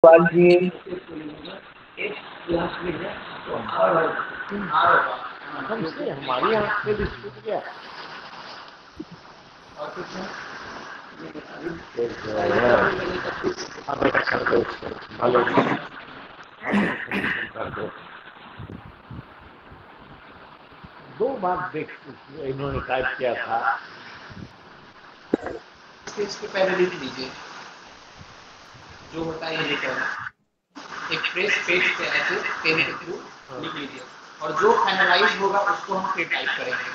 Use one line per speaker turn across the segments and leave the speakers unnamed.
पाल जी।
हमसे हमारी आँख से भी छूट गया। दो बार देख इन्होंने टाइप किया था।
इसके पहले लिख लीजिए जो होता है ये लिखना, एक फ्रेश पेज पे ऐसे पेन के थ्रू लिख लीजिए और जो फाइनलाइज होगा उसको हम फिर टाइप करेंगे।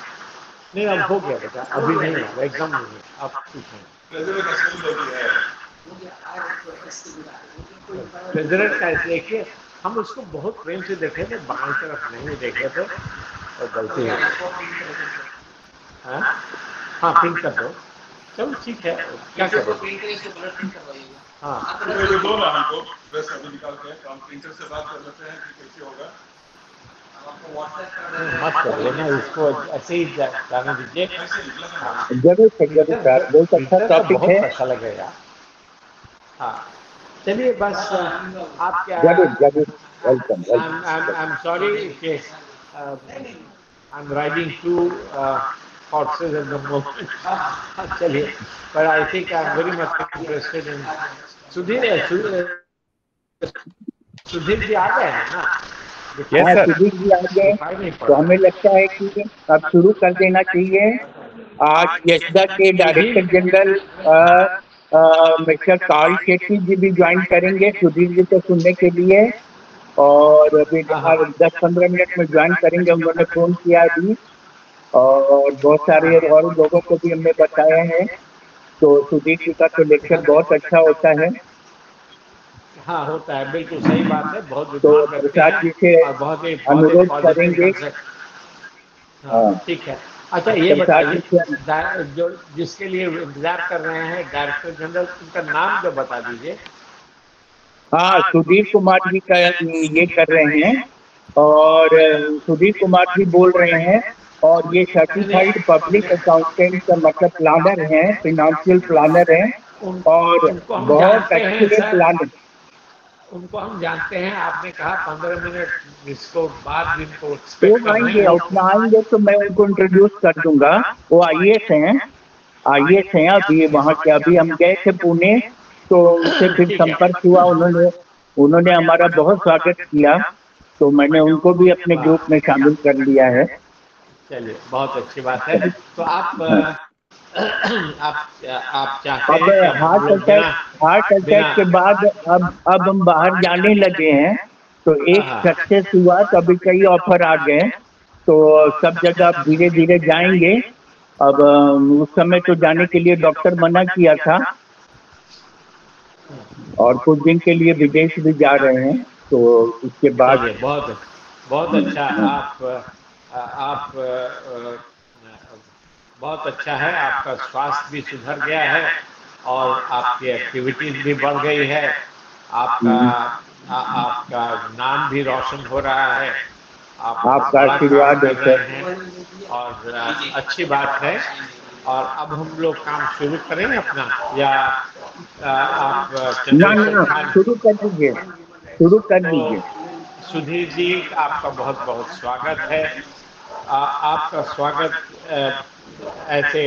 नहीं, अब हो गया बेटा, अभी नहीं है, एकदम नहीं है, अब पूछें। प्रेसिडेंट का देखिए, हम उसको बहुत प्रेम से देखे थे, बाएं तरफ नहीं देखे थे और गलती हो गई। हाँ, प्रिंट कर दो। चलो ठीक है, क्या करो। हाँ,
दो ना हमको बस अभी निकाल के हम प्रिंटर से बात कर लेते हैं कि कैसे होगा।
मत कर देना इसको, ऐसे ही जाने दीजिए।
जरूर सर, बहुत अच्छा टॉपिक है।
बहुत अच्छा लगेगा। हाँ, चलिए बस आप क्या,
जरूर वेलकम।
I'm sorry कि I'm riding two horses at the moment. चलिए, but I think I'm very much interested in Sudhir ji आ गए हैं ना?
हाँ, सुधीर जी आ गए तो हमें लगता है कि अब शुरू कर देना चाहिए। आज यशदा के director general mister Karl Shetty ji भी ज्वाइन करेंगे सुधीर जी को सुनने के लिए, और अभी 10-15 मिनट में ज्वाइन करेंगे। उन्होंने फोन किया अभी, और बहुत सारे और लोगों को भी हमने बताया है। तो सुधीर जी का तो लेक्चर बहुत अच्छा होता है।
हाँ, होता है, बिल्कुल सही बात है, बहुत
तो
विद्वान व्यक्ति
प्रसाद जी से
हैं और बहुत ही
अनुरोध
पॉजिटिव
करेंगे।
कंसेप्ट। हाँ,
हाँ,
ठीक है। अच्छा, ये
प्रसाद जी से
बताइए, जो जिसके लिए इंतजार कर रहे हैं डायरेक्टर जनरल, उनका नाम जो बता दीजिए।
हाँ, सुधीर कुमार जी का ये कर रहे हैं, और सुधीर कुमार जी बोल रहे हैं, और ये सर्टिफाइड पब्लिक अकाउंटेंट का मतलब प्लानर हैं, फिनेंशियल प्लानर हैं, और
उनको हम
बहुत
जानते हैं
अच्छे
सर,
प्लानर।
उनको हम जानते हैं। आपने कहा 15 मिनट इसको बाद इनको
वो
एक्सपेक्ट कर रहे
आएंगे,
हैं।
अपना आएंगे तो मैं उनको इंट्रोड्यूस कर दूंगा। वो आईएएस हैं, आईएएस हैं। अभी वहाँ के, अभी हम गए थे पुणे, तो उनसे फिर
ठीक है,
संपर्क हुआ। उन्होंने उन्होंने हमारा बहुत स्वागत किया, तो मैंने उनको भी अपने ग्रुप में शामिल कर लिया है।
चलिए, बहुत अच्छी बात है। तो आप आप चाहते
अब
हैं कि हम लोग
हार्ट अटैक के बाद अब हम बाहर जाने लगे हैं, तो एक सक्सेस हुआ तो अभी कई ऑफर आ गए, तो सब जगह अब धीरे धीरे जाएंगे। अब उस समय तो जाने के लिए डॉक्टर मना किया था, और कुछ दिन के लिए विदेश भी जा रहे हैं, तो उसके बाद
चलिए, बहुत अच्छा। आप बहुत अच्छा है, आपका स्वास्थ्य भी सुधर गया है और आपकी एक्टिविटीज भी बढ़ गई है। आपका नाम भी रोशन हो रहा है, आप
आपका
बड़ा काम
आशीर्वाद है
कर रहे
सर।
हैं और अच्छी बात है। और अब हम लोग काम शुरू करें अपना, या आप
ना
चंद्रशेखर
ना,
खान?
शुरू कर दीजिए, शुरू कर
तो
दीजिए।
सुधीर जी, आपका बहुत बहुत स्वागत है। आपका स्वागत ऐसे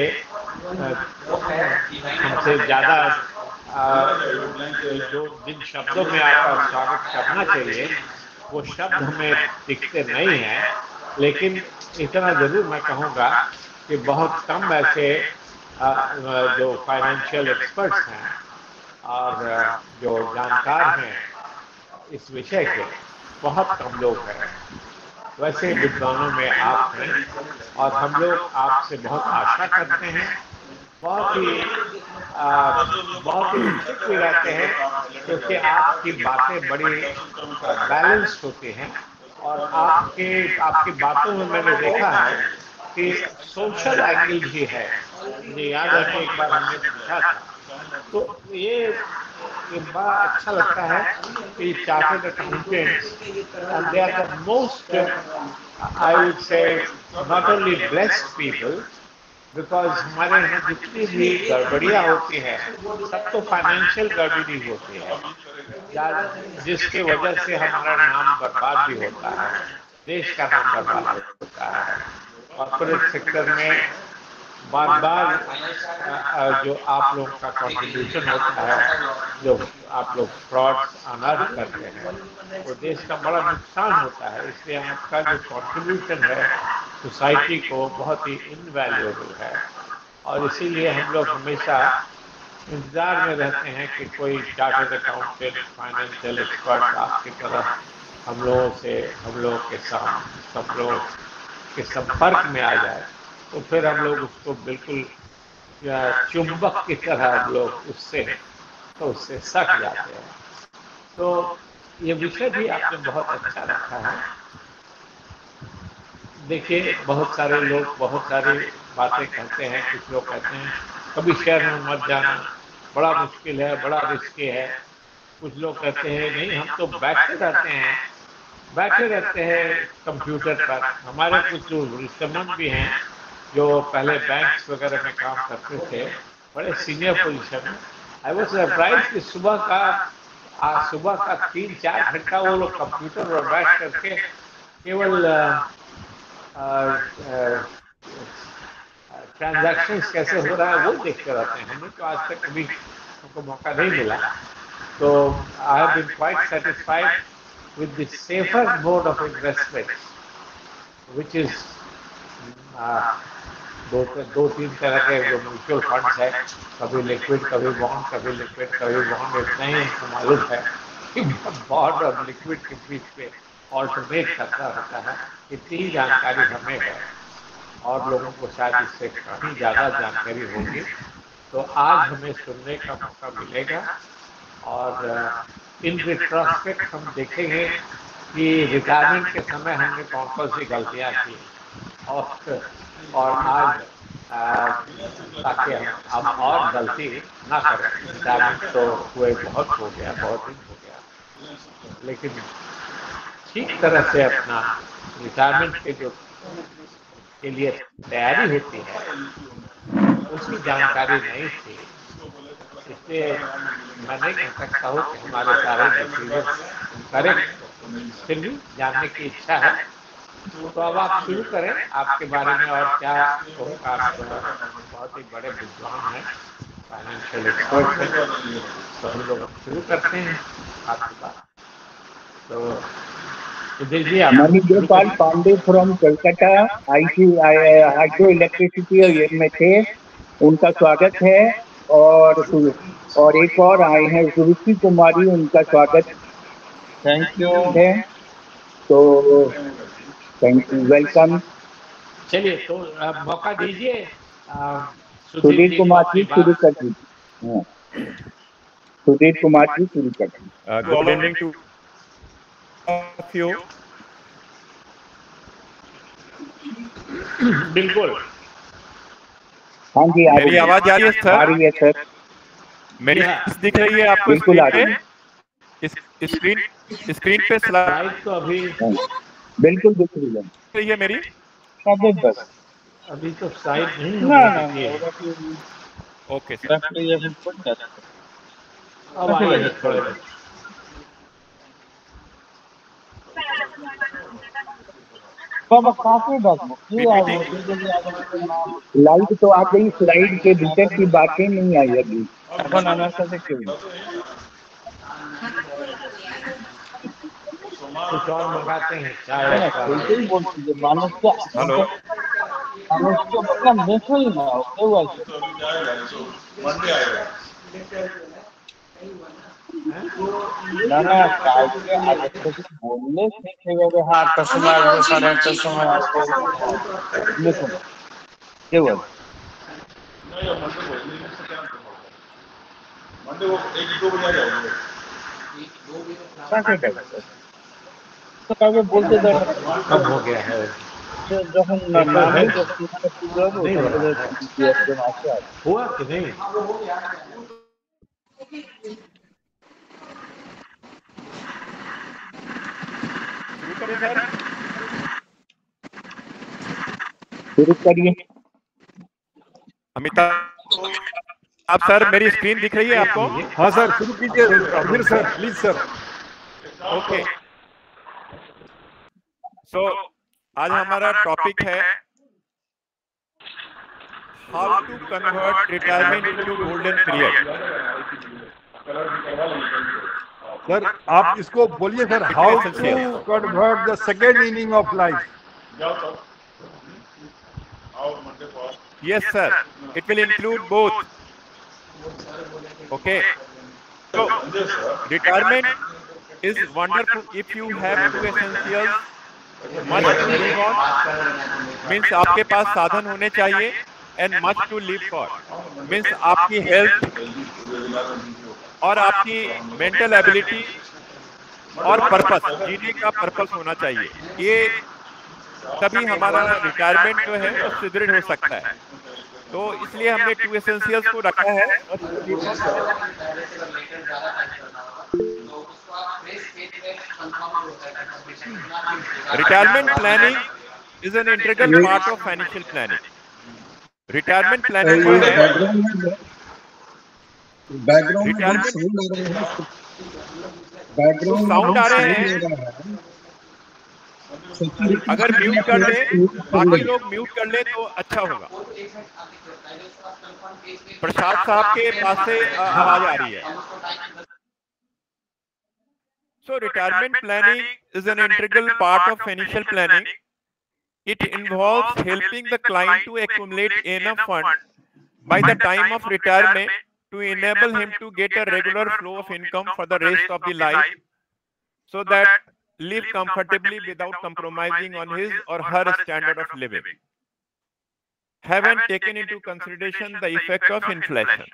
हमसे ज़्यादा जो जिन शब्दों में आपका स्वागत करना चाहिए वो शब्द हमें दिखते नहीं हैं, लेकिन इतना ज़रूर मैं कहूँगा कि बहुत कम ऐसे जो फाइनेंशियल एक्सपर्ट्स हैं और जो जानकार हैं इस विषय के, बहुत कम लोग हैं। वैसे विद्वानों में आप हैं और हम लोग आपसे बहुत आशा करते हैं। बहुत ही उत्सुक भी रहते हैं, क्योंकि आपकी बातें बड़ी बैलेंस्ड होती हैं और आपकी बातों में मैंने देखा है कि सोशल एंगल भी है। मुझे याद है कि एक बार हमने पूछा था, तो ये बड़ा अच्छा लगता है कि chartered accountants, they are the most I would say not only blessed people because हमारे यहाँ जितनी भी गड़बड़ियाँ होती है सब तो फाइनेंशियल गड़बड़ी होती है, जिसके वजह से हमारा नाम बर्बाद भी होता है, देश का नाम बर्बाद होता है। कॉर्पोरेट सेक्टर में बार बार जो आप लोगों का कंट्रीब्यूशन होता है, जो आप लोग फ्रॉड्स अनर्थ करते हैं, वो देश का बड़ा नुकसान होता है। इसलिए आपका जो कंट्रीब्यूशन है सोसाइटी को बहुत ही इनवैल्यूएबल है, और इसीलिए हम लोग हमेशा इंतजार में रहते हैं कि कोई चार्टर्ड अकाउंटेंट, फाइनेंशियल एक्सपर्ट आपकी तरह हम लोगों के साथ सब लोग के संपर्क में आ जाए, तो फिर हम लोग उसको बिल्कुल चुंबक की तरह हम लोग उससे सट जाते हैं। तो ये विषय भी आपने बहुत अच्छा रखा है। देखिए, बहुत सारे लोग बहुत सारी बातें कहते हैं। कुछ लोग कहते हैं कभी शहर में मत जाना, बड़ा मुश्किल है, बड़ा रिस्की है। कुछ लोग कहते हैं नहीं, हम तो बैठे रहते हैं कंप्यूटर पर। हमारे कुछ रिश्तेमंद भी हैं जो पहले बैंक्स वगैरह में काम करते थे, बड़े सीनियर पोजीशन में। आई वाज सरप्राइज कि सुबह का 3-4 घंटा वो लोग कंप्यूटर पर बैठ करके केवल ट्रांजैक्शंस कैसे हो रहा है वो देखते रहते हैं। हमें तो आज तक कभी हमको मौका नहीं मिला। तो I have been quite satisfied with the safer mode of investment, which is दो तीन तरह के जो म्यूचुअल फंड्स है, कभी लिक्विड कभी बॉन्ड, कभी लिक्विड कभी बॉन्ड। इतना ही हमको मालूम है कि बॉन्ड और लिक्विड के बीच में ऑल्टरनेट करना होता है। इतनी जानकारी हमें है, और लोगों को शायद इससे काफ़ी ज़्यादा जानकारी होगी। तो आज हमें सुनने का मौका मिलेगा, और इन रिट्रोस्पेक्ट हम देखेंगे कि रिटायरमेंट के समय हमने कौन कौन सी गलतियां की, और आज ताकि हम और गलती ना करें। रिटायरमेंट तो हुए बहुत हो गया, बहुत दिन हो गया, लेकिन ठीक तरह से अपना रिटायरमेंट के लिए तैयारी होती है, उसकी जानकारी नहीं थी। इसलिए मैं नहीं कह सकता हूँ कि हमारे सारे डिसीजन करेक्ट, फिर भी जानने की इच्छा है। तो अब आप शुरू करें, आपके बारे में और क्या कहूँगा। आप बहुत ही बड़े विद्वान हैं, फाइनेंशियल एक्सपर्ट हैं, तो हम लोग शुरू करते हैं आपकी बात। तो देखिए,
Manigopal Pandey from Calcutta, hydro electricity में थे, उनका स्वागत है। और एक और आए हैं सुरुचि कुमारी, उनका स्वागत
थैंक यू
है। तो थैंक यू, वेलकम।
चलिए, तो मौका दीजिए
सुधीर कुमार जी शुरू कर दीजिए। सुधीर कुमार जी शुरू कर दीजिए।
Good evening to you.
बिल्कुल।
हाँ जी,
मेरी आवाज आ रही है सर?
आ रही है सर।
मेरी दिख रही है आपको?
बिल्कुल आ रही है।
स्क्रीन पे
स्लाइड तो अभी
बिल्कुल दिख रही
है मेरी।
अभी तो स्लाइड नहीं
ना
है।
Okay sir.
अब आइए थोड़े।
लाइट तो आ गई, स्लाइड के भीतर की बातें नहीं आई अभी।
कुछ और मंगाते हैं, चाय।
हेलो,
बोलने सीखेगा। हाँ, कस्टमर सारे कस्टमर लिसन केवल
मंडे वो 1-2 बजे आ जाएंगे।
तो कागे बोलते
कब हो गया है?
जखन
हुआ कि नहीं?
शुरू करिए।
अमिताभ आप सर, मेरी स्क्रीन दिख रही है आपको?
हाँ सर, शुरू कीजिए फिर sir, please sir.
Okay, so आज हमारा टॉपिक है how to convert retirement into golden period.
Sir आप इसको बोलिए sir, how to convert the second inning of life.
Yes, sir. It will include both. Okay. So, retirement is wonderful if you have two essentials. Much to live on means आपके पास साधन होने चाहिए, and much to live for means आपकी health और आपकी mental ability और purpose, जीने का पर्पस होना चाहिए। ये तभी हमारा रिटायरमेंट जो है वो सुदृढ़ हो सकता है। तो इसलिए हमने टू एसेंशियल्स को रखा है। Retirement planning is an integral part of financial planning. Retirement planning जो है साउंड आ रहे हैं, अगर म्यूट कर ले, बाकी लोग म्यूट कर ले तो अच्छा होगा। प्रसाद साहब के पास से आवाज आ रही है। So retirement planning is an integral part of financial planning. It involves helping the client to accumulate enough funds by the time of retirement to enable him to get a regular flow of income for the rest of the life, so that live comfortably without compromising on his or her standard of living, having taken into consideration the effect of inflation.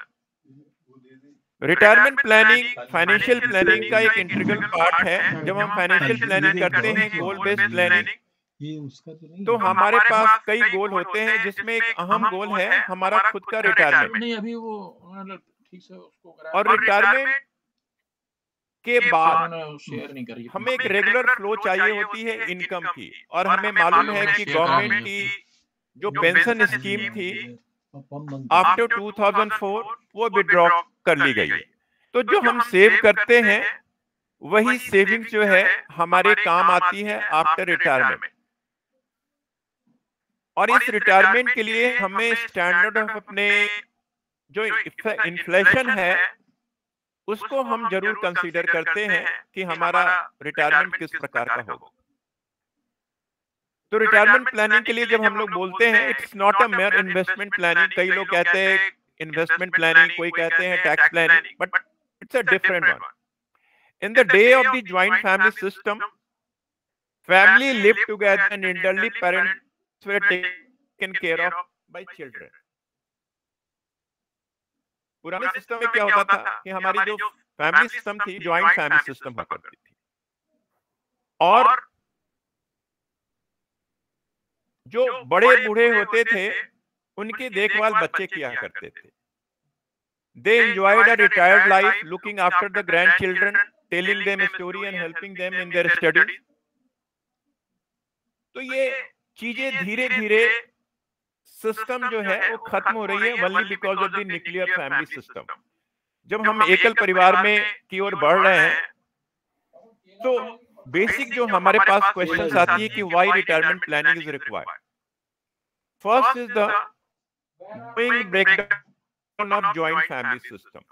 Retirement planning financial planning का एक integral part है। जब हम financial planning करते हैं, गोल based planning, तो हमारे पास कई गोल होते हैं, जिसमें एक अहम गोल है हमारा खुद का रिटायरमेंट। और रिटायरमेंट के बाद हमें एक रेगुलर फ्लो चाहिए होती है इनकम की। और हमें मालूम है कि गवर्नमेंट की जो पेंशन स्कीम थी आफ्टर 2004 वो विड्रॉ कर ली गई। तो जो हम सेव करते हैं वही सेविंग्स जो है हमारे काम आती है आफ्टर रिटायरमेंट। और इस रिटायरमेंट के लिए हमें स्टैंडर्ड ऑफ अपने जो इन्फ्लेशन है उसको हम जरूर कंसीडर करते हैं कि हमारा रिटायरमेंट किस प्रकार का होगा। तो रिटायरमेंट प्लानिंग के लिए जब हम लोग बोलते हैं, it's not a mayor investment planning. कई लोग कहते हैं इन्वेस्टमेंट प्लानिंग, कोई कहते हैं tax planning, but it's a different one. In the day of the joint family system, family live together and elderly parents were taken care of by children. पुराने system में क्या होता था कि हमारी जो फैमिली सिस्टम थी, जॉइंट फैमिली सिस्टम हुआ करती थी, और जो बड़े बूढ़े होते थे उनकी देखभाल बच्चे किया करते थे। They enjoyed a retired life, looking after the grandchildren, telling them story and helping them in their studies. तो ये चीजें धीरे धीरे सिस्टम जो है वो खत्म हो रही है, only because of the nuclear family system. जब हम एकल परिवार में की ओर बढ़ रहे हैं, तो बेसिक जो हमारे पास क्वेश्चंस आती है कि why retirement planning is required. First is the breakdown of joint family system.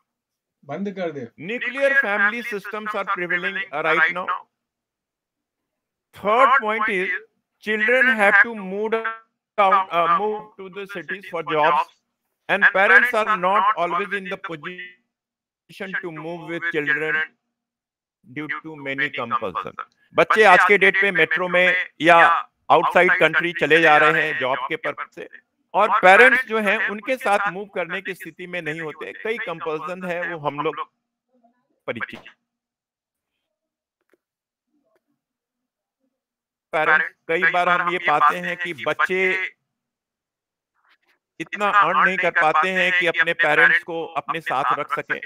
बंद कर दे।
Nuclear family systems are prevailing right now. Third point is children have to move to the cities for jobs, and parents are not always in the position to move with children due to many compulsions. बच्चे आज के date पे metro में या outside country चले जा रहे हैं जॉब के पर्पस से, और पेरेंट्स जो हैं उनके साथ मूव करने की स्थिति में नहीं होते। कई कंपल्सन है, वो हम लोग परिचित। पेरेंट्स कई बार हम ये पाते हैं कि बच्चे इतना अर्न नहीं कर पाते हैं कि अपने पेरेंट्स को अपने साथ रख सके।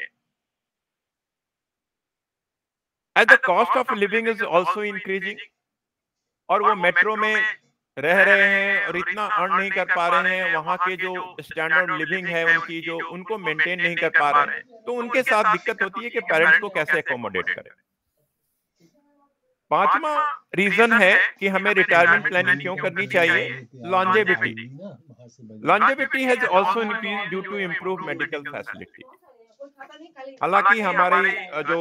As the cost of living is also increasing, और वो मेट्रो में रह रहे हैं और इतना अर्न नहीं कर पा रहे हैं, वहां के जो स्टैंडर्ड लिविंग है उनकी, जो उनको मेंटेन नहीं कर पा रहे हैं, तो उनके साथ दिक्कत होती है कि पेरेंट्स को कैसे अकोमोडेट करें। पांचवा रीजन है कि हमें रिटायरमेंट प्लानिंग क्यों करनी चाहिए, longevity. Longevity has also increased due to improve medical facility. हालांकि हमारी जो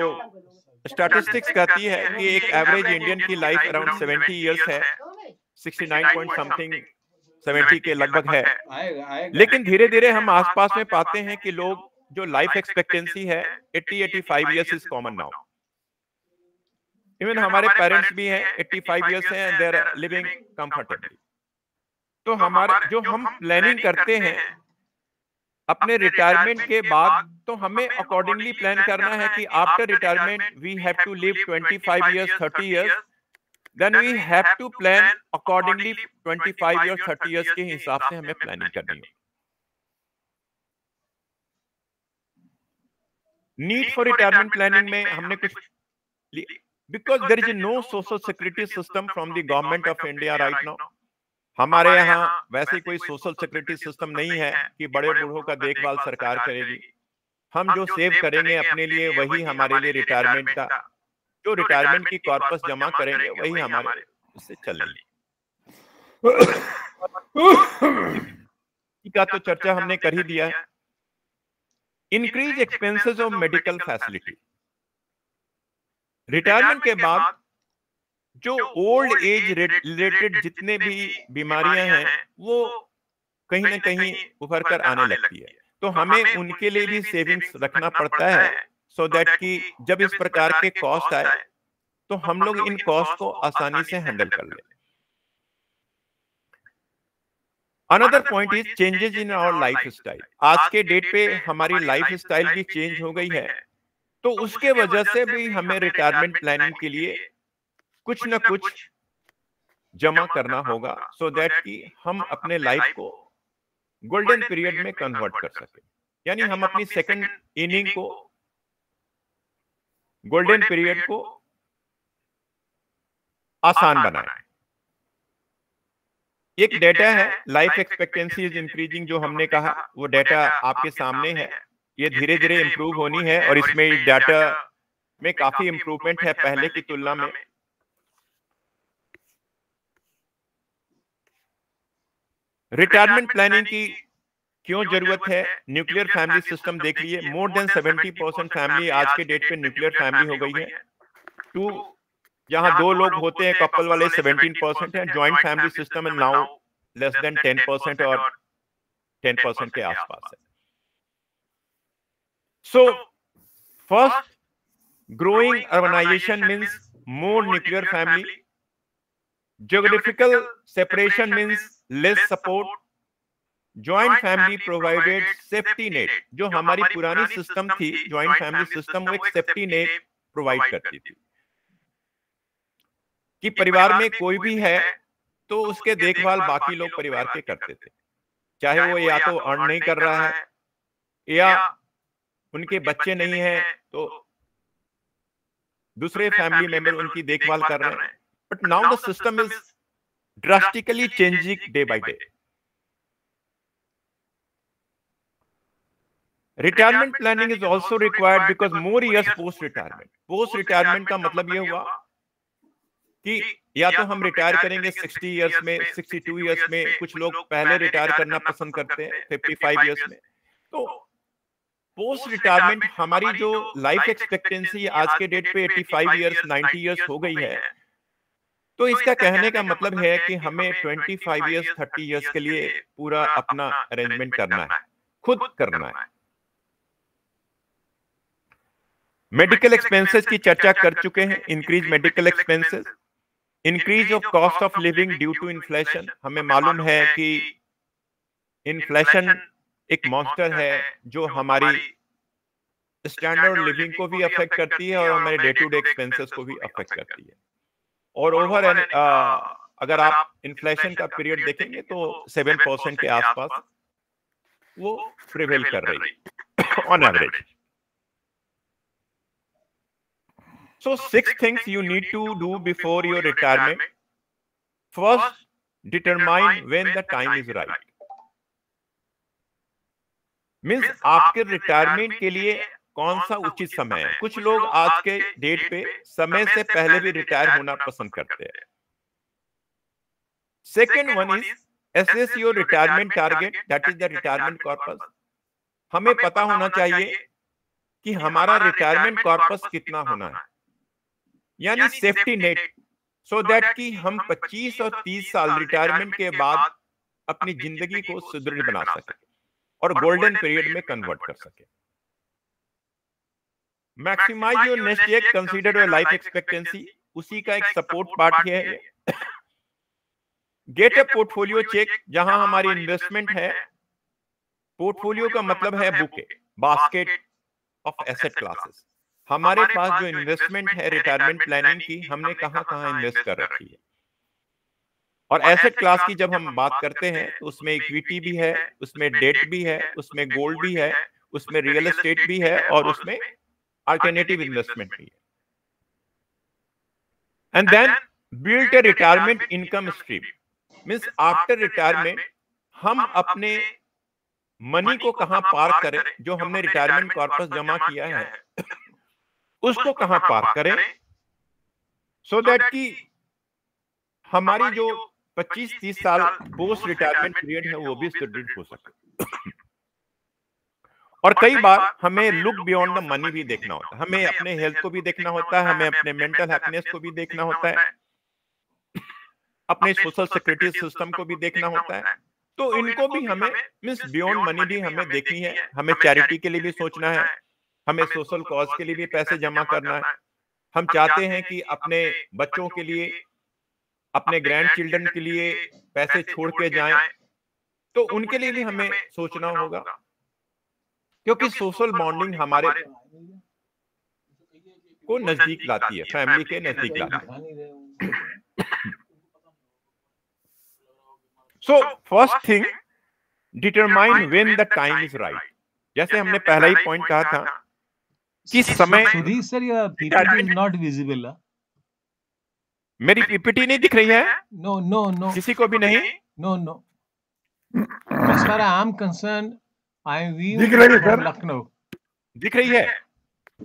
स्टैटिस्टिक्स कहती है कि एक एवरेज इंडियन की लाइफ अराउंड 70 इयर्स है, 69 पॉइंट समथिंग 70 के लगभग है, लेकिन धीरे धीरे हम आसपास में पाते हैं कि लोग जो लाइफ एक्सपेक्टेंसी है 80-85 years is common now. Even हमारे पेरेंट्स भी हैं 85 इयर्स हैं, दे आर लिविंग कंफर्टेबली। तो हमारे जो हम प्लानिंग करते हैं अपने रिटायरमेंट के बाद, तो हमें अकॉर्डिंगली प्लान करना है कि after retirement we have to live 25 years 30 years, then we have to plan accordingly 25 years 30 years के हिसाब से हमें प्लानिंग करनी है। नीड फॉर रिटायरमेंट प्लानिंग में हमने कुछ, because there is no social security system from the government of India right now. हमारे यहाँ वैसे कोई सोशल सिक्योरिटी सिस्टम नहीं है कि बड़े बूढ़ों का देखभाल सरकार करेगी। हम जो सेव करेंगे अपने लिए वही हमारे लिए रिटायरमेंट का, जो रिटायरमेंट की कॉर्पस जमा करेंगे वही हमारे उससे चलेगी। का तो चर्चा हमने कर ही दिया है। Increase expenses of medical facility. Retirement के बाद जो ओल्ड एज रिलेटेड जितने भी बीमारियां हैं वो कहीं ना कहीं उभर कर आने लगती है, तो हमें उनके लिए भी सेविंग्स रखना पड़ता है, सो दैट कि जब इस प्रकार के कॉस्ट आए तो हम लोग इन कॉस्ट को आसानी से हैंडल कर ले। Another point is changes in our life style. आज के डेट पे हमारी लाइफ स्टाइल भी चेंज हो गई है, तो उसके वजह से भी हमें रिटायरमेंट प्लानिंग के लिए कुछ न कुछ जमा करना होगा, सो दैट कि हम अपने लाइफ को गोल्डन पीरियड में कन्वर्ट कर सके, यानी हम अपनी सेकंड इनिंग को, गोल्डन पीरियड को आसान बनाएं। एक डेटा है लाइफ एक्सपेक्टेंसी इज इंक्रीजिंग, जो हमने कहा वो डेटा आपके सामने है। ये धीरे धीरे इंप्रूव होनी है और इसमें इस डाटा में काफी इंप्रूवमेंट है पहले की तुलना में। रिटायरमेंट प्लानिंग की क्यों जरूरत है? न्यूक्लियर फैमिली सिस्टम देख लिए, मोर देन 70% फैमिली आज के डेट पे न्यूक्लियर फैमिली हो गई है। टू जहां दो लोग होते हैं कपल वाले 17% है। ज्वाइंट फैमिली सिस्टम है नाउ लेस देन 10% और 10% के आसपास है। So first, growing urbanisation means more nuclear family. Geographical separation means less support. Joint family provided safety net. जो हमारी पुरानी सिस्टम थी ज्वाइंट फैमिली सिस्टम, वो एक सेफ्टी नेट प्रोवाइड करती थी कि परिवार में कोई भी है तो उसके देखभाल बाकी लोग परिवार के करते थे, चाहे वो या तो अर्न नहीं कर रहा है या उनके बच्चे नहीं है तो दूसरे फैमिली मेंबर उनकी देखभाल कर रहे हैं। But now the system is drastically changing day by day. Retirement planning is also required because more years post retirement. Post retirement का मतलब ये हुआ कि या तो हम रिटायर करेंगे 60 इयर्स में, 62 इयर्स में, कुछ लोग पहले रिटायर करना पसंद करते हैं 55 इयर्स में। तो पोस्ट रिटायरमेंट हमारी जो लाइफ एक्सपेक्टेंसी आज के डेट पे 85 इयर्स 90 इयर्स हो गई है, तो इसका कहने का मतलब है कि हमें 25 इयर्स 30 इयर्स के लिए पूरा अपना अरेंजमेंट करना है, खुद करना है। मेडिकल एक्सपेंसेस की चर्चा कर चुके हैं। Increase medical expenses, increase of cost of living due to inflation. हमें मालूम है कि इन्फ्लेशन एक मॉन्स्टर है जो हमारी स्टैंडर्ड लिविंग को भी अफेक्ट करती है और हमारे डे टू डे एक्सपेंसेस को भी अफेक्ट करती है। और ओवर अगर आप इन्फ्लेशन का पीरियड देखेंगे तो 7% के आसपास वो प्रिवेल कर रही है on average. So 6 things you need to do before your retirement. First, determine when the time is right. Means आपके रिटायरमेंट के लिए कौन सा उचित समय है। कुछ लोग आज के डेट पे समय से पहले भी रिटायर होना पसंद करते हैं। Second one is assess your retirement target, that is the retirement corpus. हमें पता होना चाहिए कि हमारा रिटायरमेंट कॉर्पस कितना होना है, यानी सेफ्टी नेट, सो दैट कि हम 25 और 30 साल रिटायरमेंट के बाद अपनी जिंदगी को सुदृढ़ बना सके और गोल्डन पीरियड में कन्वर्ट कर सके। Maximise your nest egg, consider your life expectancy, उसी का एक सपोर्ट पार्ट है। गेट अ पोर्टफोलियो चेक, जहां हमारी इन्वेस्टमेंट है। पोर्टफोलियो का मतलब है bouquet, basket of asset classes. हमारे पास जो इन्वेस्टमेंट है रिटायरमेंट प्लानिंग की, हमने कहां कहां इन्वेस्ट कर रखी है। और एसेट क्लास की जब हम बात करते हैं तो उसमें इक्विटी भी है, उसमें डेट भी है, उसमें गोल्ड भी है, उसमें रियल एस्टेट भी है और उसमें अल्टरनेटिव इन्वेस्टमेंट भी है। And then build a retirement income stream, means after retirement हम अपने मनी को कहां पार्क करें, जो हमने रिटायरमेंट कॉर्पस जमा किया है उसको कहां पार्क करें, सो दैट कि हमारी जो 25-30 साल पोस्ट रिटायरमेंट पीरियड है वो भी सुदृढ़ हो सके। और कई बार हमें लुक बियॉन्ड द मनी भी देखना होता है, हमें अपने हेल्थ को भी देखना होता है, हमें अपने मेंटल हैप्पीनेस को भी देखना होता है, अपने सोशल सिक्योरिटी सिस्टम को भी देखना होता है। तो इनको भी हमें मींस बियॉन्ड मनी भी हमें देखनी है। हमें चैरिटी के लिए भी सोचना है, हमें सोशल कॉज के लिए भी पैसे जमा करना है। हम चाहते हैं कि अपने बच्चों के लिए, अपने ग्रैंड चिल्ड्रन के लिए पैसे छोड़ के जाएं, तो उनके लिए भी हमें सोचना होगा, क्योंकि सोशल बॉन्डिंग हमारे को नजदीक लाती है, फैमिली के नजदीक लाती है। So first thing, determine when the time is right. जैसे हमने पहला ही पॉइंट कहा था कि समय।
Sudhir sir, your PPT is not visible.
मेरी पीपीटी नहीं दिख रही है?
No, no, no.
किसी को भी नहीं?
No, no. As far as I am concerned, I am
दिख रही है सर?
Lucknow.
दिख रही है?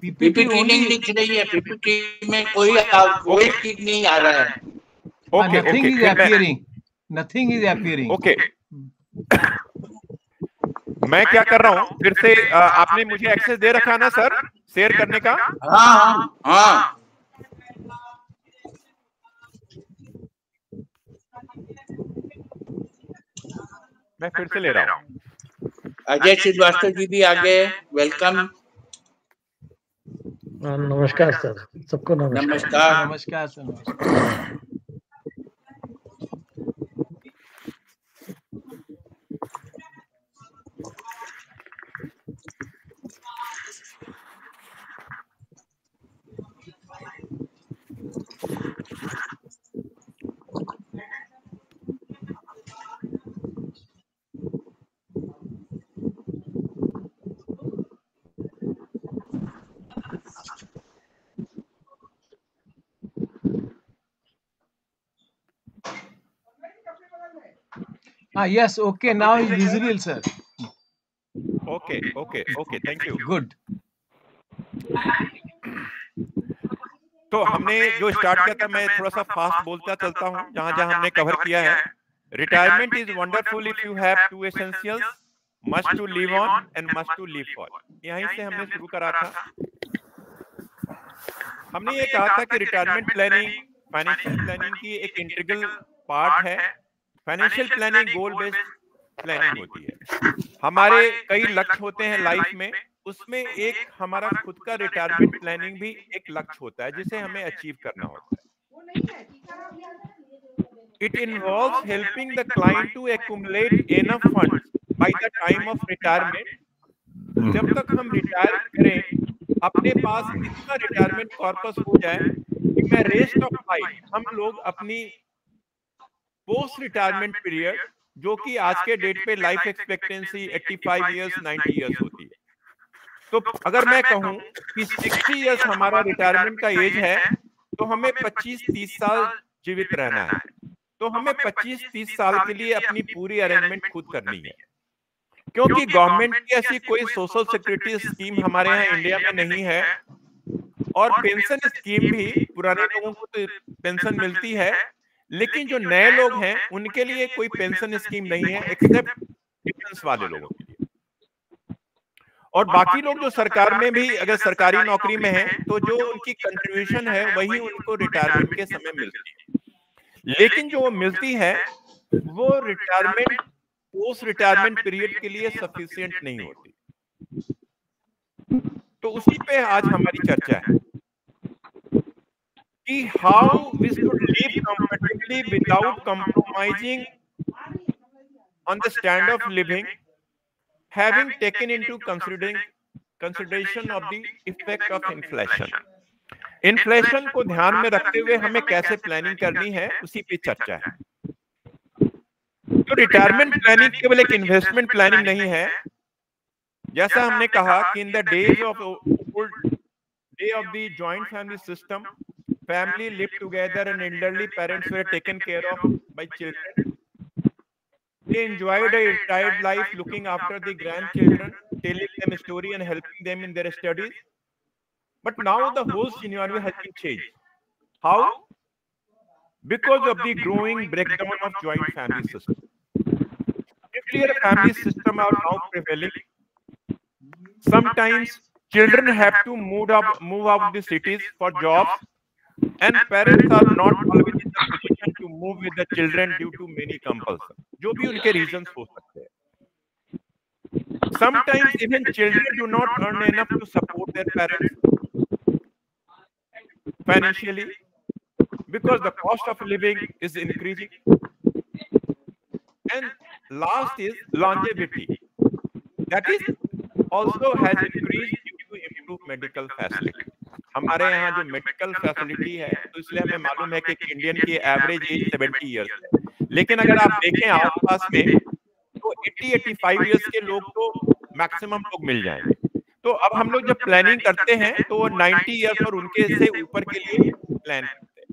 पीपीटी नहीं दिख रही है, पीपीटी में कोई चीज नहीं आ रहा है।
Okay,
Nothing is
okay,
appearing. Nothing is appearing.
Okay. मैं क्या कर रहा हूँ, फिर से आपने मुझे एक्सेस दे रखा ना सर शेयर करने का?
हाँ हाँ।
मैं फिर से ले रहा हूँ।
अजय श्रीवास्तव जी भी आ गए, वेलकम।
नमस्कार सर, सबको नमस्कार।
नमस्कार।
नमस्कार सर, नमस्कार। Yes, okay, now it's visible, sir.
Okay, okay, okay, thank you.
Good.
तो हमने जो स्टार्ट किया था, मैं थोड़ा सा फास्ट बोलता चलता हूँ जहां जहां हमने कवर किया है। Retirement is wonderful if you have two essentials, must to live on and must to live for. यहीं से हमने शुरू करा था। हमने ये कहा था कि रिटायरमेंट प्लानिंग फाइनेंशियल प्लानिंग की एक इंटीग्रल पार्ट है। फाइनेंशियल प्लानिंग गोल बेस्ड प्लानिंग होती है। हमारे कई लक्ष्य होते हैं लाइफ में, उसमें एक हमारा खुद का रिटायरमेंट प्लानिंग भी एक लक्ष्य होता है जिसे हमें अचीव करना होता है। It involves helping the client to accumulate enough funds by the time of retirement. जब तक हम रिटायर करें, अपने पास इतना रिटायरमेंट कॉर्पस हो जाए कि मैं रेस्ट ऑफ लाइफ, हम लोग अपनी पोस्ट रिटायरमेंट पीरियड, जो कि आज के डेट पे लाइफ एक्सपेक्टेंसी 85 इयर्स 90 इयर्स होती है, तो अगर मैं कहूं कि 60 इयर्स हमारा रिटायरमेंट का एज है, तो हमें 25-30 साल जीवित रहना है। तो हमें 25-30 साल के लिए अपनी पूरी अरेंजमेंट खुद करनी है, क्योंकि गवर्नमेंट की ऐसी कोई सोशल सिक्योरिटी स्कीम हमारे यहाँ इंडिया में नहीं है। और पेंशन स्कीम भी पुराने लोगों को तो पेंशन मिलती है, लेकिन जो नए लोग हैं उनके लिए कोई पेंशन स्कीम नहीं है एक्सेप्ट डिफेंस वाले लोगों के लिए। और बाकी लोग जो सरकार में भी अगर सरकारी नौकरी में हैं तो जो उनकी कंट्रीब्यूशन है वही उनको रिटायरमेंट के समय मिलती है, लेकिन जो मिलती है वो रिटायरमेंट पोस्ट रिटायरमेंट पीरियड के लिए सफिशिएंट नहीं होती। तो उसी पे आज हमारी चर्चा है कि how we should live comfortably without compromising on the standard of living, having taken into consideration of the effect of inflation. Inflation को ध्यान में रखते हुए हमें कैसे प्लानिंग करनी है उसी पे चर्चा है। तो रिटायरमेंट प्लानिंग केवल एक इन्वेस्टमेंट प्लानिंग नहीं है। जैसा हमने कहा कि in the days of the joint family system, family live together and elderly parents were taken care of bye children. They enjoyed a retired life looking after the grandchildren, telling them a story and helping them in their studies. But now the whole scenario has been changed. How? Because of the growing breakdown of joint family system. Nuclear family system are now prevailing. Sometimes children have to move out the cities for jobs, and parents are not always in the position to move with the children due to many compulsions. जो भी उनके reasons हो सकते हैं। Sometimes even children do not earn enough to support their parents financially because the cost of living is increasing. And last is longevity. That is also has increased due to improved medical facility. हमारे यहाँ जो medical facility है तो इसलिए हमें मालूम है कि इंडियन की एवरेज एज 70 इयर्स है, लेकिन अगर आप देखें आसपास में तो 80-85 इयर्स के लोग तो मैक्सिमम लोग मिल जाएंगे। तो अब हम लोग जब प्लानिंग करते हैं तो 90 इयर्स और उनके से ऊपर के लिए प्लान करते हैं।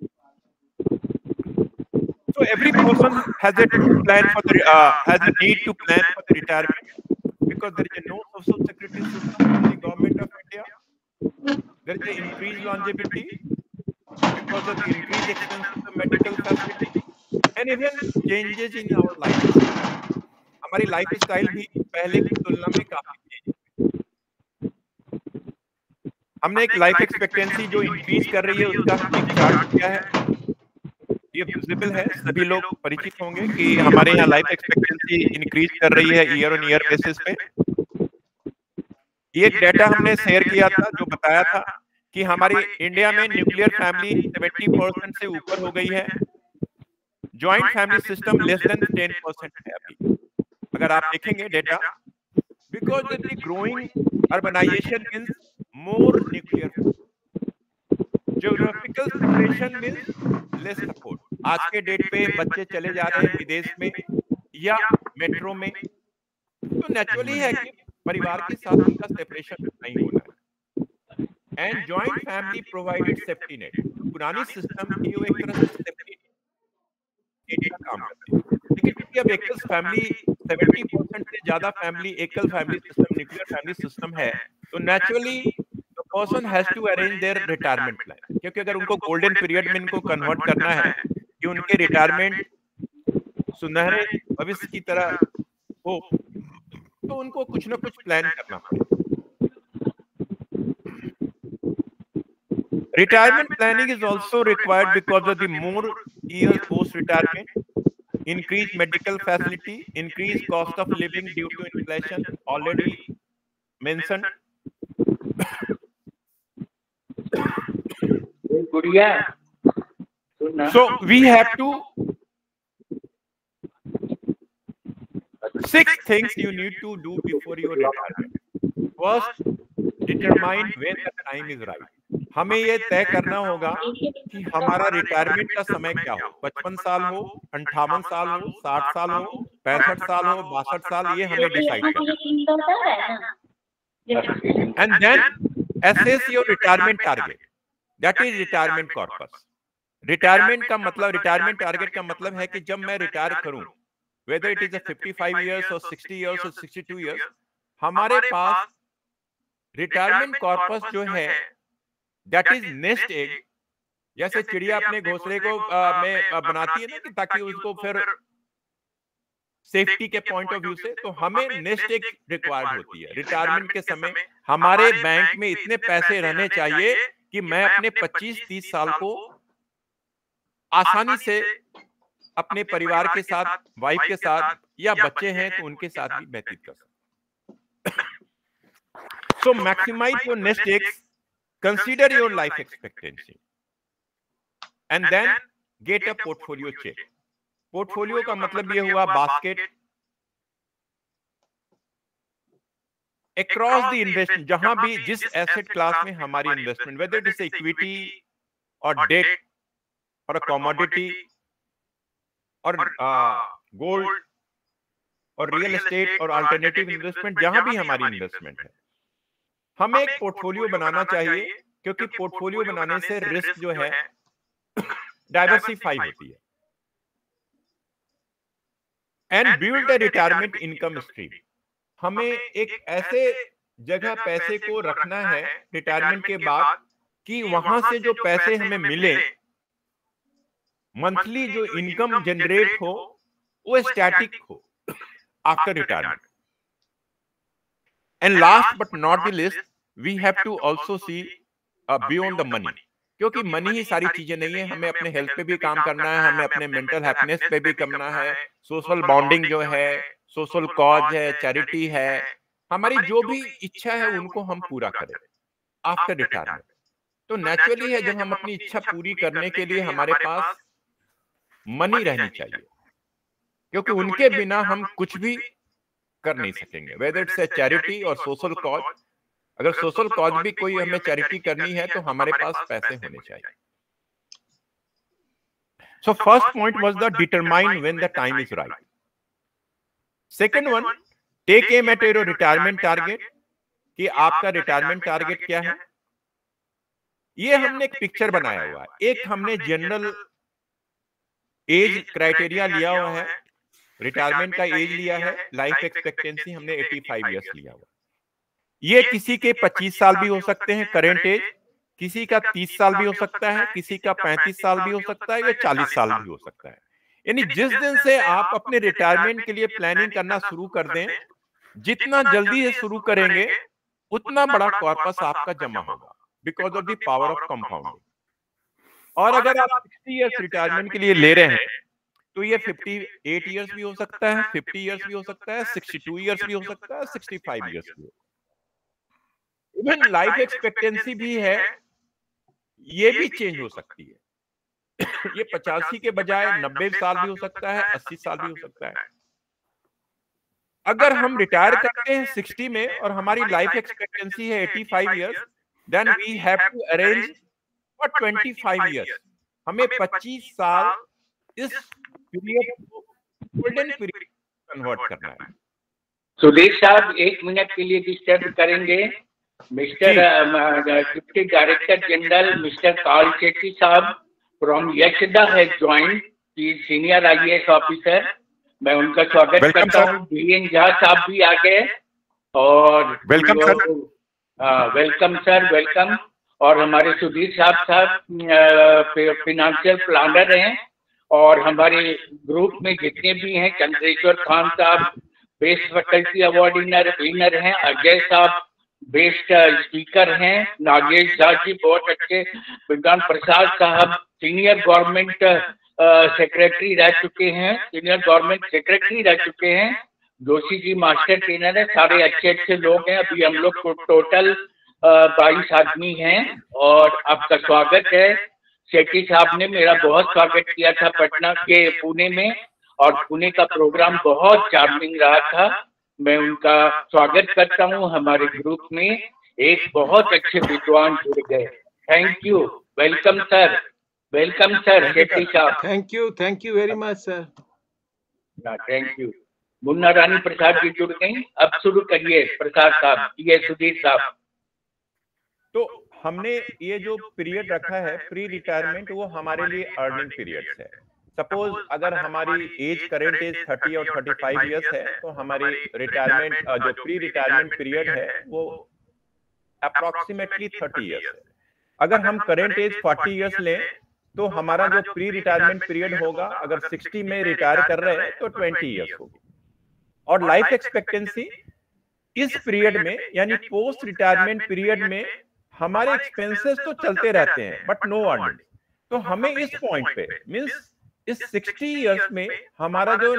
So every person has a plan for the has a need to plan for the retirement because there is no social security system in the government of India. There is an increased longevity because of the increased expense of the medical facility and even changes in our lifestyle. हमारी lifestyle भी पहले की तुलना में काफी change है। हमने एक लाइफ एक्सपेक्टेंसी जो इंक्रीज कर रही है उसका एक चार्ट किया है, ये विजिबल है, सभी लोग परिचित होंगे कि हमारे यहाँ लाइफ एक्सपेक्टेंसी इंक्रीज कर रही है ईयर ऑन ईयर बेसिस पे। ये डेटा हमने शेयर किया था जो बताया था कि हमारी इंडिया में न्यूक्लियर फैमिली 70% से ऊपर हो गई है, joint family system less than 10% है अभी। अगर आप देखेंगे data, because of the growing urbanisation means more nuclear, geographical separation means less support. आज के डेट पे बच्चे चले जा रहे हैं विदेश में या मेट्रो में, तो नेचुरली है कि परिवार के साथ उनका सेपरेशन नहीं होना है। And joint family provided safety net, पुरानी सिस्टम की वो एक तरह से सेफ्टी नेट का काम करती है, लेकिन क्योंकि अब एकल फैमिली 70% से ज्यादा फैमिली एकल family system nuclear family system है, तो naturally the person has to arrange their retirement plan, क्योंकि अगर उनको गोल्डन पीरियड में इनको कन्वर्ट करना है कि उनके रिटायरमेंट सुनहरे भविष्य की तरह हो, तो उनको कुछ ना कुछ प्लान करना पड़ेगा। Retirement planning is also required because of the more years post-retirement, increased medical facility, increased cost of living due to inflation, already mentioned. So we have to 6 things you need to do before your retirement. First, determine when the time is right. हमें ये तय करना होगा कि हमारा retirement का समय क्या हो, 55 साल हो, 58 साल हो, 60 साल हो, 65 साल हो, 62 साल, ये हमें डिसाइड करना है। And then assess your retirement target, that is retirement corpus. Retirement का मतलब, रिटायरमेंट टारगेट का मतलब है कि जब मैं रिटायर करूं, whether it is a 55 years और 60 इयर्स और 62 इयर्स, हमारे पास रिटायरमेंट कॉर्पस जो है दैट इज नेस्ट एग। जैसे चिड़िया अपने घोंसले को में बनाती है ना, कि ताकि उसको फिर सेफ्टी के पॉइंट ऑफ व्यू से, तो हमें नेस्ट एग रिक्वायर्ड होती है। रिटायरमेंट के समय हमारे बैंक में इतने पैसे रहने चाहिए कि मैं अपने 25-30 साल को आसानी से अपने परिवार के साथ, वाइफ के साथ, या बच्चे हैं तो उनके साथ भी व्यतीत कर सकूं। So maximise your nest egg, consider your life expectancy and then get a portfolio check. Portfolio का मतलब ये हुआ बास्केट अक्रॉस द इन्वेस्टमेंट, जहां भी जिस एसेट क्लास में हमारी investment, whether it is equity और डेट और अ कमोडिटी और गोल्ड और रियल एस्टेट और अल्टरनेटिव इन्वेस्टमेंट, जहां भी हमारी इन्वेस्टमेंट है, हमें एक पोर्टफोलियो बनाना चाहिए, क्योंकि पोर्टफोलियो बनाने से रिस्क जो है डाइवर्सिफाई होती है। And build a retirement income stream, हमें एक ऐसे जगह पैसे को रखना है रिटायरमेंट के बाद कि वहां से जो पैसे हमें मिले, मंथली जो इनकम जनरेट हो, वो स्टैटिक हो after retirement. And last but not the least, we have to also see beyond the money, क्योंकि मनी ही सारी चीजें नहीं है, हमें अपने हेल्थ पे भी काम करना है, हमें अपने मेंटल हैप्पीनेस पे भी करना है, सोशल बॉन्डिंग जो है, सोशल कॉज है, चैरिटी है, हमारी जो भी इच्छा है उनको हम पूरा करें आफ्टर रिटायरमेंट। तो नेचुरली है, जब हम अपनी इच्छा पूरी करने के लिए हमारे पास मनी रहनी चाहिए, क्योंकि उनके बिना हम कुछ भी कर नहीं सकेंगे, वेदर इट्स ए चैरिटी और सोशल कॉज। अगर सोशल कॉज भी कोई हमें चैरिटी करनी है तो हमारे पास पैसे होने चाहिए। So first point was the determine when the time is right. Second one, take aim at your retirement target, कि आपका रिटायरमेंट टारगेट क्या है। ये हमने एक पिक्चर बनाया हुआ है, एक हमने जनरल एज क्राइटेरिया लिया हुआ है, रिटायरमेंट का एज लिया है, लाइफ एक्सपेक्टेंसी हमने 85 इयर्स लिया हुआ। ये किसी के 25 साल भी हो सकते हैं करेंट एज, किसी का 30 साल भी हो सकता है, किसी का 35 साल भी हो सकता है, या 40 साल भी हो सकता है। यानी जिस दिन से आप अपने रिटायरमेंट के लिए प्लानिंग करना शुरू कर दें, जितना जल्दी से शुरू करेंगे उतना बड़ा कॉर्पस आपका जमा होगा, because of the power of compounding. और अगर आप 60 इयर्स रिटायरमेंट के लिए ले रहे हैं, तो ये 58 इयर्स भी हो सकता है, 50 इयर्स भी हो सकता है, 62 इयर्स भी हो सकता है, 65 इयर्स भी हो। इवन लाइफ एक्सपेक्टेंसी भी है, ये भी चेंज हो सकती है। ये 85 के बजाय 90 साल भी हो सकता है, 80 साल भी हो सकता है। अगर हम रिटायर करते हैं 60 में और हमारी लाइफ एक्सपेक्टेंसी है 85 years, then we have to arrange for 25 years. हमें 25 साल इस पीरियड को गोल्डन पीरियड कन्वर्ट करना है।
सुधीर साहब 1 मिनट के लिए डिस्टर्ब करेंगे। Mister deputy director general mister Karl Shetty sahab from Yashada has joined, senior IAS officer. मैं उनका स्वागत करता हूँ। DN झा साहब भी आ गए और welcome sir. Welcome sir, welcome. और हमारे सुधीर साहब फाइनेंशियल प्लानर हैं, और हमारे ग्रुप में जितने भी हैं, चंद्रेश्वर खान साहब बेस्ट फैकल्टी अवार्ड विनर हैं, अजय साहब बेस्ट स्पीकर हैं, नागेश झा जी बहुत अच्छे, विज्ञान प्रसाद साहब सीनियर गवर्नमेंट सेक्रेटरी रह चुके हैं, सीनियर गवर्नमेंट सेक्रेटरी रह चुके हैं, जोशी जी मास्टर ट्रेनर है, सारे अच्छे अच्छे लोग हैं। अभी हम लोग टोटल 22 आदमी हैं और आपका स्वागत है। शेट्टी साहब ने मेरा बहुत स्वागत किया था पटना के पुणे में, और पुणे का प्रोग्राम बहुत चार्मिंग रहा था। मैं उनका स्वागत करता हूं। हमारे ग्रुप में एक बहुत अच्छे विद्वान जुड़ गए। Thank you, welcome sir, welcome sir Shetty sahab.
Thank you very much sir.
Thank you. Munna Rani Prasad ji जुड़ गई। अब शुरू करिए प्रसाद साहब, ये सुधीर साहब।
तो हमने ये जो पीरियड रखा है प्री रिटायरमेंट, वो हमारे लिए अर्निंग पीरियड्स है। सपोज अगर हमारी एज करेंट एज 30 और 35 इयर्स है, तो हमारी रिटायरमेंट जो प्री रिटायरमेंट पीरियड है वो अप्रोक्सीमेटली 30 इयर्स है। अगर हम करेंट एज 40 इयर्स लें तो हमारा जो प्री रिटायरमेंट पीरियड होगा, अगर 60 में रिटायर कर रहे हैं तो 20 इयर्स होगी। और लाइफ एक्सपेक्टेंसी इस पीरियड में यानी पोस्ट रिटायरमेंट पीरियड में हमारे एक्सपेंसेस तो चलते रहते हैं बट नो अर्निंग। तो हमें इस पॉइंट पे मींस इस 60 इयर्स में हमारा जो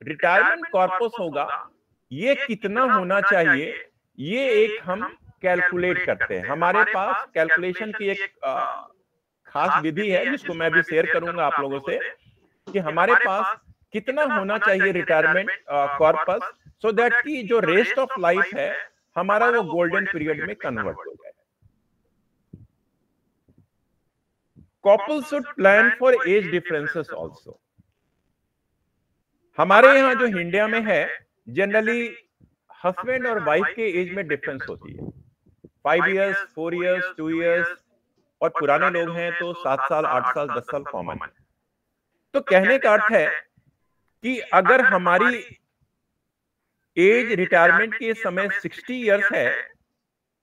रिटायरमेंट कॉर्पस होगा ये कितना होना चाहिए, ये एक हम कैलकुलेट करते हैं। हमारे पास कैलकुलेशन की एक खास विधि है जिसको मैं भी शेयर करूंगा आप लोगों से, कि हमारे पास कितना होना चाहिए रिटायरमेंट कॉर्पस, सो दैट कि जो रेस्ट ऑफ लाइफ है हमारा वो गोल्डन पीरियड में कन्वर्ट हो जाए। Couples should plan for age differences also. हमारे यहाँ जो इंडिया में है जनरली हस्बैंड और वाइफ के एज में डिफरेंस होती है, 5 इयर्स, 4 इयर्स, 2 इयर्स, और पुराने लोग हैं तो 7 साल, 8 साल, 10 साल कॉमन है। तो कहने का अर्थ है कि अगर हमारी एज रिटायरमेंट के समय 60 इयर्स है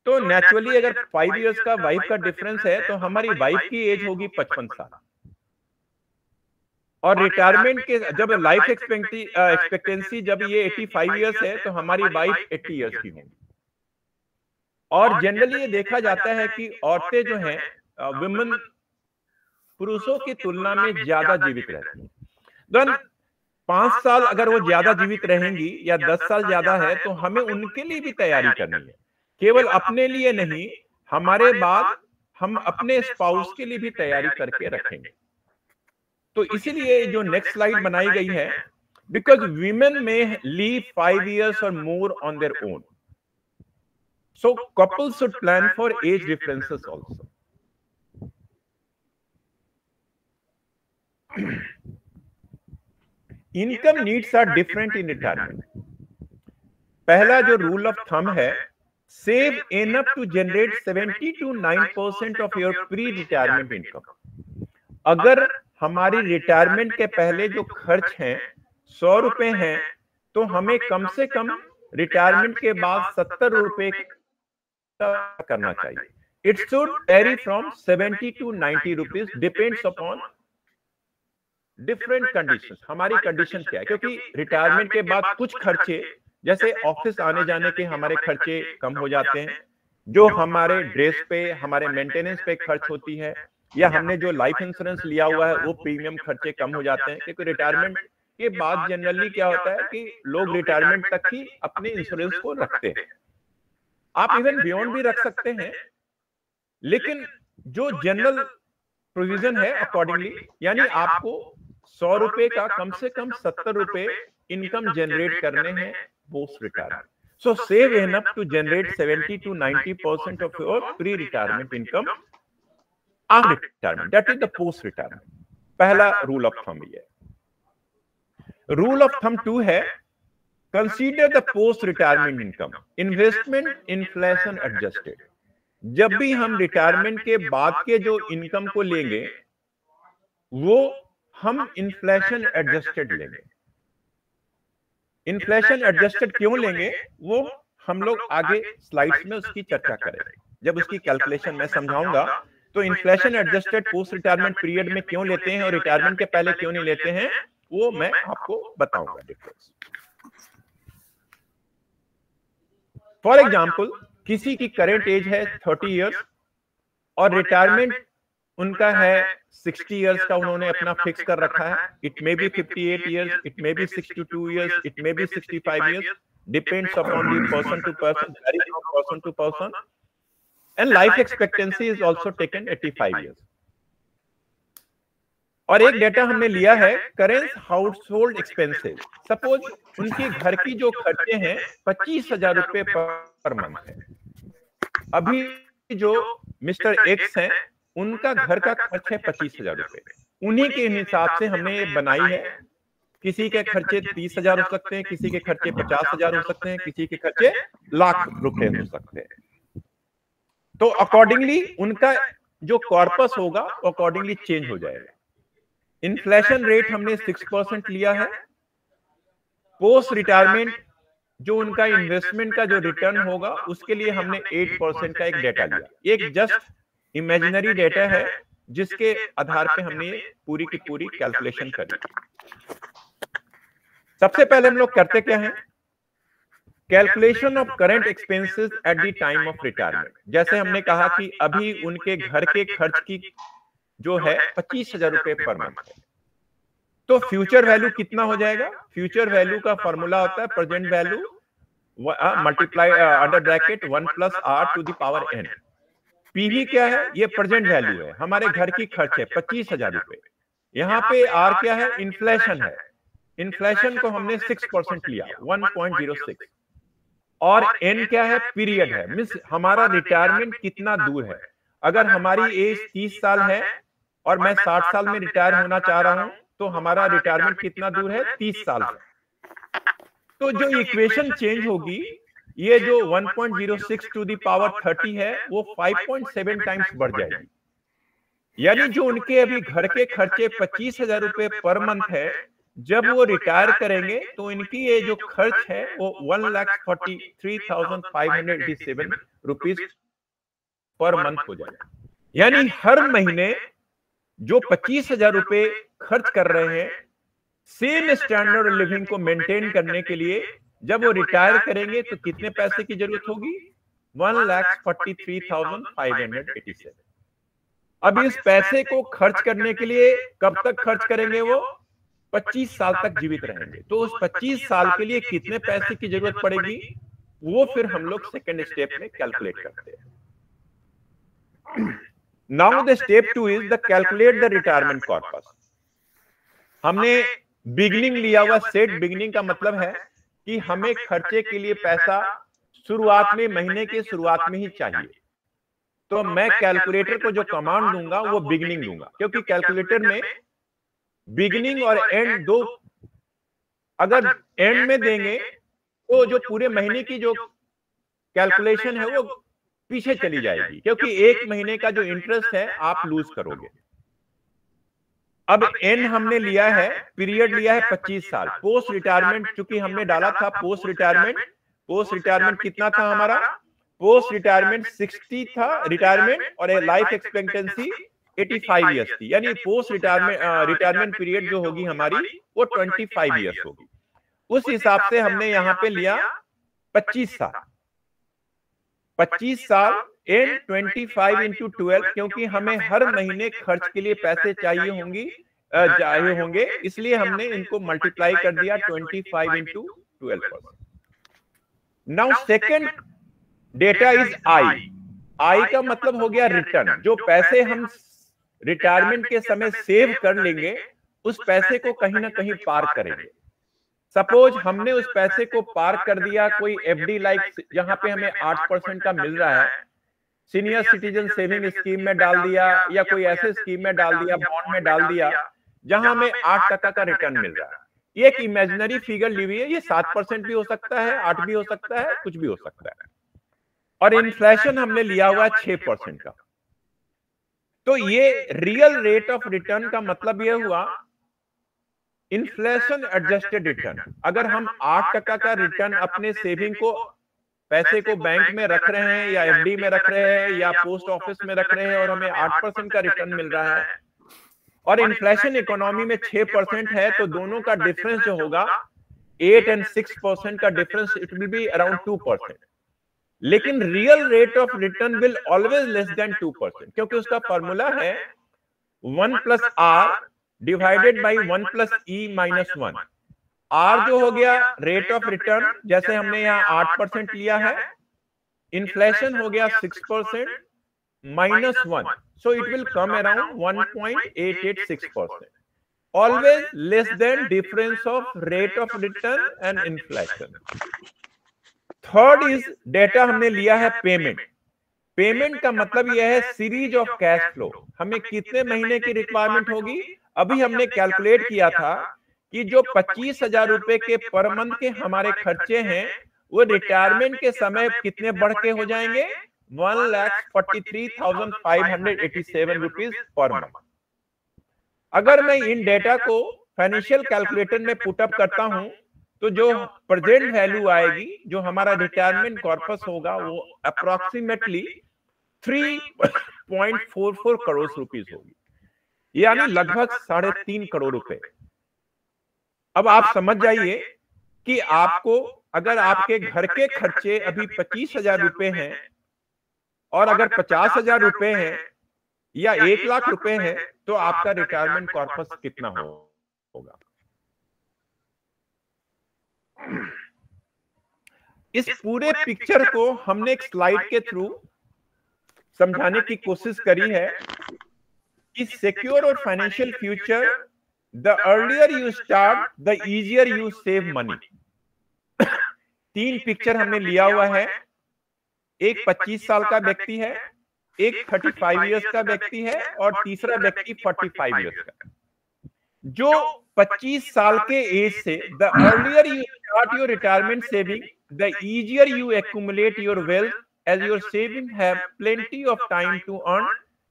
तो नेचुरली अगर 5 इयर्स का वाइफ का डिफरेंस है तो हमारी वाइफ की एज होगी 55 साल, और रिटायरमेंट के जब लाइफ एक्सपेक्टेंसी जब ये 85 इयर्स है तो हमारी वाइफ 80 इयर्स की होगी। और जनरली ये देखा जाता है कि औरतें जो हैं विमेन पुरुषों की तुलना में ज्यादा जीवित रहती हैं। देन 5 साल अगर वो ज्यादा जीवित रहेंगी या 10 साल ज्यादा है तो हमें उनके लिए भी तैयारी करनी है, केवल अपने लिए नहीं, हमारे बाद हम अपने स्पाउस के लिए भी तैयारी करके रखेंगे। तो इसीलिए जो नेक्स्ट स्लाइड बनाई गई है, because women may live 5 years और more on their own, so couples should plan for age differences also. Income needs are different in retirement. पहला जो रूल ऑफ थंब है, save enough to generate 70 to 9% of your pre retirement income. अगर हमारी retirement के पहले जो खर्च हैं 100 रुपए हैं तो हमें कम से कम रिटायरमेंट के बाद 70 रुपए करना चाहिए। It should very from 70 to 90 rupees, depends upon different conditions. हमारी कंडीशन क्या है, क्योंकि रिटायरमेंट के बाद कुछ खर्चे जैसे ऑफिस आने जाने के हमारे खर्चे कम हो जाते हैं, जो हमारे ड्रेस पे, हमारे मेंटेनेंस पे खर्च होती है, या हमने जो लाइफ इंश्योरेंस लिया हुआ है वो प्रीमियम खर्चे कम हो जाते हैं। क्योंकि रिटायरमेंट के बाद जनरली क्या होता है कि लोग रिटायरमेंट तक ही अपने इंश्योरेंस को रखते हैं। आप इवन बियॉन्ड भी रख सकते हैं, लेकिन जो जनरल प्रोविजन है अकॉर्डिंगली, यानी आपको 100 रुपए का कम से कम 70 रुपए इनकम जनरेट करने हैं post retirement. So save enough to generate 70 to 90% of your pre retirement income after retirement, that is the post retirement. पहला रूल ऑफ थंब ये है। रूल ऑफ थंब 2 है, consider the post retirement income investment inflation adjusted. जब भी हम retirement के बाद के जो इनकम को लेंगे वो हम इन्फ्लेशन एडजस्टेड लेंगे। इन्फ्लेशन एडजस्टेड क्यों लेंगे वो हम लोग आगे स्लाइड्स में उसकी चर्चा करेंगे। जब उसकी कैलकुलेशन मैं समझाऊंगा तो inflation adjusted post retirement period में क्यों लेते हैं और रिटायरमेंट के पहले क्यों नहीं लेते हैं वो मैं आपको बताऊंगा डिफरेंस। फॉर एग्जाम्पल, किसी की करेंट एज है 30 इयर्स और रिटायरमेंट उनका है 60 इयर्स का, उन्होंने अपना फिक्स कर रखा है। It may be 58 years, it may be 62 years, it may be 65 years, depends upon the person to person, very from person to person, and life expectancy is also taken 85 years. और एक data हमने लिया है current household expenses. Suppose उनके घर की जो खर्चे हैं 25,000 रुपए पर मंथ है। अभी जो मिस्टर एक्स हैं उनका घर का खर्च है 25,000 रुपए। उन्हीं के हिसाब से हमने ये बनाई है। किसी के खर्चे 30,000 हो सकते हैं, किसी के खर्चे 50,000 हो सकते हैं, किसी के खर्चे लाख रुपए हो सकते हैं। तो अकॉर्डिंगली उनका जो कॉर्पस होगा अकॉर्डिंगली चेंज हो जाएगा। इन्फ्लेशन रेट हमने 6% लिया है। पोस्ट रिटायरमेंट जो उनका इन्वेस्टमेंट का जो रिटर्न होगा उसके लिए हमने 8% का एक डेटा लिया। एक जस्ट इमेजिनरी डेटा है जिसके आधार पे हमने पूरी की पूरी कैलकुलेशन करी। सबसे पहले हम लोग करते क्या है, calculation of current expenses at the time of retirement. जैसे हमने कहा कि अभी उनके घर के खर्च की जो है 25,000 रुपए पर मंथ है, तो फ्यूचर वैल्यू कितना हो जाएगा? फ्यूचर वैल्यू का फॉर्मूला होता है present value multiply under bracket 1 + r to the power n। PV क्या है? ये प्रेजेंट वैल्यू है, हमारे घर की खर्च है 25,000 रुपए। यहाँ पे आर क्या है? इन्फ्लेशन है। इन्फ्लेशन को हमने 6% लिया, 1.06। और एन क्या है? पीरियड है, मींस हमारा रिटायरमेंट कितना दूर है। अगर हमारी एज 30 साल है और मैं 60 साल में रिटायर होना चाह रहा हूं तो हमारा रिटायरमेंट कितना दूर है? 30 साल है। तो जो इक्वेशन चेंज होगी, ये जो 1.06 टू द पावर 30 है वो 5.7 टाइम्स बढ़ जाएगी। यानी जो उनके अभी घर के खर्चे 25,000 रुपए पर मंथ है, जब वो रिटायर करेंगे तो इनकी ये जो खर्च है वो 1,43,587 रुपीज पर मंथ हो जाएगा। यानी हर महीने जो 25,000 रुपए खर्च कर रहे हैं सेम स्टैंडर्ड लिविंग को मेंटेन करने के लिए, जब वो रिटायर करेंगे तो कितने पैसे की जरूरत होगी? 1,43,587। अब इस पैसे को खर्च करने के लिए कब तक खर्च करेंगे? वो 25 साल तक जीवित रहेंगे। तो उस 25 साल के लिए कितने पैसे की जरूरत पड़ेगी, वो फिर हम लोग सेकेंड स्टेप में कैलकुलेट करते हैं। Now the step 2 is the calculate the retirement corpus. हमने बिगिनिंग लिया हुआ, सेट बिगिनिंग का मतलब है कि हमें खर्चे के लिए पैसा शुरुआत में, महीने के शुरुआत में ही चाहिए। तो मैं कैलकुलेटर को जो कमांड दूंगा वो बिगिनिंग दूंगा, क्योंकि कैलकुलेटर में बिगिनिंग और एंड दो, अगर एंड में देंगे तो जो पूरे महीने की जो कैलकुलेशन है वो पीछे चली जाएगी, क्योंकि एक महीने का जो इंटरेस्ट है आप लूज करोगे। अब एन हमने लिया है, पीरियड लिया है 25 साल। पोस्ट रिटायरमेंट चूंकि हमने डाला था पोस्ट रिटायरमेंट कितना था हमारा? पोस्ट रिटायरमेंट 60 था रिटायरमेंट, और लाइफ एक्सपेक्टेंसी 85 ईयर्स थी। यानी पोस्ट रिटायरमेंट पीरियड जो होगी हमारी वो 25 ईयर्स होगी। उस हिसाब से हमने यहां पे लिया 25 साल। 25 साल एंड 25 इंटू 12, क्योंकि हमें हर महीने खर्च के लिए पैसे चाहिए होंगे, इसलिए हमने इनको मल्टीप्लाई कर दिया 25 into 12। Now second data is I. I का मतलब हो गया रिटर्न। जो पैसे हम रिटायरमेंट के समय सेव कर लेंगे उस पैसे को कहीं ना कहीं पार करेंगे। सपोज हमने उस पैसे को पार कर दिया कोई एफडी लाइक, जहां पे हमें 8% का मिल रहा है, सीनियर सिटीजन सेविंग स्कीम में डाल दिया, या कोई ऐसे स्कीम में डाल दिया, बॉन्ड में डाल दिया, जहां हमें 8% का रिटर्न मिल रहा है। ये एक इमेजिनरी फिगर ली हुई है, ये 7% भी हो सकता है, 8 भी हो सकता है, कुछ भी हो सकता है। और इन्फ्लेशन हमने लिया हुआ है 6% का। तो ये रियल रेट ऑफ रिटर्न का मतलब ये हुआ इन्फ्लेशन एडजस्टेड रिटर्न। अगर हम 8% का रिटर्न अपने सेविंग को, पैसे को बैंक में रख रहे हैं या एफडी में रख रहे हैं या पोस्ट ऑफिस में रख रहे हैं और हमें 8% का रिटर्न मिल रहा है, और इन्फ्लेशन इकोनॉमी में 6% है, तो दोनों का डिफरेंस जो होगा 8 और 6% का difference, it will be around 2%। लेकिन real rate of return will always less than 2%, क्योंकि उसका फॉर्मूला है 1 + r divided by 1 + e - 1। r जो हो गया रेट ऑफ रिटर्न, जैसे हमने यहाँ 8% लिया है, इन्फ्लेशन हो गया 6% -1, so it will come around 1.886%. Always less than difference of rate of return and inflation. Third is data हमने लिया है पेमेंट। पेमेंट का मतलब यह है सीरीज ऑफ कैश फ्लो। हमें कितने महीने की रिक्वायरमेंट होगी? अभी हमने कैलकुलेट किया था कि जो 25,000 रुपए के पर मंथ के हमारे खर्चे हैं वो रिटायरमेंट के समय कितने बढ़ के हो जाएंगे? 1,43,587 रुपीज पर मंथ। अगर मैं इन डेटा को फाइनेंशियल कैलकुलेटर में पुटअप करता हूं तो जो प्रेजेंट वैल्यू आएगी, जो हमारा रिटायरमेंट कॉर्पस होगा, वो अप्रोक्सीमेटली 3.44 करोड़ रुपीस होगी, यानी लगभग 3.5 करोड़ रुपए। अब आप समझ जाइए कि आपको अगर आपके घर के खर्चे अभी 25,000 रुपए हैं और अगर 50,000 रुपए हैं या 1 लाख रुपए हैं तो आपका रिटायरमेंट कॉर्पस कितना होगा। इस पूरे पिक्चर को हमने एक स्लाइड के थ्रू समझाने की कोशिश करी है कि सिक्योर और financial future, the earlier you start the easier you save money. 3 picture हमने लिया हुआ है। एक 25 साल का व्यक्ति है, एक 35 इयर्स का व्यक्ति है और तीसरा व्यक्ति 45 इयर्स का। जो 25 साल के एज से, the earlier you start your retirement saving, the easier you accumulate your wealth as your saving have plenty of time to earn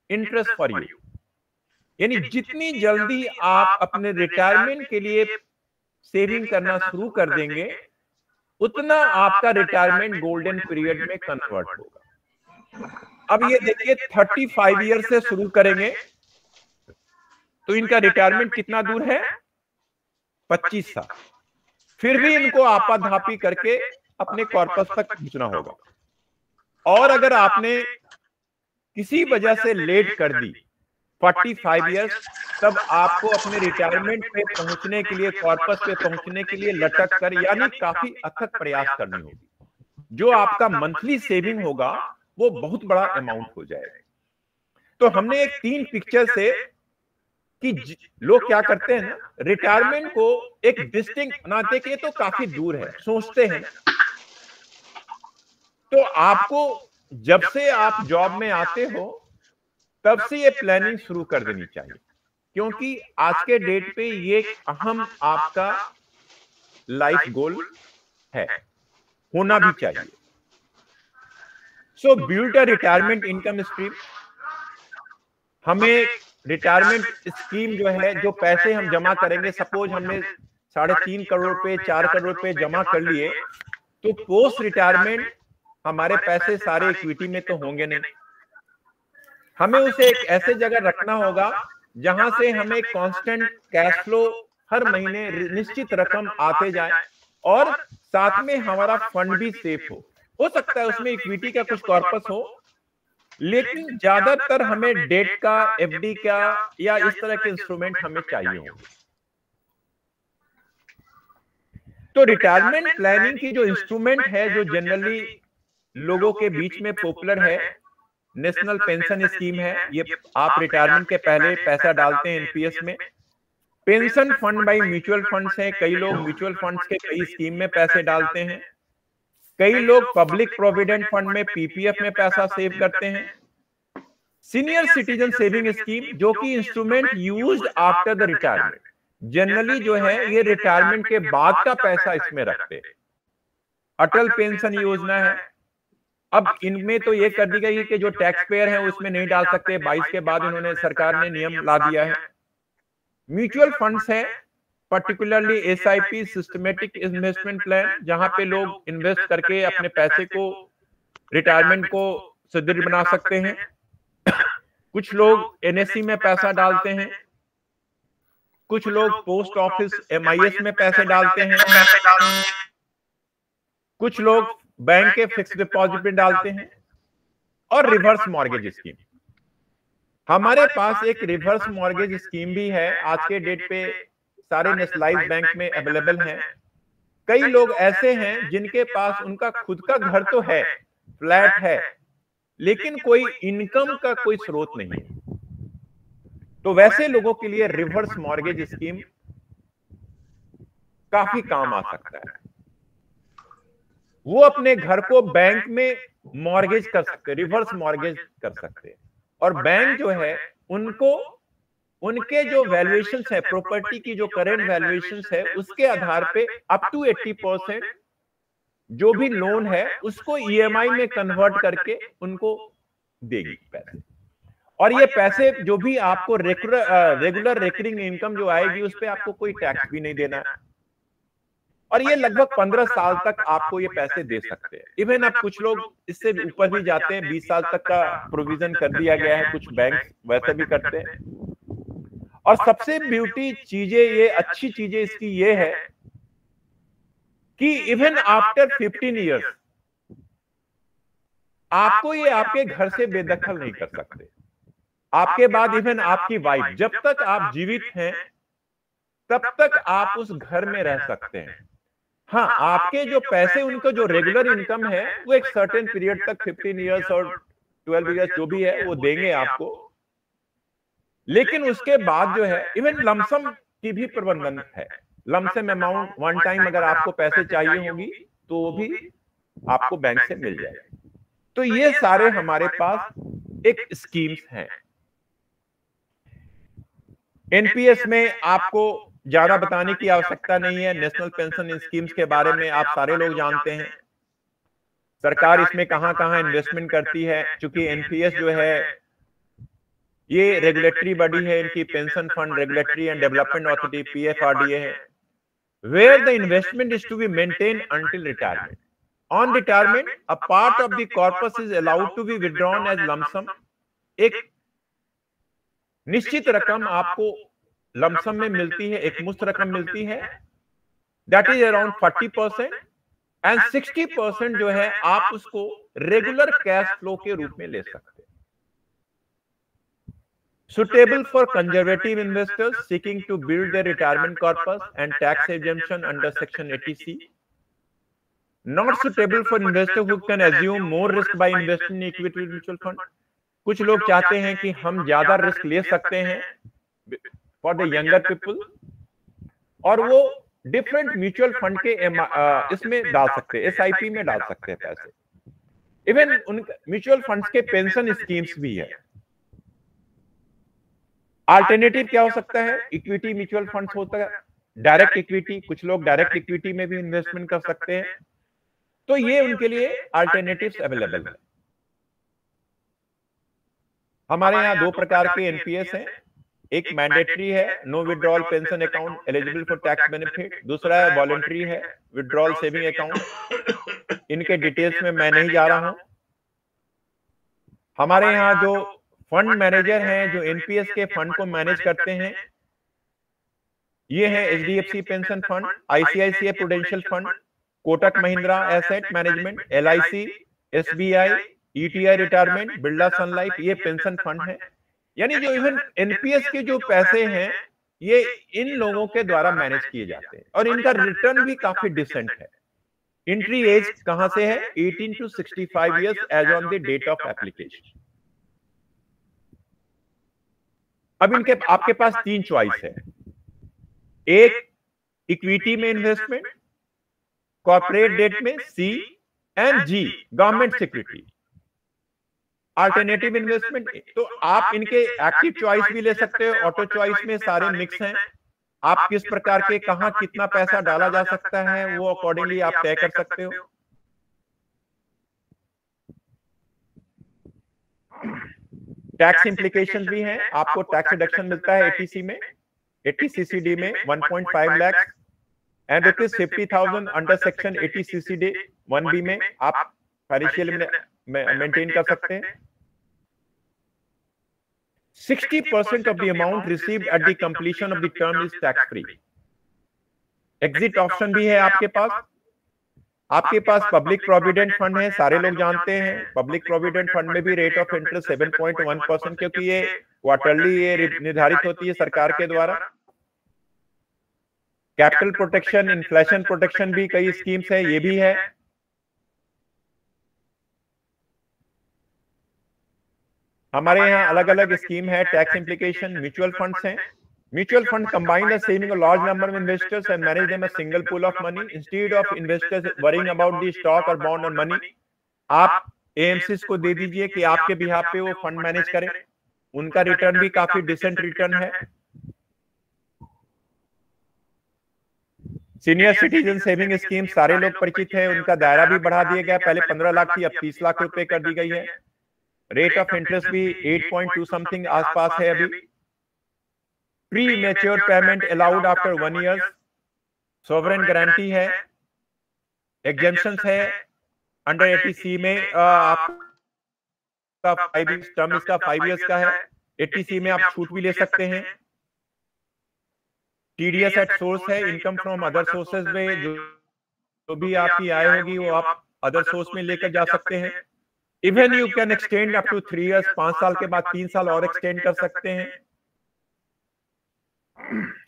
interest for you. यानी जितनी जल्दी आप अपने रिटायरमेंट के लिए सेविंग करना शुरू कर देंगे, उतना आपका रिटायरमेंट गोल्डन पीरियड में कन्वर्ट होगा। अब ये देखिए 35 ईयर से शुरू करेंगे तो इनका रिटायरमेंट कितना दूर है, 25 साल। फिर भी इनको आपाधापी करके अपने कॉर्पस तक पहुंचना होगा। और अगर आपने किसी वजह से लेट कर दी 45 ईयर्स, तब आपको अपने रिटायरमेंट पे पहुंचने के लिए, कॉर्पस पे पहुंचने के लिए लटक कर यानी काफी अथक प्रयास करनी होगी। जो आपका मंथली सेविंग होगा वो बहुत बड़ा अमाउंट हो जाएगा। तो हमने एक 3 पिक्चर से कि लोग क्या करते हैं ना, रिटायरमेंट को एक डिस्टिंक्ट बनाते कि ये तो काफी दूर है, सोचते हैं। तो आपको जब से आप जॉब में आते हो तब से ये प्लानिंग शुरू कर देनी चाहिए, क्योंकि आज के डेट पे ये अहम आपका लाइफ गोल है, होना भी चाहिए। सो build a retirement income stream. हमें रिटायरमेंट स्कीम जो है, जो पैसे हम जमा करेंगे, सपोज हमने 3.5 करोड़ रुपए, 4 करोड़ रुपए जमा कर लिए, तो पोस्ट रिटायरमेंट हमारे पैसे सारे इक्विटी में तो होंगे नहीं। हमें उसे एक ऐसे जगह रखना होगा जहां से हमें कांस्टेंट कैश फ्लो हर महीने निश्चित रकम आते जाए और साथ में हमारा फंड भी सेफ हो सकता है उसमें इक्विटी का कुछ कॉर्पस हो, लेकिन ज्यादातर हमें डेट का, एफडी का या इस तरह के इंस्ट्रूमेंट हमें चाहिए होंगे। तो रिटायरमेंट प्लानिंग की जो इंस्ट्रूमेंट है, जो जनरली लोगों के बीच में पॉपुलर है, नेशनल पेंशन स्कीम है। ये आप रिटायरमेंट के पहले पैसा डालते हैं एनपीएस में। Pension fund by mutual funds है, कई लोग म्यूचुअल फंड्स के कई स्कीम में पैसे डालते हैं। कई लोग पब्लिक प्रोविडेंट फंड में, पीपीएफ में पैसा सेव करते हैं। सीनियर सिटीजन सेविंग स्कीम, जो कि instrument used after the retirement, generally जो है ये रिटायरमेंट के बाद का पैसा इसमें रखते हैं। अटल पेंशन योजना है। अब इनमें तो ये कर दी गई है कि जो टैक्स पेयर है उसमें नहीं डाल सकते, 22 के बाद इन्होंने, सरकार ने नियम ला दिया है। म्यूचुअल फंड्स है, particularly SIP, systematic investment plan, जहां पे लोग इन्वेस्ट करके अपने पैसे को, रिटायरमेंट को सुदृढ़ बना सकते हैं। कुछ लोग एनएससी में पैसा डालते हैं, कुछ लोग पोस्ट ऑफिस एमआईएस में पैसे डालते हैं, कुछ लोग बैंक के फिक्स डिपॉजिट में डालते हैं, और रिवर्स मॉर्गेज स्कीम। हमारे पास एक रिवर्स मॉर्गेज स्कीम भी है, आज के डेट पे सारे नेशनलाइज्ड बैंक में अवेलेबल है। कई लोग ऐसे हैं जिनके पास उनका खुद का घर तो है, फ्लैट है, लेकिन कोई इनकम का कोई स्रोत नहीं है। तो वैसे लोगों के लिए रिवर्स मॉर्गेज स्कीम काफी काम आ सकता है। वो अपने घर को बैंक में मॉर्गेज कर सकते, रिवर्स मॉर्गेज कर सकते, और बैंक जो है उनको, उनके जो वैल्यूएशंस है, प्रॉपर्टी की जो करंट वैल्यूएशंस है, उसके आधार पे अप टू 80% जो भी लोन है उसको ईएमआई में कन्वर्ट करके उनको देगी पैसे। और ये पैसे जो भी आपको रेगुलर रेकरिंग इनकम जो आएगी उस पर आपको कोई टैक्स भी नहीं देना है। और ये लगभग 15 साल तक आपको ये पैसे दे सकते हैं। इवन अब कुछ लोग इससे ऊपर भी जाते हैं, 20 साल तक का प्रोविजन कर दिया गया है, कुछ बैंक वैसे भी करते हैं। और सबसे ब्यूटी चीजें, ये अच्छी चीजें इसकी ये है कि इवन आफ्टर 15 ईयर्स आपको ये आपके घर से बेदखल नहीं कर सकते। आपके बाद इवन आपकी वाइफ, जब तक आप जीवित हैं तब तक आप उस घर में रह सकते हैं। हाँ, आपके जो पैसे, उनको जो रेगुलर इनकम है वो एक सर्टेन पीरियड तक 15 इयर्स और 12 इयर्स जो भी है वो देंगे आपको। लेकिन उसके बाद जो है इवन लमसम की भी प्रबंधन है। लमसम अमाउंट वन टाइम अगर आपको पैसे चाहिए होगी तो वो भी आपको बैंक से मिल जाएगी। तो ये सारे हमारे पास एक स्कीम्स हैं। एनपीएस में आपको ज्यादा बताने की आवश्यकता नहीं है। नेशनल पेंशन स्कीम्स के बारे में आप सारे लोग जानते हैं। सरकार इसमें कहां कहां इन्वेस्टमेंट करती है। चूंकि एनपीएस जो है ये रेगुलेटरी बॉडी है, इनकी pension fund regulatory and development authority PFRDA है, where the investment is to be maintain until retirement. On retirement a part of the corpus is allowed to be withdrawn as lump sum. एक निश्चित रकम आपको lump sum में मिलती है, एक मुफ्त रकम मिलती है, दैट इज अराउंड 40%, एंड 60% जो है आप उसको रेगुलर कैश फ्लो के रूप में ले सकते हैं। Suitable for conservative investors seeking to build their retirement corpus and tax exemption under Section 80C. Not suitable for investors who can assume more risk by investing in equity mutual fund. कुछ लोग चाहते हैं कि हम ज्यादा risk ले सकते हैं फॉर द यंगर पीपल, और वो डिफरेंट म्यूचुअल फंड के इसमें डाल सकते हैं, एसआईपी में डाल सकते हैं पैसे। इवन उन म्यूचुअल फंड्स के पेंशन स्कीम्स भी है। अल्टरनेटिव क्या हो सकता है? इक्विटी म्यूचुअल फंड्स होता है, डायरेक्ट इक्विटी, कुछ लोग डायरेक्ट इक्विटी में भी इन्वेस्टमेंट कर सकते हैं। तो ये उनके लिए अल्टरनेटिव्स अवेलेबल है। हमारे यहाँ दो प्रकार के एनपीएस हैं। एक मैंडेटरी है, no withdrawal pension account eligible for tax benefit. दूसरा है वॉलंटरी है, विड्रॉल सेविंग अकाउंट। इनके डिटेल्स में मैं नहीं जा रहा हूं। हमारे यहाँ जो फंड मैनेजर हैं, जो एनपीएस के फंड को मैनेज करते हैं, ये है HDFC pension fund, ICICI prudential fund, Kotak Mahindra asset management, LIC, SBI, ETI retirement, Birla sun life, ये पेंशन फंड है। यानी जो इवन एनपीएस के जो पैसे हैं ये इन लोगों के द्वारा मैनेज किए जाते हैं, और इनका रिटर्न भी काफी डिसेंट है। एंट्री एज कहां से है? 18 to 65 years age on the date of application. अब इनके आपके पास तीन चॉइस है। एक इक्विटी में इन्वेस्टमेंट, कॉर्पोरेट डेट में C, and G government security. Alternative investment, तो आप इनके एक्टिव चॉइस भी ले सकते हो, ऑटो चॉइस में सारे मिक्स हैं। आप किस प्रकार के कहां कितना पैसा डाला जा सकता है वो अकॉर्डिंगली आप तय कर सकते हो। टैक्स इंप्लीकेशन भी हैं। आपको टैक्स रिडक्शन मिलता है एटीसी में, 80 सीसीडी में 1.5 lakh and ₹50,000 under section 80 CCD 1B में आप फाइनेंशियल में मेंटेन कर सकते हैं। 60% of the amount received at the completion of the term is tax free. Exit option भी है आपके पास। आपके पास पब्लिक प्रोविडेंट फंड है, सारे लोग जानते हैं। पब्लिक प्रोविडेंट फंड में भी रेट ऑफ इंटरेस्ट 7.1%, क्योंकि ये क्वार्टरली ये निर्धारित होती है सरकार के द्वारा। कैपिटल प्रोटेक्शन, इन्फ्लेशन प्रोटेक्शन भी कई स्कीम्स है, ये भी है। हमारे यहाँ अलग अलग स्कीम है। टैक्स इंप्लीकेशन, म्यूचुअल फंड्स हैं। Mutual fund combine the saving a large number of investors and manage them a single pool of money instead of investors worrying about the stock or bond or money. आप AMCs को दे दीजिए कि आपके behalf पे वो fund manage करें। उनका return भी काफी डिसेंट रिटर्न है। सीनियर सिटीजन सेविंग स्कीम सारे लोग परिचित है, उनका दायरा भी बढ़ा दिया गया, पहले 15 लाख थी, अब 30 लाख रुपए कर दी गई है। रेट ऑफ इंटरेस्ट भी 8.2 समथिंग आसपास है अभी। Pre mature payment allowed after 1 year, sovereign guarantee है, एग्जेम्पशंस है। अंडर 80C में आपका 5 ईयर्स टर्म इसका 5 ईयर्स का है। 80C में आप छूट भी ले सकते हैं। TDS एट सोर्स है, इनकम फ्रॉम अदर सोर्सेज में जो भी आपकी आय होगी वो आप अदर सोर्स में लेकर जा सकते हैं। Even you can extend up to 3 years, 5 साल के बाद 3 साल और एक्सटेंड कर सकते हैं।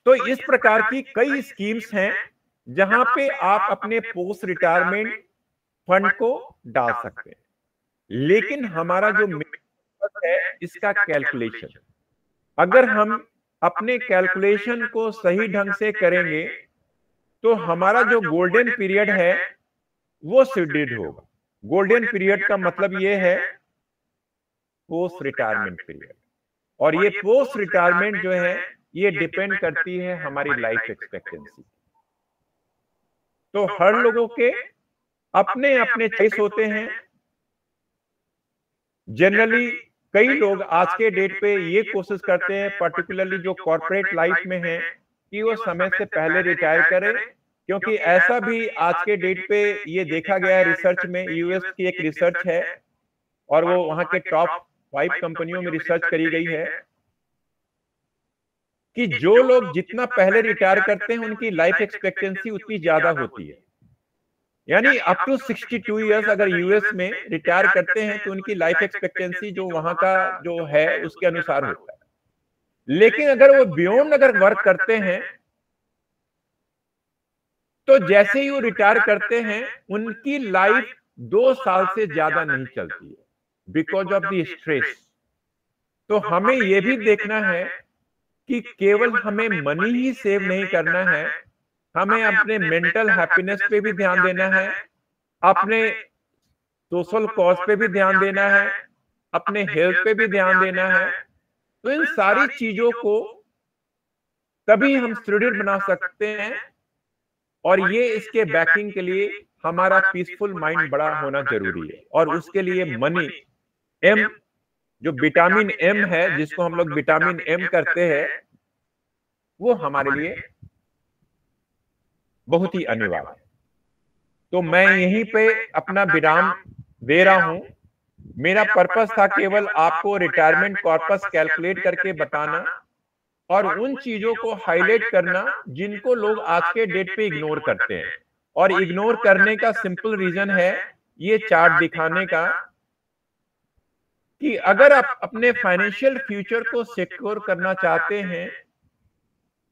तो इस प्रकार की कई स्कीम्स हैं जहां पे आप अपने पोस्ट रिटायरमेंट फंड को डाल सकते हैं। लेकिन हमारा जो है इसका कैलकुलेशन, अगर हम अपने कैलकुलेशन को सही ढंग से करेंगे तो हमारा जो गोल्डन पीरियड है वो सुदृढ़ होगा। गोल्डन पीरियड का मतलब ये है पोस्ट रिटायरमेंट पीरियड, और ये पोस्ट रिटायरमेंट जो है ये डिपेंड करती है हमारी लाइफ एक्सपेक्टेंसी। तो हर लोगों के अपने अपने चॉइस होते हैं। जनरली कई लोग आज के डेट पे ये कोशिश करते हैं, पर्टिकुलरली जो कॉर्पोरेट लाइफ में है, कि वो समय से पहले रिटायर करें, क्योंकि ऐसा भी आज के डेट पे ये देखा गया है रिसर्च में। यूएस की एक रिसर्च है और वो वहां के टॉप 5 कंपनियों में रिसर्च करी गई है कि जो लोग जितना पहले रिटायर करते हैं उनकी लाइफ एक्सपेक्टेंसी उतनी ज्यादा होती है। यानी अप टू 62 इयर्स अगर यूएस में रिटायर करते हैं तो उनकी लाइफ एक्सपेक्टेंसी जो वहां का जो है उसके अनुसार होता है। लेकिन अगर वो बियॉन्ड अगर वर्क करते हैं तो जैसे ही वो रिटायर करते हैं उनकी लाइफ 2 साल से ज्यादा नहीं चलती है, बिकॉज ऑफ द स्ट्रेस। तो हमें यह भी देखना है कि केवल हमें मनी ही सेव नहीं करना है, हमें अपने मेंटल हैप्पीनेस पे भी ध्यान देना है, अपने सोशल कॉज पे भी ध्यान देना है, अपने हेल्थ पे भी ध्यान देना है। तो इन सारी चीजों को तभी हम सुदृढ़ बना सकते हैं, और ये इसके बैकिंग के लिए हमारा पीसफुल माइंड बड़ा होना जरूरी है। और उसके लिए मनी, एम, जो विटामिन एम है, जिसको हम लोग विटामिन एम करते हैं, वो हमारे लिए बहुत ही अनिवार्य है। तो मैं यहीं पे अपना विराम दे रहा हूं। मेरा पर्पस था केवल आपको रिटायरमेंट कॉर्पस कैलकुलेट करके बताना और उन चीजों को हाईलाइट करना जिनको लोग आज के डेट पे इग्नोर करते हैं। और इग्नोर करने का सिंपल रीजन है ये चार्ट दिखाने का कि अगर आप अपने फाइनेंशियल फ्यूचर को सिक्योर करना चाहते हैं,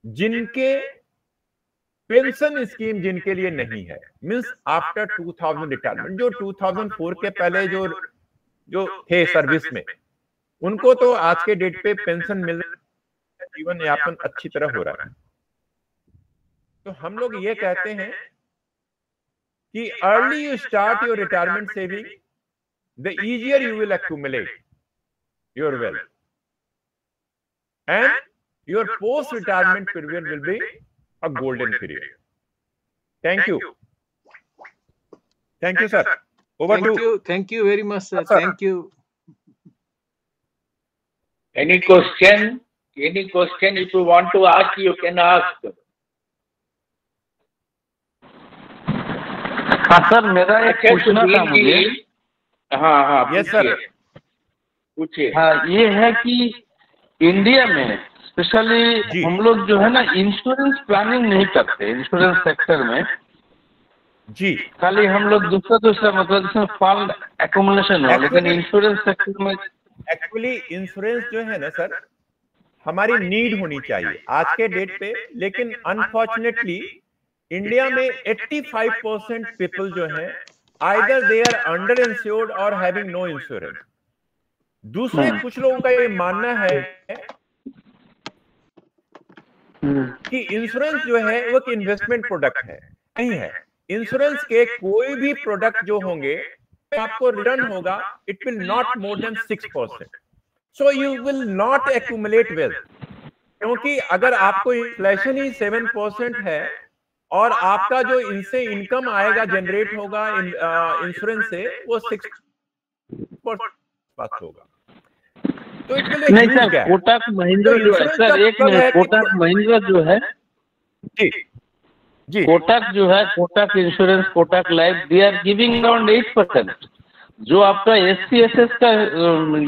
जिनके पेंशन स्कीम जिनके लिए नहीं है, मींस आफ्टर 2000 रिटायरमेंट, जो 2004 के पहले जो थे सर्विस में, उनको तो आज के डेट पे पेंशन मिल, जीवन यापन अच्छी तरह हो रहा है। तो हम लोग ये कहते हैं कि early you start your retirement saving, the easier you will accumulate your wealth, and your post retirement period will be a golden period. Thank you sir. Over to you.
Thank you very much sir. Thank you.
Any question if you want to ask, you can ask.
हाँ sir, मेरा एक पूछना था मुझे।
हाँ
yes sir,
पूछिए।
हाँ, ये है कि इंडिया में स्पेशली हम लोग जो है ना इंश्योरेंस प्लानिंग नहीं करते, इंश्योरेंस सेक्टर में
जी
खाली हम लोग दूसरा मतलब जिसमें फंड एक्युमुलेशन हो, लेकिन इंश्योरेंस सेक्टर में
एक्चुअली इंश्योरेंस जो है ना सर, हमारी नीड होनी चाहिए आज के डेट पे। लेकिन अनफॉर्चुनेटली इंडिया में 85% पीपल जो है either they are under insured or having no insurance. दूसरे कुछ लोगों का ये मानना है कि इंश्योरेंस जो है वो एक इन्वेस्टमेंट प्रोडक्ट है। नहीं है, इंश्योरेंस के कोई भी प्रोडक्ट जो होंगे आपको रिटर्न होगा, it will not more than 6%, so you will not accumulate wealth. क्योंकि अगर आपको इन्फ्लेशन ही 7% है और आपका जो इनसे इनकम आएगा, जनरेट होगा इंश्योरेंस से, वो 6% होगा। तो इट विल
नहीं सर, कोटक महिंद्रा जो है सर, एक मिनट, कोटक महिंद्रा जो है
जी जी,
कोटक जो है, Kotak insurance, Kotak life, they are giving around 8%। जो आपका SCSS का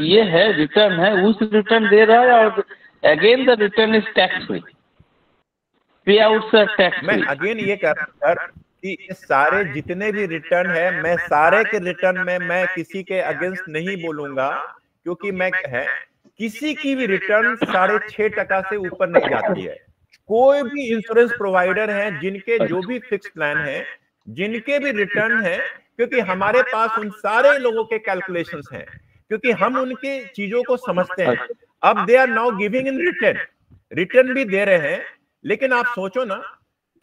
ये है, रिटर्न है, उस रिटर्न दे रहा है, और again the return is tax free, पे आउट सर टैक्स।
मैं अगेन ये कह रहा हूं कि सारे जितने भी रिटर्न है, मैं सारे के रिटर्न में मैं किसी के अगेंस्ट नहीं बोलूंगा, क्योंकि मैं किसी की भी रिटर्न 6.5% से ऊपर नहीं जाती है। कोई भी इंश्योरेंस प्रोवाइडर हैं जिनके जो भी फिक्स प्लान है, जिनके भी रिटर्न है, क्योंकि हमारे पास उन सारे लोगों के कैलकुलेशंस हैं, क्योंकि हम उनके चीजों को समझते हैं। अब they are now giving in return भी दे रहे हैं, लेकिन आप सोचो ना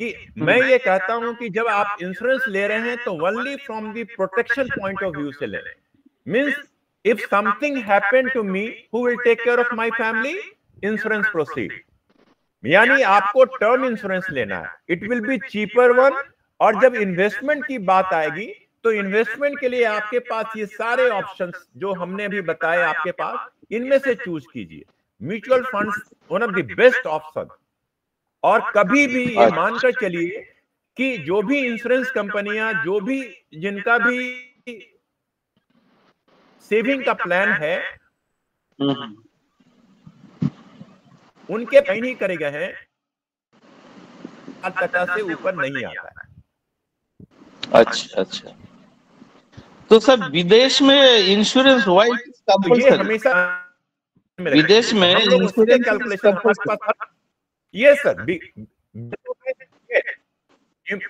कि मैं ये कहता हूं कि जब आप इंश्योरेंस ले रहे हैं तो only from the protection point of view से ले। Means if something happen to me, who will take care of my family? Insurance proceed. यानी आपको टर्म इंश्योरेंस लेना है, it will be cheaper one. और जब इन्वेस्टमेंट की बात आएगी तो इन्वेस्टमेंट के लिए आपके पास ये सारे ऑप्शंस जो हमने अभी बताए आपके पास, इनमें से चूज कीजिए। Mutual funds one of the best option. और कभी भी ये मानकर चलिए कि जो भी इंश्योरेंस कंपनियां, जो भी जिनका भी सेविंग का प्लान है, उनके कहीं नहीं करे गए हैं, 7% से ऊपर नहीं आता है।
अच्छा अच्छा, तो सर विदेश में इंश्योरेंस वाइज
ये हमेशा
विदेश में इंश्योरेंस
कैलकुलेशन, ये सर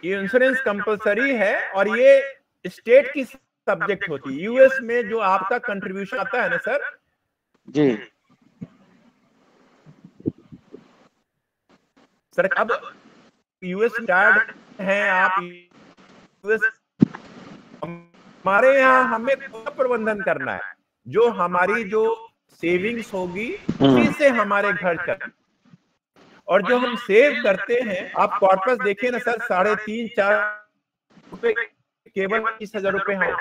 इंश्योरेंस कंपलसरी है, और ये स्टेट की सब्जेक्ट होती है। यूएस में जो आपका कंट्रीब्यूशन आता है ना सर
जी
सर, अब यूएस रिटायर्ड हैं आप, यूएस, हमारे यहाँ हमें पूरा प्रबंधन करना है। जो हमारी जो सेविंग्स होगी उसी से हमारे घर चल, और जो हम सेव करते हैं, आप कॉर्पस देखिए ना सर, 3.5-4 रुपए केवल 20,000 रुपए हैं।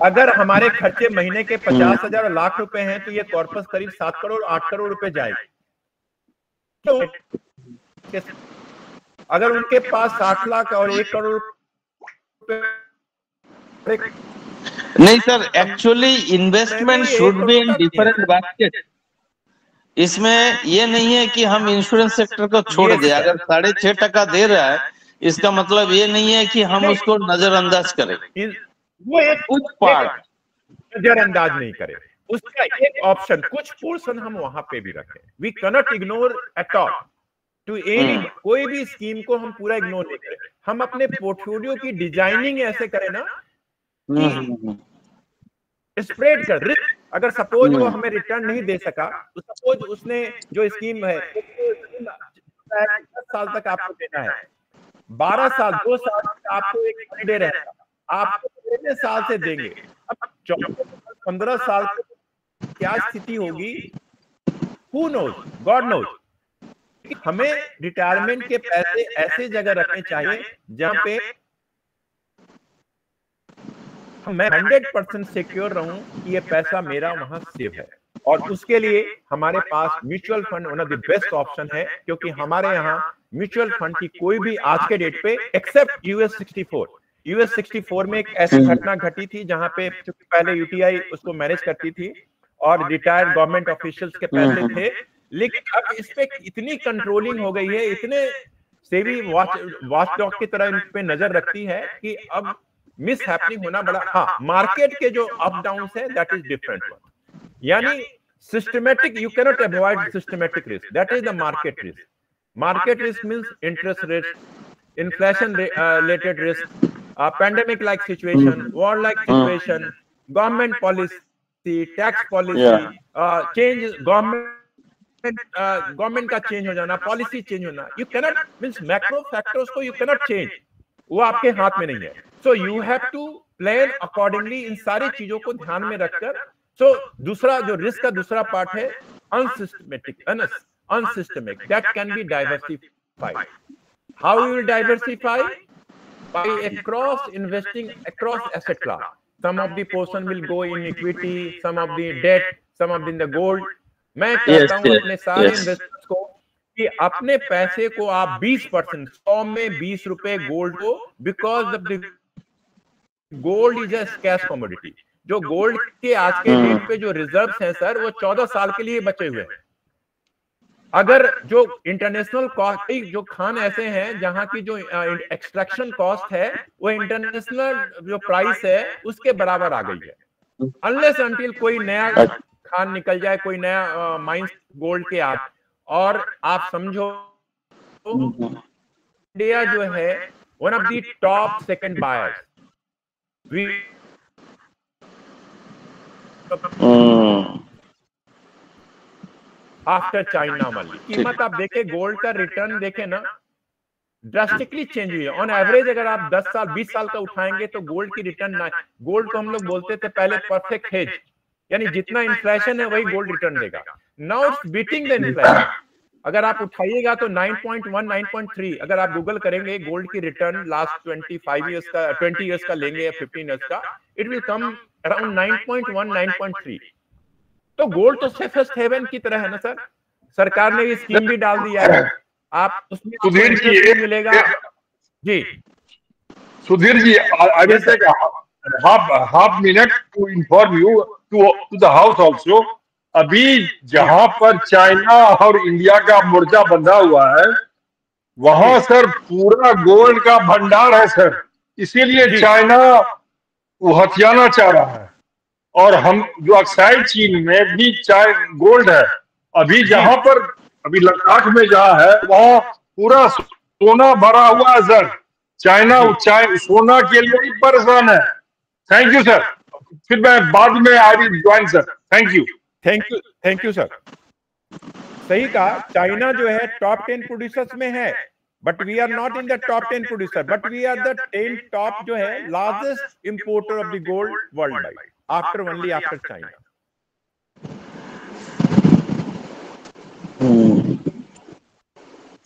अगर हमारे खर्चे महीने के 50,000 लाख रुपए हैं, तो ये कॉर्पस करीब 7 करोड़ 8 करोड़ रुपए जाएगी। तो अगर उनके पास 60 लाख और 1 करोड़
नहीं sir, actually investment should be in different basket. इसमें ये नहीं है कि हम इंश्योरेंस सेक्टर को छोड़ दें। अगर 6.5% दे रहा है, इसका मतलब ये नहीं है कि हम उसको नजरअंदाज करें।
वो एक कुछ पार्ट नजरअंदाज नहीं करें, उसका एक ऑप्शन, कुछ पोर्शन हम वहां पे भी रखें। We can not ignore at all to any, कोई भी स्कीम को हम पूरा इग्नोर नहीं करें। हम अपने पोर्टफोलियो की डिजाइनिंग ऐसे करें ना कि स्प्रेड कर रिस्क। अगर सपोज वो हमें रिटर्न नहीं दे सका, तो सपोज उसने जो स्कीम है 10 साल तक आपको देना है, 12 साल 2 साल तक आपको एक हॉलिडे रहेगा, आपको 3 साल से देंगे। अब 14-15 साल तक क्या स्थिति होगी, हु नोज, गॉड नोज। हमें रिटायरमेंट के पैसे ऐसे जगह रखने चाहिए जहां पे मैं 100% सिक्योर रहूं कि ये पैसा मेरा वहां सेव है। और उसके लिए हमारे पास mutual fund one of the best option है, क्योंकि हमारे यहाँ म्यूचुअल फंड की कोई भी आज के डेट पे, एक्सेप्ट यूएस 64 में एक ऐसी घटना घटी थी जहां पे पहले यूटीआई उसको मैनेज करती थी और रिटायर्ड गवर्नमेंट ऑफिशियल्स के पैसे थे, लेकिन अब इस पे इतनी कंट्रोलिंग हो गई है, इतने सेवी वॉच डॉग की तरह इन पे नजर रखती है कि अब मिस हैपनिंग होना बड़ा, हाँ मार्केट के जो अप डाउन है दैट इज डिफरेंट वन। यानी systematic, you can not avoid systematic risk, that is the market risk. Market risk means interest risk, inflation related risk, pandemic like situation, war like situation, government policy, tax policy, change, government का change हो जाना, policy change होना, you cannot, means macro factors को you cannot change, वो आपके हाथ में नहीं है। So you have to plan accordingly, इन सारी चीजों को ध्यान में रखकर। So दूसरा जो रिस्क का दूसरा पार्ट है unsystematic, that can be How you will diversify? By across investing across asset class. Some of the portion will go in equity, some of the debt, some of in the gold. मैं कहता हूँ अपने सारे investors को कि अपने पैसे को आप 20%, 100 में 20 रुपए गोल्ड को, because of the gold is a scarce commodity. जो गोल्ड के आज के डेट पे जो रिजर्व्स हैं सर, वो 14 साल के लिए बचे हुए हैं। अगर जो इंटरनेशनल कॉस्ट, जो खान ऐसे हैं जहां की जो एक्सट्रैक्शन कॉस्ट है वो इंटरनेशनल जो प्राइस है उसके बराबर आ गई है। अनलेस अनटिल कोई नया खान निकल जाए, कोई नया माइंस गोल्ड के आप, और आप समझो इंडिया जो है one of the top second buyers after China वाली। कीमत आप देखें, गोल्ड का रिटर्न देखें ना, ड्रास्टिकली चेंज हुई है। ऑन एवरेज अगर आप 10 साल 20 साल का उठाएंगे तो गोल्ड की रिटर्न ना, गोल्ड को हम लोग बोलते थे पहले परफेक्ट हेज, यानी जितना इन्फ्लेशन है वही गोल्ड रिटर्न देगा। Now it's beating the inflation. अगर आप उठाइएगा तो 9.1 9.3 अगर आप गूगल करेंगे गोल्ड की रिटर्न लास्ट 25 इयर्स का, 20 इयर्स का लेंगे या 15 इयर्स का, इट विल कम अराउंड 9.1 9.3। तो गोल्ड तो सेफेस्ट हेवन की तरह है ना सर। सरकार ने ये स्कीम भी डाल दिया है, आप उसमें
सुधीर जी
मिलेगा जी।
Sudhir ji, I will take a half minute to inform you to the house also। अभी जहां पर चाइना और इंडिया का मोर्चा बंधा हुआ है वहां सर पूरा गोल्ड का भंडार है सर, इसीलिए चाइना वो हथियाना चाह रहा है। और हम जो ऑक्साइड चीन में भी गोल्ड है, अभी जहां पर अभी लद्दाख में जहां है वहां पूरा सोना भरा हुआ है सर। चाइना सोना के लिए ही परेशान है। थैंक यू सर, फिर मैं बाद में I will join sir. Thank you
sir. सही कहा, चाइना जो है टॉप 10 प्रोड्यूसर्स में है, but we are not in the top 10 producer, but we are the 10 top जो है largest importer of the gold world wide, after only after China.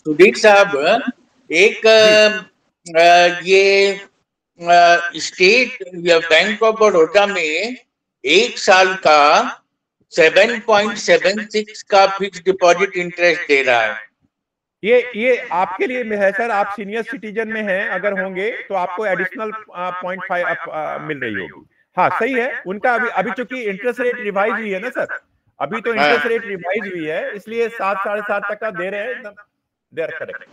Sudhir साहब, एक ये स्टेट बैंक ऑफ बड़ौदा में एक साल का 7.76 का फिक्स डिपॉजिट इंटरेस्ट दे रहा है।
ये आपके लिए है सर, आप सीनियर सिटीजन में हैं अगर होंगे तो आपको एडिशनल 0.5 मिल रही होगी। हाँ सही है, उनका अभी चूंकि इंटरेस्ट रेट रिवाइज हुई है ना सर, अभी तो इंटरेस्ट रेट रिवाइज हुई है, इसलिए 7 7.5 तक का दे रहे हैं। They are correct,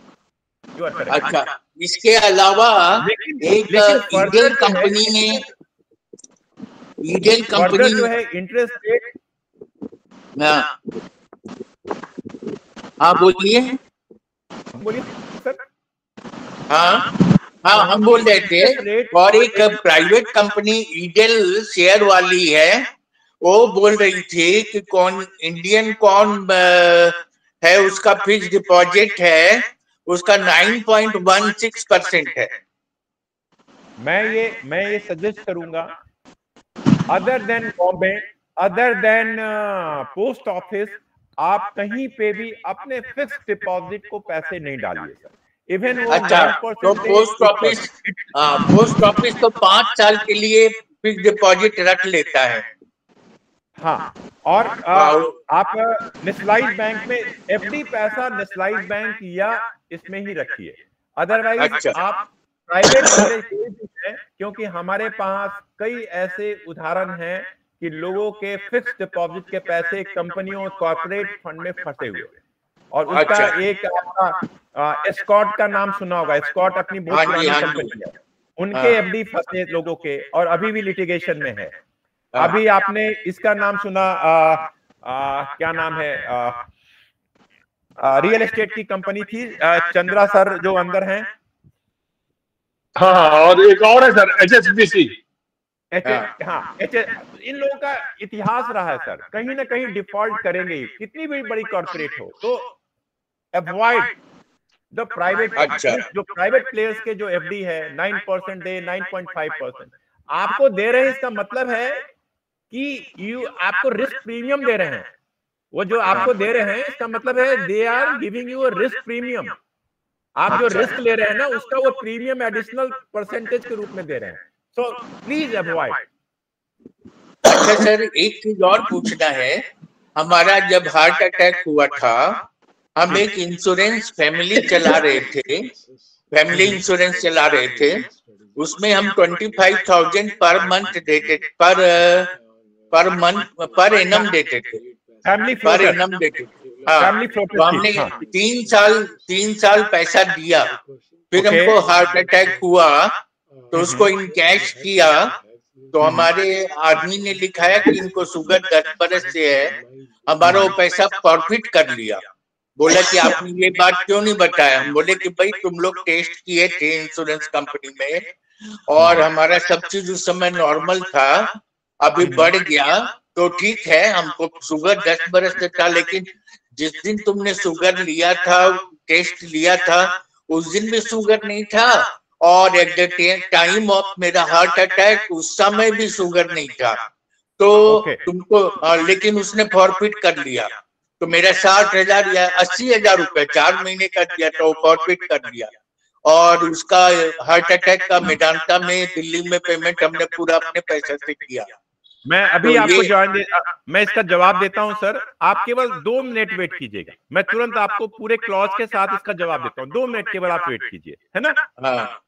you are correct.
अच्छा, इसके अलावा एक ईडल कंपनी
जो है इंटरेस्ट रेट,
हाँ बोलिए
सर।
हाँ हम बोल रहे थे, और एक प्राइवेट कंपनी ईडल शेयर वाली है, वो बोल रही थी कि इंडियन कौन है उसका फिक्स डिपॉजिट है उसका 9.16% है।
मैं ये सजेस्ट करूंगा, other than government, other than post office, आप कहीं पे भी अपने फिक्स डिपॉजिट को पैसे नहीं डालिए सर। इवन वो
अच्छा, तो पोस्ट ऑफिस तो 5 साल के लिए फिक्स डिपॉजिट रख लेता है।
हाँ, और आप नेशनलाइज बैंक में एफडी पैसा नेशनलाइज बैंक या इसमें ही रखिए, अदरवाइज
अच्छा।
आप प्राइवेट वाले हैं, क्योंकि हमारे पास कई ऐसे उदाहरण हैं कि लोगों के फिक्स डिपॉजिट के पैसे कंपनियों कॉर्पोरेट फंड में फंसे हुए, और उसका
अच्छा।
एक आपका एस्कॉर्ट का नाम सुना होगा, एस्कॉर्ट अपनी बहुत पुरानी कंपनी है, उनके एफडी फंसे लोगों के, और अभी भी लिटिगेशन में है। अभी आपने इसका नाम सुना, क्या नाम है, रियल एस्टेट की कंपनी थी, चंद्रा सर जो अंदर हैं।
हाँ, और एक और है सर, HSBC।
हाँ, इन लोगों का इतिहास रहा है सर, कहीं ना कहीं डिफॉल्ट करेंगे, कितनी भी बड़ी कॉर्पोरेट हो। तो अवॉइड द प्राइवेट, जो प्राइवेट प्लेयर्स के जो एफडी है 9% दे, 9.5% आपको दे रहे हैं, इसका मतलब है कि आपको रिस्क प्रीमियम दे रहे हैं। वो जो आपको दे रहे हैं इसका मतलब है they are giving you a risk premium. आप जो रिस्क ले रहे हैं ना उसका वो प्रीमियम एडिशनल परसेंटेज के रूप में दे रहे हैं। So please avoid.
अच्छा सर, एक चीज और पूछना है। हमारा जब हार्ट अटैक हुआ था, हम एक इंश्योरेंस फैमिली चला रहे थे, फैमिली इंश्योरेंस चला रहे थे। उसमें हम 25,000 पर मंथ देते, पर मंथ पर एनम देते थे, पर एनम देते थे। हाँ, तो हमने 3 साल पैसा दिया। फिर हमको हार्ट अटैक हुआ तो उसको इन कैश किया, तो हमारे आदमी ने लिखाया कि इनको शुगर 10 बरस से है। हमारा वो पैसा फॉरफिट कर लिया। बोला कि आपने ये बात क्यों नहीं बताया। हम बोले कि भाई तुम लोग टेस्ट किए थे इंश्योरेंस कंपनी में और हमारा सब चीज उस समय नॉर्मल था, अभी बढ़ गया तो ठीक है, हमको शुगर 10 बरस से था, लेकिन जिस दिन तुमने शुगर लिया था, टेस्ट लिया था, उस दिन भी शुगर नहीं था, और एट द टाइम ऑफ मेरा हार्ट अटैक उस समय भी शुगर नहीं था। तो तुमको लेकिन उसने फॉरफिट कर लिया। तो मेरा 60,000 या 80,000 रुपए 4 महीने का दिया था, वो फॉरफिट कर दिया। और उसका हार्ट अटैक का मेदांता में दिल्ली में पेमेंट हमने पूरा अपने पैसे से किया।
मैं अभी आपको मैं इसका जवाब देता हूं सर। आप केवल 2 मिनट वेट कीजिएगा, मैं तुरंत आपको पूरे क्लॉज के साथ इसका जवाब देता हूं। 2 मिनट केवल आप वेट कीजिए, है ना।
हाँ।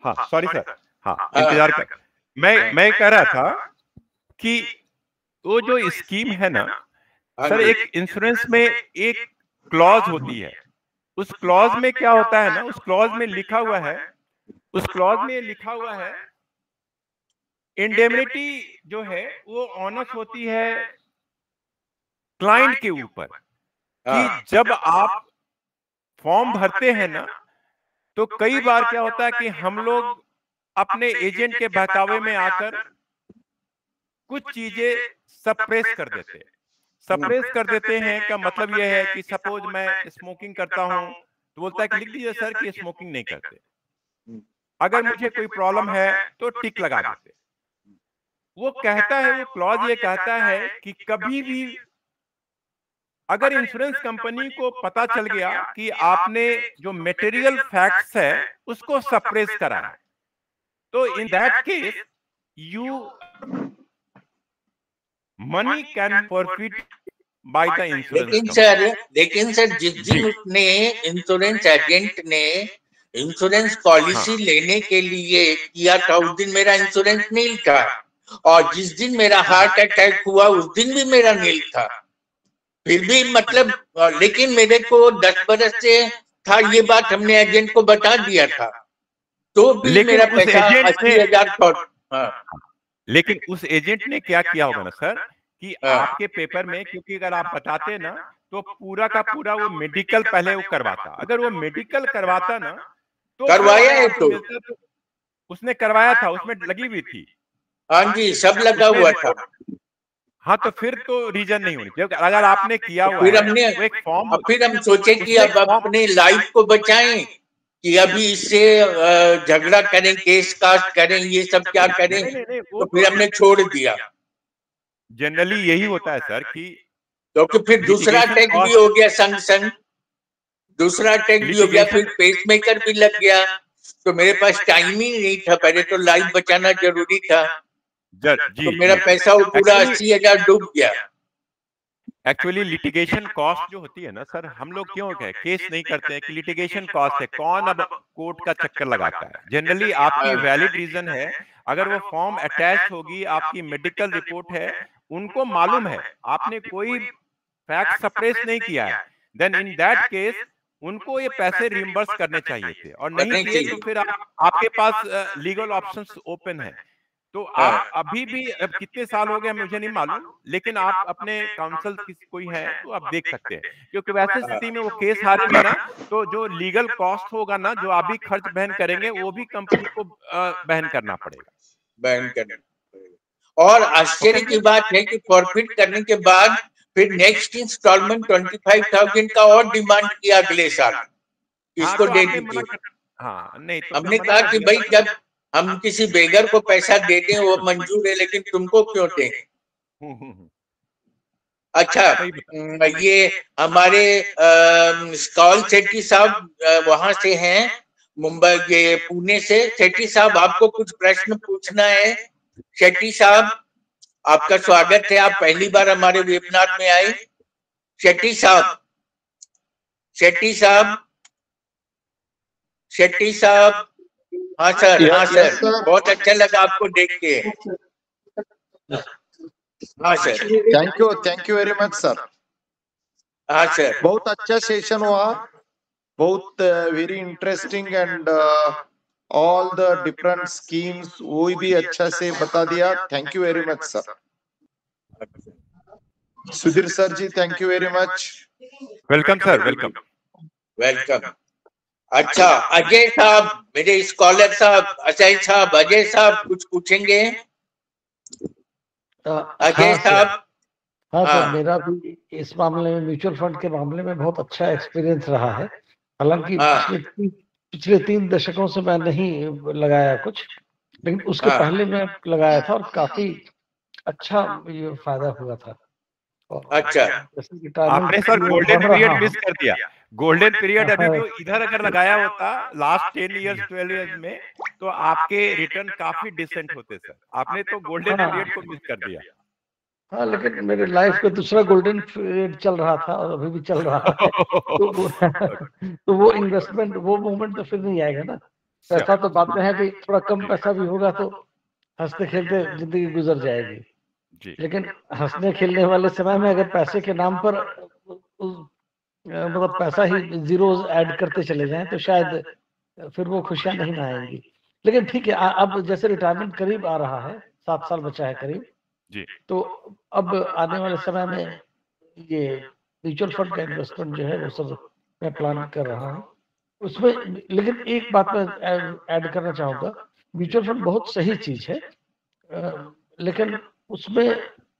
हाँ सॉरी सर, हाँ इंतजार कर। मैं कह रहा था कि वो जो स्कीम है ना सर, एक इंश्योरेंस में एक क्लॉज होती है। उस क्लॉज में क्या होता है ना, उस क्लॉज में लिखा हुआ है, उस क्लॉज में लिखा हुआ है इंडेमनिटी जो है वो ऑनस होती है क्लाइंट के ऊपर, कि जब आप फॉर्म भरते हैं ना तो कई बार क्या होता है कि हम लोग अपने एजेंट के बहकावे में आकर कुछ चीजें सप्रेस कर देते हैं। सप्रेस कर देते हैं का मतलब यह है कि सपोज मैं स्मोकिंग करता हूं तो बोलता है कि लिख दीजिए सर कि स्मोकिंग नहीं करते। अगर मुझे कोई प्रॉब्लम है तो टिक लगा देते। वो कहता है, वो क्लॉज ये कहता है कि कभी भी अगर इंश्योरेंस कंपनी को पता चल गया कि आपने जो मटेरियल फैक्ट्स है उसको सप्रेस करा है, तो in that case you money can forfeit by the insurance.
लेकिन सर जिस दिन उसने इंश्योरेंस एजेंट ने इंश्योरेंस पॉलिसी लेने के लिए किया था उस दिन मेरा इंश्योरेंस नील था, और जिस दिन मेरा हार्ट अटैक हुआ उस दिन भी मेरा नील था। फिर भी मतलब, लेकिन मेरे को 10 बरस से था, ये बात हमने एजेंट को बता दिया था, तो भी मेरा पैसा 80,000।
लेकिन उस एजेंट ने क्या किया होगा ना सर कि आपके पेपर में, क्योंकि अगर आप बताते ना तो पूरा का पूरा वो मेडिकल पहले वो करवाता। अगर वो मेडिकल करवाता ना तो
करवाया है, तो
उसने करवाया था, उसमें लगी हुई थी।
हाँ जी, सब लगा हुआ था।
हाँ तो फिर तो रीजन नहीं होनी चाहिए। अगर आपने किया हुआ
फिर
है,
हमने
एक फॉर्म,
फिर हम सोचे कि अब अपने लाइफ को बचाएं कि अभी इससे झगड़ा करें, केस कास्ट करें, ये सब क्या करें, तो फिर हमने छोड़ दिया।
जनरली यही होता है सर कि
क्योंकि फिर दूसरा अटैक भी हो गया, संग दूसरा अटैक भी हो गया, फिर पेसमेकर भी लग गया, तो मेरे पास टाइम ही नहीं था। पहले तो लाइफ बचाना जरूरी था, तो मेरा पैसा वो पूरा 80,000 डूब गया।
एक्चुअली लिटिगेशन कॉस्ट जो होती है ना सर, हम लोग क्यों केस नहीं करते हैं कि लिटिगेशन कॉस्ट है, कौन अब कोर्ट का चक्कर लगाता है। जनरली आपकी वैलिड रीजन है, अगर वो फॉर्म अटैच होगी, आपकी मेडिकल रिपोर्ट है, उनको मालूम है, आपने कोई फैक्ट सप्रेस नहीं किया है, देन इन दैट केस उनको ये पैसे रिइंबर्स करने चाहिए थे, और नहीं किए तो फिर आपके पास लीगल ऑप्शंस ओपन है। तो आप अभी भी, अब कितने साल हो गए मुझे नहीं मालूम, लेकिन आप अपने काउंसिल कोई है तो आप देख सकते हैं, क्योंकि वैसे स्थिति में वो केस हारेंगे ना, तो जो लीगल कॉस्ट होगा ना, जो आप भी खर्च बहन करेंगे, वो भी कंपनी को बहन करना पड़ेगा।
बहन करना पड़ेगा। और आश्चर्य की बात है कि फॉरफिट करने के बाद फिर नेक्स्ट इंस्टॉलमेंट 25,000 का और डिमांड किया अगले साल, इसको दे दीजिए।
हाँ, नहीं तो
हमने कहा कि भाई जब हम किसी बेगर को पैसा दे दें वो मंजूर है, लेकिन तुमको क्यों दें। अच्छा, ये हमारे स्कॉल सेठी साहब वहां से हैं, मुंबई के पुणे से। सेठी साहब आपको कुछ प्रश्न पूछना है। शेट्टी साहब आपका स्वागत है, आप पहली बार हमारे वेबिनार में आए। शेट्टी साहब, शेट्टी साहब, शेट्टी साहब। हाँ सर, हाँ सर, बहुत अच्छा लगा आपको देख के। हाँ sir,
thank you very much sir.
हाँ सर,
बहुत अच्छा सेशन हुआ, बहुत very interesting and all the different schemes वो भी अच्छा से बता दिया। Thank you very much sir. Sudhir sir ji, thank you very much.
Welcome sir, welcome
welcome. अच्छा, अजय साहब, मेरे स्कॉलर साहब, अजय साहब, अजय साहब कुछ पूछेंगे? अजय साहब।
हाँ सर, मेरा भी इस मामले में, म्यूचुअल फंड के मामले में बहुत अच्छा एक्सपीरियंस रहा है। हालांकि पिछले 3 दशकों से मैं नहीं लगाया कुछ, लेकिन उसके पहले मैं लगाया था और काफी अच्छा ये फायदा हुआ था।
अच्छा,
आपने सर गोल्डन पीरियड मिस कर दिया। गोल्डन पीरियड अभी जो इधर अगर लगाया होता लास्ट 10 इयर्स 12 इयर्स में, तो आपके रिटर्न काफी डिसेंट होते सर। आपने तो गोल्डन पीरियड को मिस कर दिया।
हाँ, लेकिन मेरे लाइफ का दूसरा गोल्डन पीरियड चल रहा था और अभी भी चल रहा है। तो वो इन्वेस्टमेंट, वो मूवमेंट तो फिर नहीं आएगा ना। पैसा तो बाद में है कि थोड़ा कम पैसा भी होगा तो हंसते खेलते जिंदगी गुजर जाएगी। लेकिन हंसने खेलने वाले समय में अगर पैसे के नाम पर मतलब पैसा ही जीरोस ऐड करते चले जाएं, तो शायद फिर वो खुशियां नहीं ना आएंगी। लेकिन ठीक है, अब जैसे रिटायरमेंट करीब आ रहा है, 7 साल बचा है करीब
जी,
तो अब आने वाले समय में ये म्यूचुअल फंड का इन्वेस्टमेंट जो है वो सब मैं प्लान कर रहा हूँ उसमें। लेकिन एक बात मैं ऐड करना चाहूंगा, म्यूचुअल फंड बहुत सही चीज है, लेकिन उसमें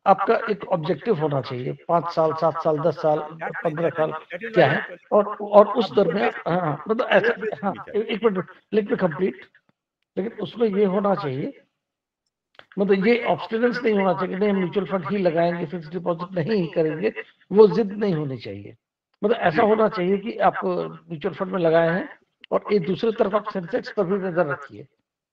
आपका एक ऑब्जेक्टिव होना चाहिए। 5 साल, 7 साल, 10 साल, 15 साल क्या है, और उस दरमियान मतलब ऐसा, एक मिनट लेट मी कंप्लीट। लेकिन उसमें ये होना चाहिए, मतलब ये ऑब्स्टिनेंस नहीं होना चाहिए, नहीं म्यूचुअल फंड ही लगाएंगे, फिक्स डिपॉजिट नहीं करेंगे, वो जिद नहीं होनी चाहिए। मतलब ऐसा होना चाहिए कि आप म्यूचुअल फंड में लगाए हैं और एक दूसरी तरफ आप सेंसेक्स पर भी नजर रखिए।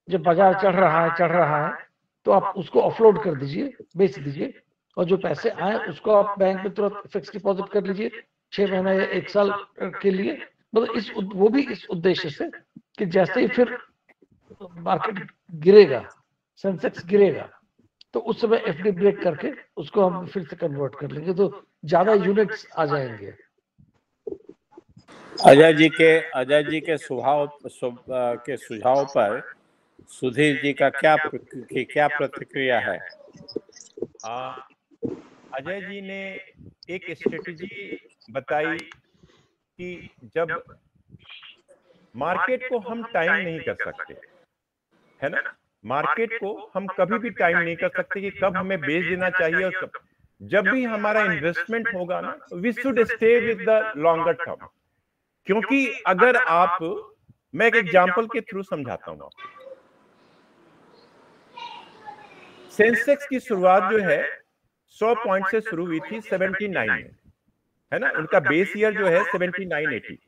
जब बाजार चढ़ रहा है तो आप उसको ऑफलोड कर दीजिए, बेच दीजिए, और जो पैसे आए उसको आप बैंक में तुरंत फिक्स डिपॉजिट कर लीजिए 6 महीना या 1 साल के लिए। मतलब वो भी इस उद्देश्य से कि जैसे ही फिर मार्केट गिरेगा, सेंसेक्स गिरेगा, तो उस समय एफडी ब्रेक करके उसको हम फिर से कन्वर्ट कर लेंगे, तो ज्यादा यूनिट्स आ जाएंगे।
अजय जी के सुझाव पर सुधीर जी का क्या प्रतिक्रिया है?
अजय जी ने एक स्ट्रेटेजी बताई कि जब मार्केट को हम टाइम नहीं कर सकते, है ना, मार्केट को हम कभी भी टाइम नहीं कर सकते कि कब हमें बेच देना चाहिए, और कब, जब भी हमारा इन्वेस्टमेंट होगा ना, we should stay with the longer term. क्योंकि अगर आप, मैं एक एग्जांपल के थ्रू समझाता हूं आपको। सेंसेक्स की शुरुआत जो है 100 पॉइंट से शुरू हुई थी 79 में, है ना, उनका बेस ईयर जो है 79-80,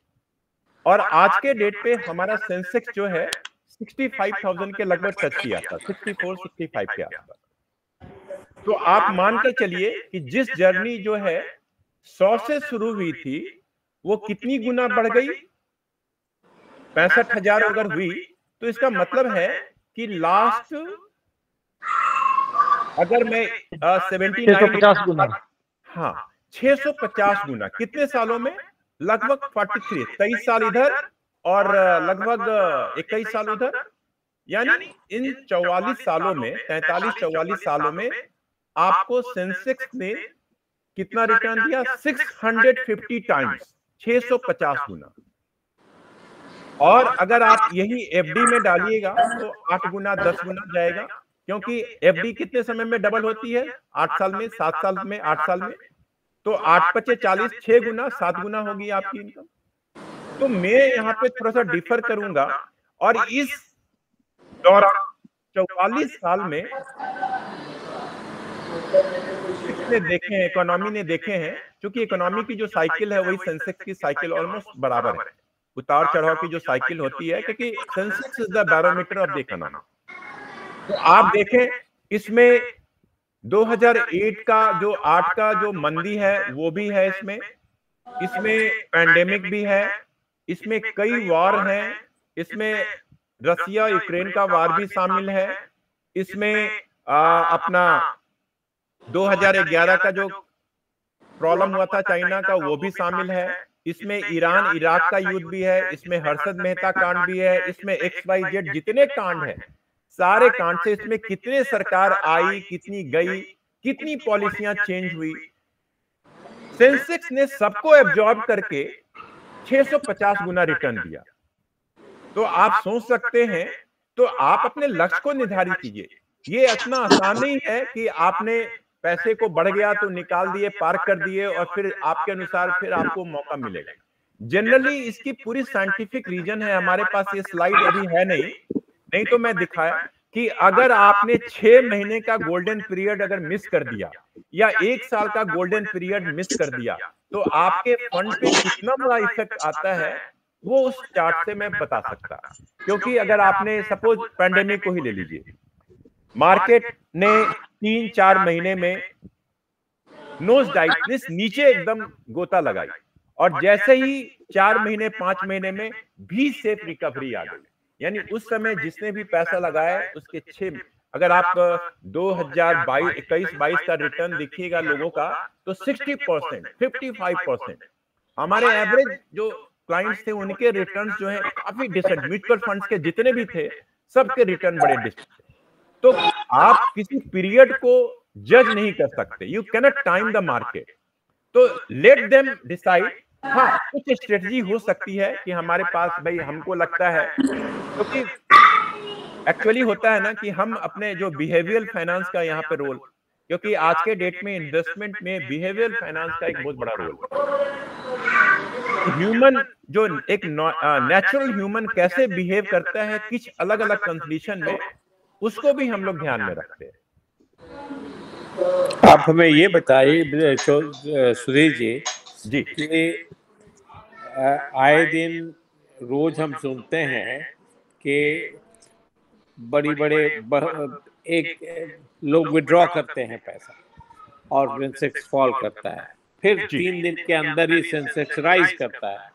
और आज के डेट पे हमारा सेंसेक्स जो है 65,000 के लगभग टच किया था, 64-65 के आसपास। तो आप मानकर चलिए कि जिस जर्नी जो है 100 से शुरू हुई थी वो कितनी गुना बढ़ गई, 65,000 अगर हुई तो इसका मतलब है कि लास्ट अगर मैं
650 गुना,
हाँ 650 गुना कितने सालों में, लगभग 23 साल इधर और लगभग 21 साल उधर, यानी इन 44 सालों में 43-44 सालों में आपको सेंसेक्स ने कितना रिटर्न दिया, 650 टाइम्स, 650 गुना। और अगर आप यही एफडी में डालिएगा तो 8 गुना 10 गुना जाएगा, क्योंकि एफडी कितने समय में डबल होती है, 8 साल में, 7 साल में, 8 साल में, तो 8 × 5 = 40, 6 गुना 7 गुना होगी आपकी इनकम। तो मैं यहाँ पे थोड़ा सा डिफर करूंगा, और इस दौरान 44 साल में इसने देखे हैं, इकोनॉमी ने देखे हैं, क्योंकि इकोनॉमी की जो साइकिल है वही सेंसेक्स की साइकिल ऑलमोस्ट बराबर है, उतार चढ़ाव की जो साइकिल होती है, क्योंकि Sensex is the barometer of the economy. तो आप देखें इसमें 2008 का जो 8 का जो मंदी है वो भी है, इसमें पैंडेमिक भी है, इसमें कई वॉर हैं, इसमें रसिया यूक्रेन का वार भी शामिल है, इसमें अपना 2011 का जो प्रॉब्लम हुआ था चाइना का वो भी शामिल है, इसमें ईरान इराक का युद्ध भी है, इसमें हर्षद मेहता कांड भी है, इसमें XYZ जितने कांड हैं सारे कांड से इसमें कितने सरकार आई, कितनी गई, कितनी पॉलिसियां चेंज हुई, सेंसेक्स ने सबको एब्जॉर्ब करके 650 गुना रिटर्न दिया। तो आप सोच सकते हैं, तो आप अपने लक्ष्य को निर्धारित कीजिए। ये इतना आसान नहीं है कि आपने पैसे को बढ़ गया तो निकाल दिए, पार्क कर दिए और फिर आपके अनुसार फिर आपको मौका मिलेगा। जनरली इसकी पूरी साइंटिफिक रीजन है, हमारे पास ये स्लाइड अभी है नहीं तो मैं दिखाया कि अगर आपने 6 महीने का गोल्डन पीरियड अगर मिस कर दिया या 1 साल का गोल्डन पीरियड मिस कर दिया तो आपके फंड पे कितना बड़ा इफेक्ट आता है वो उस चार्ट से मैं बता सकता। क्योंकि अगर आपने सपोज पैंडेमिक को ही ले लीजिए, मार्केट ने 3-4 महीने में नोज डाइव नीचे एकदम गोता लगाई, और जैसे ही 4 महीने 5 महीने में भी सेफ रिकवरी आ गई। यानी उस समय जिसने भी पैसा लगाया उसके 6, अगर आप 2021-22 का रिटर्न देखिएगा लोगों का तो 60%, 55%। हमारे एवरेज जो क्लाइंट्स थे उनके रिटर्न्स जो है काफी डिसेंट, म्यूचुअल फंड्स के जितने भी थे सबके रिटर्न बड़े डिसेंट। तो आप किसी पीरियड को जज नहीं कर सकते, you cannot time the market, तो लेट देम डिसाइड। हाँ, कुछ स्ट्रेटजी हो सकती है कि हमारे पास भाई हमको लगता है, क्योंकि एक्चुअली होता है ना कि हम अपने जो बिहेवियरल फाइनेंस का यहाँ पे रोल, क्योंकि आज के डेट में इन्वेस्टमेंट में बिहेवियरल फाइनेंस का एक बहुत बड़ा रोल है। ह्यूमन जो एक नेचुरल ह्यूमन कैसे बिहेव करता है किस अलग अलग कंडीशन में, उसको भी हम लोग ध्यान में रखते हैं।
आप हमें ये बताइए सुधीर जी कि आए दिन रोज हम सुनते हैं कि बड़े एक लोग विड्रॉ करते हैं पैसा और सेंसेक्स फॉल करता है, फिर 3 दिन के अंदर ही सेंसेक्स राइज करता है,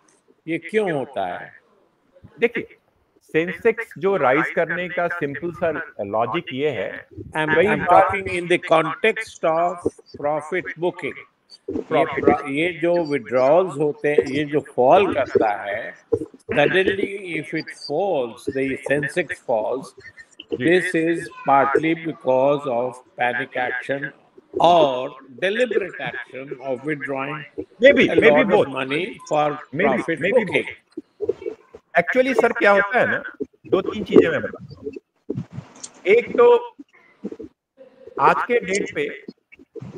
ये क्यों होता है?
देखिए, सेंसेक्स जो राइज करने का सिंपल सा लॉजिक ये है,
I am talking in the context of profit booking. ये जो विड्रॉल्स होते हैं, ये जो फॉल करता है, suddenly if it falls, the Sensex falls, this is partly because of panic action or deliberate action of withdrawing
maybe
both money for profit booking.
Actually sir क्या होता है ना, 2-3 चीजें मैं बताता हूँ। एक तो आज के डेट पे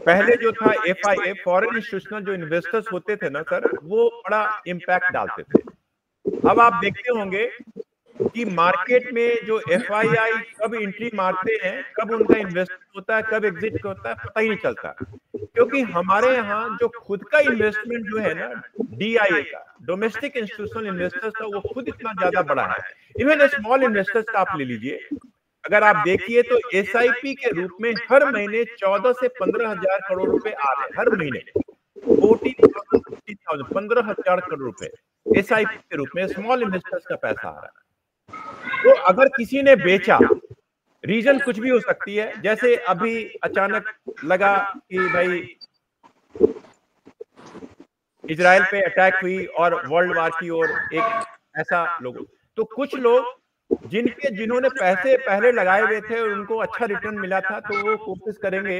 पहले जो था FIA, फॉरेन इंस्टीट्यूशनल जो इन्वेस्टर्स होते थे ना सर, वो बड़ा इम्पैक्ट डालते थे। अब आप देखते होंगे कि मार्केट में जो FII कब एंट्री मारते हैं, कब उनका इन्वेस्टमेंट होता है, कब एग्जिट होता है, पता ही नहीं चलता। क्योंकि हमारे यहाँ जो खुद का इन्वेस्टमेंट जो है ना, DIA का, डोमेस्टिक इंस्टीट्यूशनल इन्वेस्टर्स का, वो खुद इतना ज्यादा बड़ा है। इवन स्मॉल इन्वेस्टर्स का आप ले लीजिए, अगर आप देखिए तो SIP के रूप में हर महीने 14 से 15 हजार करोड़ रुपए आ रहे हैं हर महीने। 14,000 15,000 करोड़ रुपए SIP के रूप में स्मॉल इन्वेस्टर्स का पैसा आ रहा है। तो अगर किसी ने बेचा, रीजन कुछ भी हो सकती है, जैसे अभी अचानक लगा कि भाई इजराइल पे अटैक हुई और वर्ल्ड वार की ओर एक ऐसा लोग, तो कुछ लोग जिन्होंने पैसे पहले लगाए हुए थे और उनको अच्छा रिटर्न मिला था, तो वो कोशिश करेंगे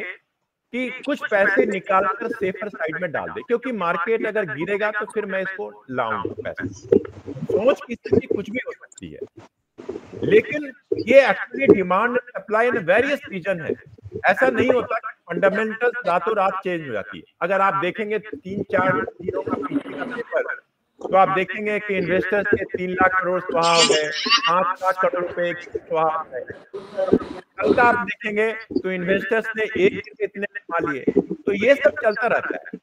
कि कुछ पैसे निकालकर सेफर साइड में डाल दे, क्योंकि मार्केट अगर गिरेगा तो फिर मैं इसको लाऊंगा पैसे। सोच किसी की कुछ भी हो सकती है, लेकिन ये actually demand and supply and various reason है। ऐसा नहीं होता कि फंडामेंटल्स रातों रात चेंज हो जाती है। अगर आप देखेंगे 3-4 दिनों का पीछे का पेपर, तो आप देखेंगे कि इन्वेस्टर्स के 3 लाख करोड़ स्वाहा हो गए, 5 लाख करोड़ रुपए स्वाहा हो गए। कल का आप देखेंगे तो इन्वेस्टर्स ने एक इतने कमा लिए। तो ये सब चलता रहता है।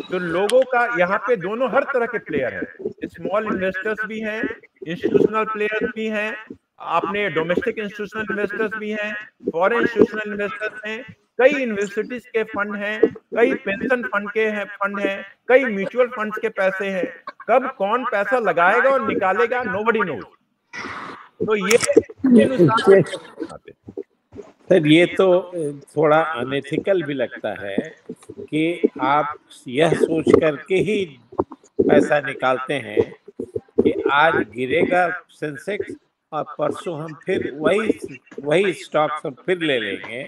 तो लोगों का यहाँ पे दोनों हर तरह के प्लेयर हैं, स्मॉल इन्वेस्टर्स भी हैं, इंस्टीट्यूशनल प्लेयर्स भी हैं, आपने डोमेस्टिक इंस्टीट्यूशनल इन्वेस्टर्स भी हैं, फॉरेन इंस्टीट्यूशनल इन्वेस्टर्स हैं, कई यूनिवर्सिटीज के फंड हैं, कई पेंशन फंड के फंड हैं, कई म्यूचुअल फंड्स के पैसे हैं। कब कौन पैसा लगाएगा और निकालेगा, नोबडी नोज। तो ये
सर, ये तो थोड़ा अनएथिकल भी लगता है कि आप यह सोच करके ही पैसा निकालते हैं कि आज गिरेगा सेंसेक्स और परसों हम फिर वही स्टॉक सब फिर ले लेंगे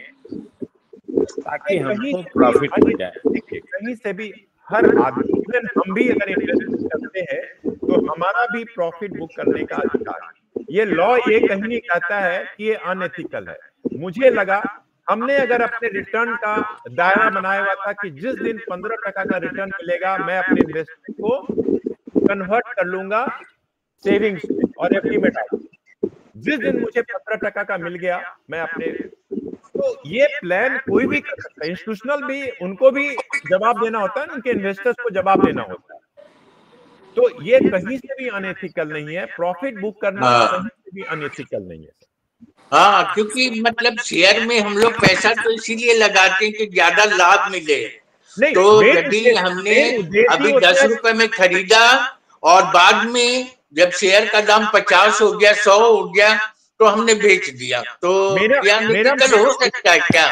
ताकि हमको प्रॉफिट मिल जाए।
कहीं से भी हर आदमी, हम भी अगर इन्वेस्टमेंट करते हैं तो हमारा भी प्रॉफिट बुक करने का अधिकार है। ये लॉ ये कहीं नहीं कहता है कि ये अनएथिकल है। मुझे लगा हमने अगर अपने रिटर्न का दायरा बनाया हुआ था कि जिस दिन 15% का रिटर्न मिलेगा मैं अपने इन्वेस्टमेंट को कन्वर्ट कर लूंगा सेविंग्स में और एफडी में डाल, जिस दिन मुझे 15% का मिल गया मैं अपने, तो ये प्लान कोई भी कर सकता है। इंस्टीट्यूशनल भी, उनको भी जवाब देना होता है, उनके इन्वेस्टर्स को जवाब देना होता है। तो ये कहीं से भी अनएथिकल नहीं है, प्रॉफिट बुक करना कहीं से भी अनएथिकल नहीं है।
हाँ, क्योंकि मतलब शेयर में हम लोग पैसा तो इसीलिए लगाते हैं कि ज्यादा लाभ मिले। तो यदि हमने अभी 10 रुपए में खरीदा और बाद में जब शेयर का दाम 50 हो गया, 100 हो गया, तो हमने बेच दिया, तो क्या अनएथिकल हो सकता है क्या?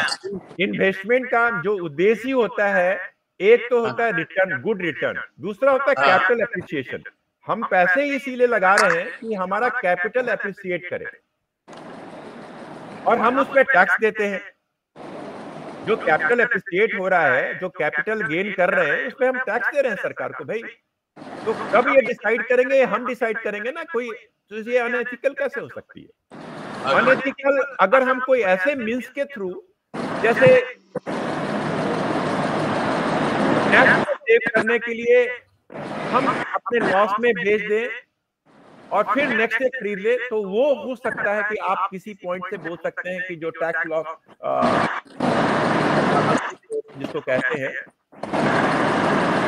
इन्वेस्टमेंट का जो उद्देश्य होता है, एक तो होता है रिटर्न, गुड रिटर्न, दूसरा होता है कैपिटल एप्रिसिएशन। हम पैसे इसीलिए लगा रहे हैं कि हमारा कैपिटल एप्रिसिएट करे, और हम उस पर टैक्स देते हैं। जो कैपिटल एप्रिसिएट हो रहा है, जो कैपिटल गेन कर रहे हैं, उस पर हम टैक्स दे रहे हैं सरकार को भाई। तो कब ये डिसाइड करेंगे? हम डिसाइड करेंगे ना। कोई तो ये अनएथिकल कैसे हो सकती है? अनएथिकल अगर हम कोई ऐसे मींस के थ्रू, जैसे टैक्स सेव करने के लिए हम अपने लॉस में बेच दें और फिर नेक्स्ट डे खरीद ले, तो वो हो सकता है कि आप किसी पॉइंट से बोल सकते हैं कि जो टैक्स लॉस जिसको कहते हैं,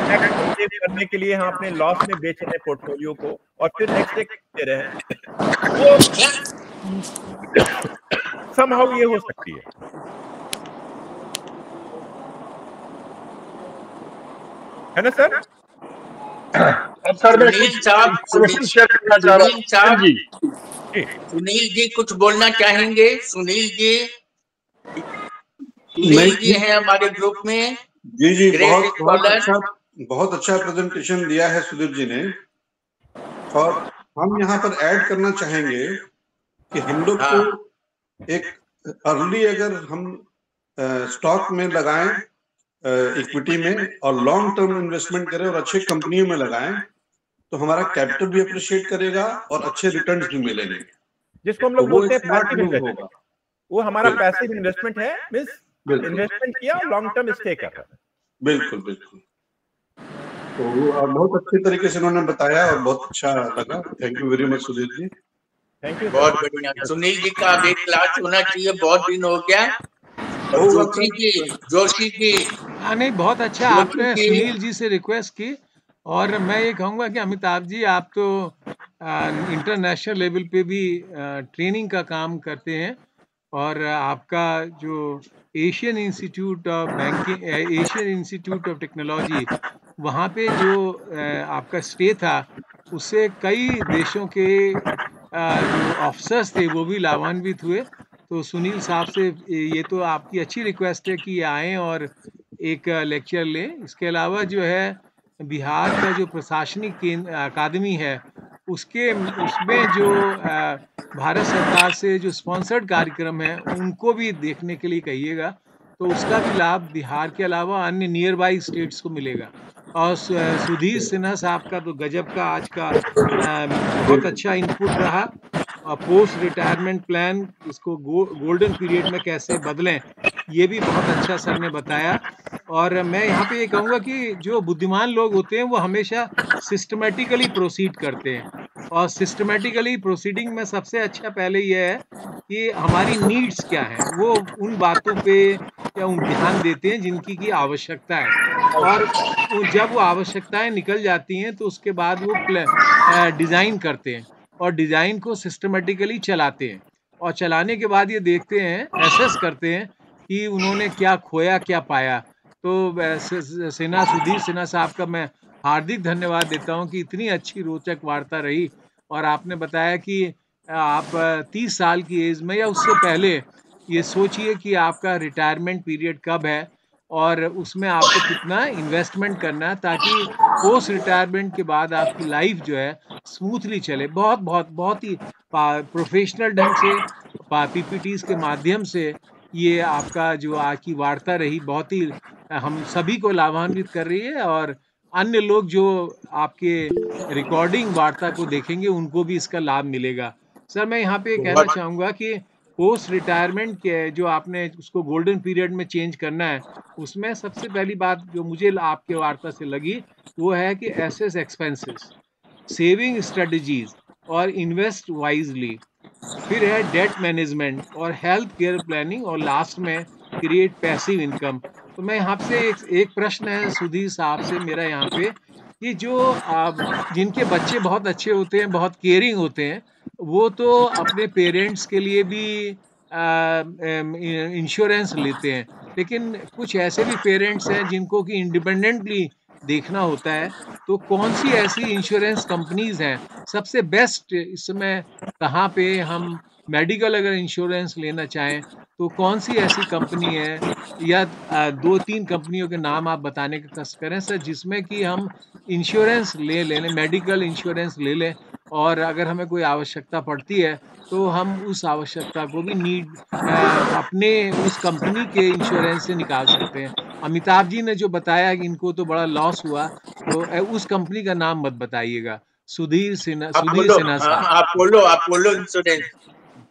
टैक्स सेव करने के लिए हम अपने लॉस में बेच रहे हैं पोर्टफोलियो को और फिर नेक्स्ट डे खरीद रहे हैं, वो समहाउ ये हो सकती है ना सर?
अब सर मैं क्वेश्चन शेयर करना चाह रहा हूं।
सुनील जी कुछ बोलना चाहेंगे? सुनील जी हैं हमारे ग्रुप में।
जी बहुत अच्छा प्रेजेंटेशन दिया है सुधीर जी ने, और हम यहाँ पर ऐड करना चाहेंगे कि हम लोग को एक अर्ली अगर हम स्टॉक में लगाएं, इक्विटी में, और लॉन्ग टर्म इन्वेस्टमेंट करें और अच्छे कंपनियों में लगाएं, तो हमारा कैपिटल भी अप्रिशिएट करेगा और अच्छे रिटर्न्स भी मिलेंगे,
जिसको हम लोग बोलते हैं पैसिव इन्वेस्टमेंट। वो हमारा पैसिव इन्वेस्टमेंट है, मींस इन्वेस्टमेंट किया और लॉन्ग टर्म स्टे कर रहा है।
बिल्कुल बिल्कुल। तो बहुत अच्छे तरीके से उन्होंने बताया और बहुत अच्छा लगा। Thank you very much Sudhir ji.
Thank you.
बहुत बढ़िया। सुनील जी का अब एक क्लास होना चाहिए, बहुत दिन हो गया। जोशी जी
नहीं, बहुत अच्छा आपने सुनील जी से रिक्वेस्ट की, और मैं ये कहूँगा कि अमिताभ जी आप तो इंटरनेशनल लेवल पे भी ट्रेनिंग का काम करते हैं, और आपका जो Asian institute of banking, Asian institute of technology, वहाँ पे जो आपका स्टे था उससे कई देशों के जो ऑफिसर्स थे वो भी लाभान्वित हुए। तो सुनील साहब से ये तो आपकी अच्छी रिक्वेस्ट है कि आएँ और एक लेक्चर लें। इसके अलावा जो है बिहार का जो प्रशासनिक अकादमी है उसमें जो भारत सरकार से जो स्पॉन्सर्ड कार्यक्रम है उनको भी देखने के लिए कहिएगा, तो उसका भी लाभ बिहार के अलावा अन्य नियर बाई स्टेट्स को मिलेगा। और सुधीर सिन्हा साहब का तो गजब का आज का बहुत अच्छा इनपुट रहा। पोस्ट रिटायरमेंट प्लान, इसको गोल्डन पीरियड में कैसे बदलें, ये भी बहुत अच्छा सर ने बताया। और मैं यहाँ पे ये कहूँगा कि जो बुद्धिमान लोग होते हैं वो हमेशा सिस्टमेटिकली प्रोसीड करते हैं, और सिस्टमेटिकली प्रोसीडिंग में सबसे अच्छा पहले ये है कि हमारी नीड्स क्या है, वो उन बातों पे या उन ध्यान देते हैं जिनकी की आवश्यकता है, और जब वो आवश्यकताएं निकल जाती हैं तो उसके बाद वो डिज़ाइन करते हैं और डिज़ाइन को सिस्टमेटिकली चलाते हैं, और चलाने के बाद ये देखते हैं, एसेस करते हैं कि उन्होंने क्या खोया क्या पाया। तो सुधीर सिन्हा साहब का मैं हार्दिक धन्यवाद देता हूं कि इतनी अच्छी रोचक वार्ता रही, और आपने बताया कि आप 30 साल की एज में या उससे पहले ये सोचिए कि आपका रिटायरमेंट पीरियड कब है और उसमें आपको कितना इन्वेस्टमेंट करना है ताकि पोस्ट रिटायरमेंट के बाद आपकी लाइफ जो है स्मूथली चले। बहुत ही प्रोफेशनल ढंग से पीपीटीज के माध्यम से ये आपका जो आज की वार्ता रही बहुत ही हम सभी को लाभान्वित कर रही है, और अन्य लोग जो आपके रिकॉर्डिंग वार्ता को देखेंगे उनको भी इसका लाभ मिलेगा। सर मैं यहाँ पे कहना चाहूँगा कि पोस्ट रिटायरमेंट के जो आपने उसको गोल्डन पीरियड में चेंज करना है, उसमें सबसे पहली बात जो मुझे आपके वार्ता से लगी वो है कि एसेस एक्सपेंसेस, सेविंग स्ट्रेटजीज और इन्वेस्ट वाइजली, फिर है डेट मैनेजमेंट और हेल्थ केयर प्लानिंग, और लास्ट में क्रिएट पैसिव इनकम। तो मैं यहाँ से एक प्रश्न है सुधीर साहब से मेरा यहाँ पे कि जो जिनके बच्चे बहुत अच्छे होते हैं, बहुत केयरिंग होते हैं, वो तो अपने पेरेंट्स के लिए भी इंश्योरेंस लेते हैं, लेकिन कुछ ऐसे भी पेरेंट्स हैं जिनको कि इंडिपेंडेंटली देखना होता है, तो कौन सी ऐसी इंश्योरेंस कंपनीज हैं सबसे बेस्ट इस समय, कहाँ पे हम मेडिकल अगर इंश्योरेंस लेना चाहें तो कौन सी ऐसी कंपनी है, या 2-3 कंपनियों के नाम आप बताने का कष्ट करें सर, जिसमें कि हम इंश्योरेंस ले लें, मेडिकल इंश्योरेंस ले लें, और अगर हमें कोई आवश्यकता पड़ती है तो हम उस आवश्यकता को भी अपने उस कंपनी के इंश्योरेंस से निकाल सकते हैं। अमिताभ जी ने जो बताया कि इनको तो बड़ा लॉस हुआ, तो उस कंपनी का नाम मत बताइएगा। सुधीर सिन्हा साहब।
Apollo insurance.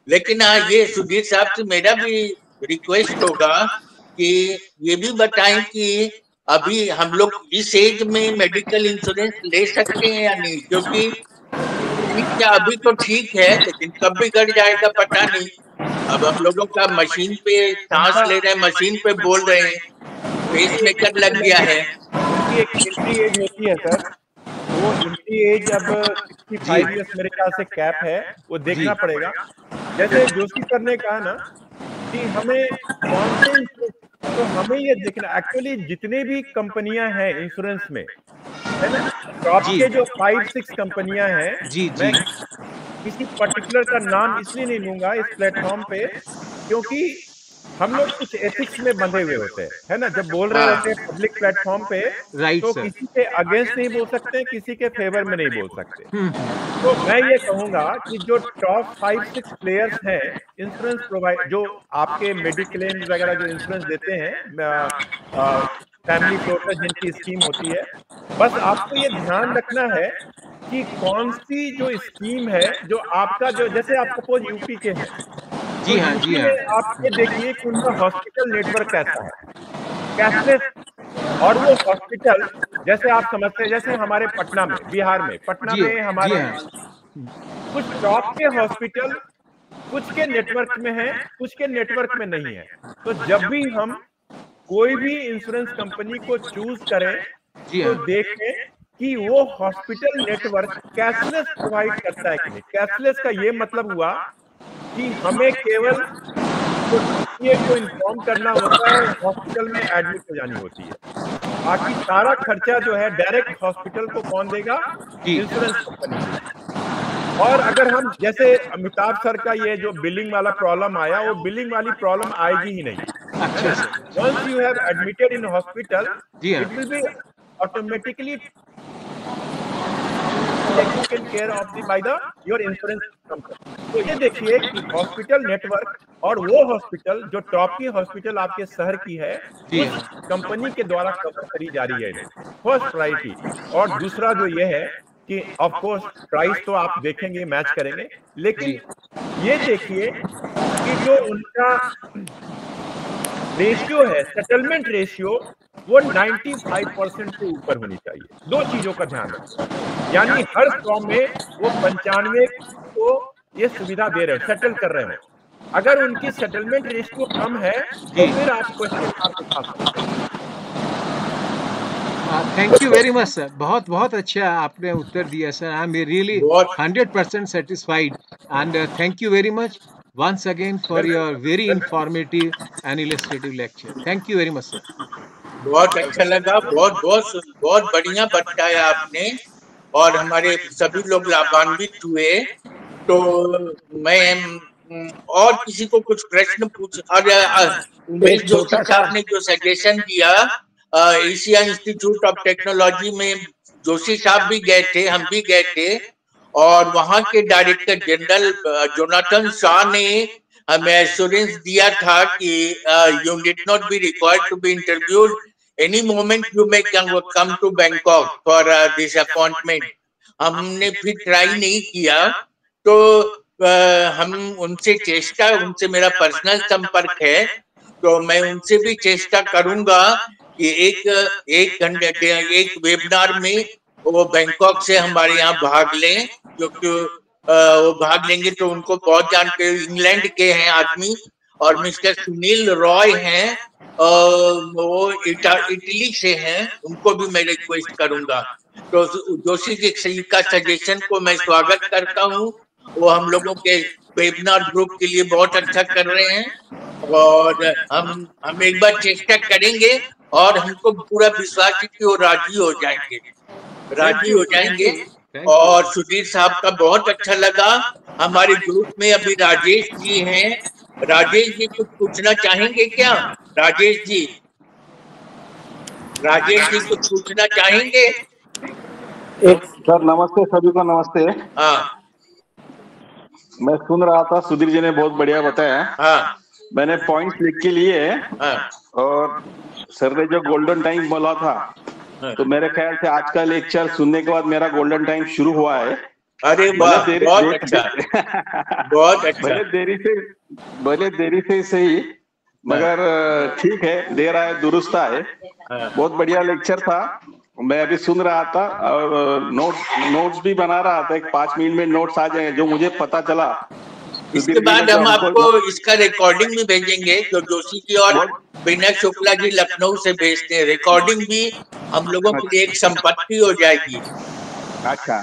लेकिन ये सुधीर साहब से मेरा भी रिक्वेस्ट होगा कि ये भी बताएं कि अभी हम लोग इस एज में मेडिकल इंश्योरेंस ले सकते हैं या नहीं, क्योंकि क्या अभी तो ठीक है लेकिन कब बिगड़ जाएगा पता नहीं। अब हम लोगों का मशीन पे सांस ले रहे हैं, मशीन पे बोल रहे हैं, पेस मेकर लग गया है।
एक एंट्री एज होती है सर, वो एंट्री एज अब 65 इयर्स मेरे ख्याल से कैप है, वो देखना पड़ेगा। जैसे जोशी सर ने कहा ना कि हमें कौन से, तो हमें ये देखना, एक्चुअली जितने भी कंपनियां हैं इंश्योरेंस में, है ना, टॉप के जो 5-6 कंपनियां हैं, मैं किसी पर्टिकुलर का नाम इसलिए नहीं लूंगा इस प्लेटफॉर्म पे क्योंकि हम लोग कुछ एथिक्स में बंधे हुए होते हैं, है ना, जब बोल रहे होते हैं पब्लिक प्लेटफॉर्म पे, तो किसी के अगेंस्ट नहीं बोल सकते, किसी के फेवर में नहीं बोल सकते। तो मैं ये कहूंगा कि जो टॉप 5-6 प्लेयर्स हैं इंश्योरेंस प्रोवाइड, जो आपके मेडिक्लेम वगैरह जो इंश्योरेंस देते हैं, फैमिली फ्लोटर जिनकी स्कीम होती है, बस आपको ये ध्यान रखना है कि कौन सी जो स्कीम है जो आपका, जो जैसे आप सपोज यूपी के हैं,
जी हाँ, जी हाँ,
आप ये देखिए कि उनका हॉस्पिटल नेटवर्क कैसा है, कैशलेस, और वो हॉस्पिटल जैसे आप समझते हैं, जैसे हमारे पटना में, बिहार में, पटना में हमारे कुछ टॉप के हॉस्पिटल कुछ के नेटवर्क में है, कुछ के नेटवर्क में नहीं है। तो जब भी हम कोई भी इंश्योरेंस कंपनी को चूज करें तो देखें कि वो हॉस्पिटल नेटवर्क कैशलेस प्रोवाइड करता है कि नहीं। कैशलेस का ये मतलब हुआ कि हमें केवल
पीए को इन्फॉर्म करना होता है, हॉस्पिटल में एडमिट हो जानी होती है। बाकी सारा खर्चा जो है डायरेक्ट हॉस्पिटल को कौन देगा? इंश्योरेंस कंपनी देगी। और अगर हम जैसे अमिताभ सर का ये जो बिलिंग वाला प्रॉब्लम आया, वो बिलिंग वाली प्रॉब्लम आएगी ही नहीं। अच्छा, once you have admitted in hospital, it will be automatically taken care of by the your insurance company। तो ये देखिए कि हॉस्पिटल नेटवर्क और वो हॉस्पिटल जो टॉप की हॉस्पिटल आपके शहर की है, उस कंपनी के द्वारा कवर करी जा रही है, फर्स्ट प्रायोरिटी। और दूसरा जो ये है कि ऑफ कोर्स प्राइस तो आप देखेंगे, मैच करेंगे, लेकिन ये देखिए कि जो उनका रेशियो है, सेटलमेंट रेशियो, वो 95% से ऊपर होनी चाहिए। दो चीजों का ध्यान रखें, यानी हर 100 में वो 95 को ये सुविधा दे रहे हैं, सेटल कर रहे हैं। अगर उनकी सेटलमेंट रेशियो कम है तो फिर आप क्वेश्चन मार्क उठा सकते हैं।
Thank you very much sir, बहुत बहुत अच्छा आपने उत्तर दिया sir. I am really 100% satisfied and thank you very much once again for your very informative and illustrative lecture. Thank you very much sir.
बहुत अच्छा लगा, बहुत बढ़िया बताया आपने और हमारे सभी लोग लाभान्वित हुए। तो मैं और किसी को कुछ प्रश्न पूछ, उमेश जोशी साहब ने जो सजेशन दिया, एशिया इंस्टीट्यूट ऑफ टेक्नोलॉजी में जोशी साहब भी गए थे, हम भी गए थे, और वहां के डायरेक्टर जनरल जोनाथन शाह ने हमें एश्योरेंस दिया था कि you did not be required to be interviewed any moment, you may come to Bangkok for this appointment. हमने फिर ट्राई नहीं किया, तो हम उनसे उनसे मेरा पर्सनल संपर्क है, तो मैं उनसे भी चेष्टा करूंगा कि एक वेबिनार में वो बैंकॉक से हमारे यहाँ भाग लें, क्योंकि वो भाग लेंगे तो उनको बहुत जानकारी, इंग्लैंड के हैं आदमी, और मिस्टर सुनील रॉय हैं, वो इटली से हैं, उनको भी मैं रिक्वेस्ट करूंगा। तो जोशी जी का सजेशन को मैं स्वागत करता हूँ, वो हम लोगों के वेबिनार ग्रुप के लिए बहुत अच्छा कर रहे हैं, और हम एक बार चेष्टा करेंगे, और हमको पूरा विश्वास है कि वो राजी हो जाएंगे। और सुधीर साहब का बहुत अच्छा लगा। हमारे ग्रुप में अभी राजेश जी हैं, राजेश जी कुछ पूछना चाहेंगे क्या? राजेश जी कुछ पूछना चाहेंगे?
सर नमस्ते, सभी को नमस्ते।
हाँ,
मैं सुन रहा था, सुधीर जी ने बहुत बढ़िया बताया।
हाँ,
मैंने पॉइंट्स लिख के लिए।
हाँ, और
सर ने जो गोल्डन टाइम बोला था, तो मेरे ख्याल से आज का लेक्चर सुनने के बाद मेरा गोल्डन टाइम शुरू हुआ है।
अरे वाह, बहुत अच्छा, बहुत अच्छा।
भले देरी से सही, मगर ठीक है, देर आए दुरुस्त आए। बहुत बढ़िया लेक्चर था, मैं अभी सुन रहा था और नोट्स भी बना रहा था। 5 मिनट में नोट्स आ जाएंगे जो मुझे पता चला।
इसके बाद हम आपको इसका रिकॉर्डिंग भी भेजेंगे, जो जोशी जी और विनय शुक्ला जी लखनऊ से भेजते हैं। रिकॉर्डिंग भी हम लोगों के लिए एक संपत्ति हो जाएगी।
अच्छा,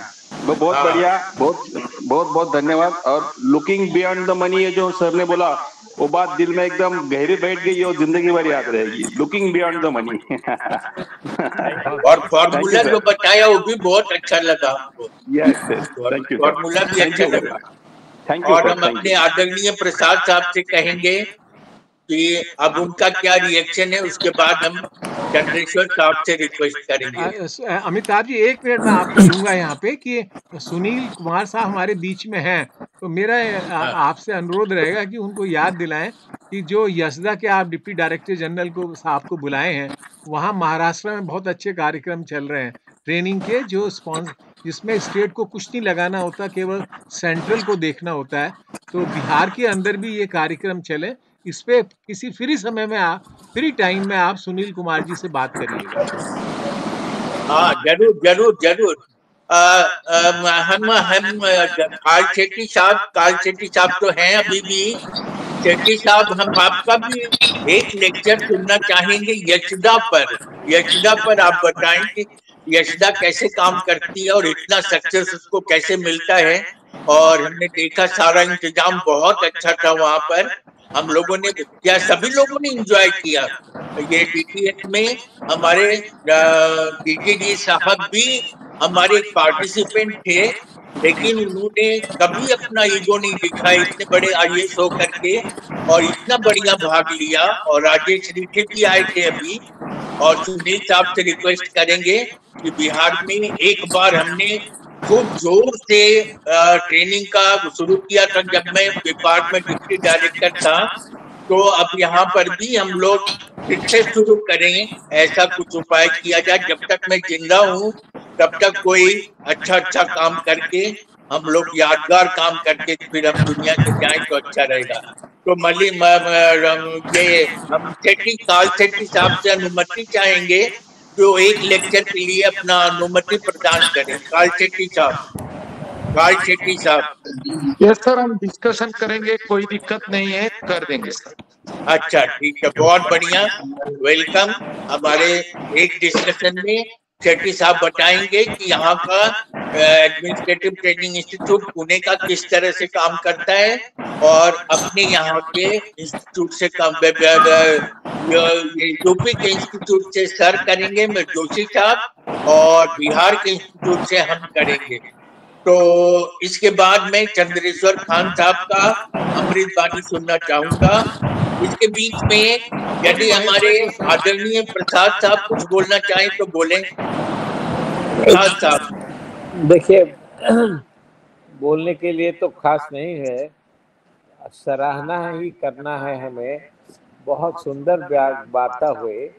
बहुत बढ़िया, बहुत धन्यवाद। और लुकिंग बियॉन्ड द मनी, ये जो सर ने बोला, वो बात दिल में एकदम गहरी बैठ गई और जिंदगी भर याद रहेगी। Looking beyond the money.
और फॉर्मूला जो बताया वो भी बहुत अच्छा लगा हमको। फॉर्मूला भी अच्छा लगा। और हम अपने आदरणीय प्रसाद साहब से कहेंगे कि अब उनका क्या रिएक्शन है, उसके बाद हम चंद्रेश्वर साहब से रिक्वेस्ट करेंगे।
अमिताभ जी, 1 मिनट में आपको दूंगा यहाँ पे कि सुनील कुमार साहब हमारे बीच में हैं, तो मेरा आपसे अनुरोध रहेगा कि उनको याद दिलाएं कि जो यशदा के आप डिप्टी डायरेक्टर जनरल को साहब को बुलाए हैं, वहाँ महाराष्ट्र में बहुत अच्छे कार्यक्रम चल रहे हैं ट्रेनिंग के, जो जिसमें स्टेट को कुछ नहीं लगाना होता, केवल सेंट्रल को देखना होता है। तो बिहार के अंदर भी ये कार्यक्रम चले, इस पे किसी फ्री टाइम में आप सुनील कुमार जी से बात करिएगा।
हाँ, जरूर। हम काल शेट्टी साहब तो हैं अभी भी। शेट्टी साहब, हम आपका भी एक लेक्चर सुनना चाहेंगे यशदा पर। आप बताएं कि यशदा कैसे काम करती है और इतना सक्सेस उसको कैसे मिलता है। और हमने देखा सारा इंतजाम बहुत अच्छा था वहां पर, हम लोगों ने, क्या सभी लोगों ने एंजॉय किया? ये डीटीएच में हमारे डीजीडी साहब भी हमारे पार्टिसिपेंट थे, लेकिन उन्होंने कभी अपना ईगो नहीं दिखाया, इतने बड़े आईएएस होकर के, और इतना बढ़िया भाग लिया। और राजेश रिठे भी आए थे अभी, और सुनील साहब से रिक्वेस्ट करेंगे कि बिहार में एक बार हमने खूब जोर से ट्रेनिंग का शुरू किया था जब मैं विभाग में डिप्टी डायरेक्टर था, तो अब यहाँ पर भी हम लोग फिर से शुरू करें, ऐसा कुछ उपाय किया जाए। जब तक मैं जिंदा हूँ तब तक कोई अच्छा काम करके, हम लोग यादगार काम करके फिर हम दुनिया से जाएं तो अच्छा रहेगा। तो ये हम काल सेठी साहब से अनुमति चाहेंगे जो एक लेक्चर के लिए अपना अनुमति प्रदान करें। काल शेट्टी साहब।
यस सर, हम डिस्कशन करेंगे, कोई दिक्कत नहीं है, कर देंगे सर।
अच्छा ठीक है, बहुत बढ़िया, वेलकम हमारे एक डिस्कशन में। शेट्टी साहब बताएंगे कि यहाँ का एडमिनिस्ट्रेटिव ट्रेनिंग इंस्टीट्यूट पुणे का किस तरह से काम करता है, और अपने यहाँ के इंस्टीट्यूट से यूपी के इंस्टीट्यूट से सर करेंगे मैं जोशी साहब, और बिहार के इंस्टीट्यूट से हम करेंगे। तो इसके बाद मैं चंद्रेश्वर खान साहब का अमृत बानी सुनना चाहूंगा। इसके बीच में यदि हमारे आदरणीय प्रसाद साहब कुछ बोलना चाहें तो बोलें। प्रसाद साहब।
देखिए, बोलने के लिए तो खास नहीं है, सराहना ही करना है हमें। बहुत सुंदर वार्ता हुए,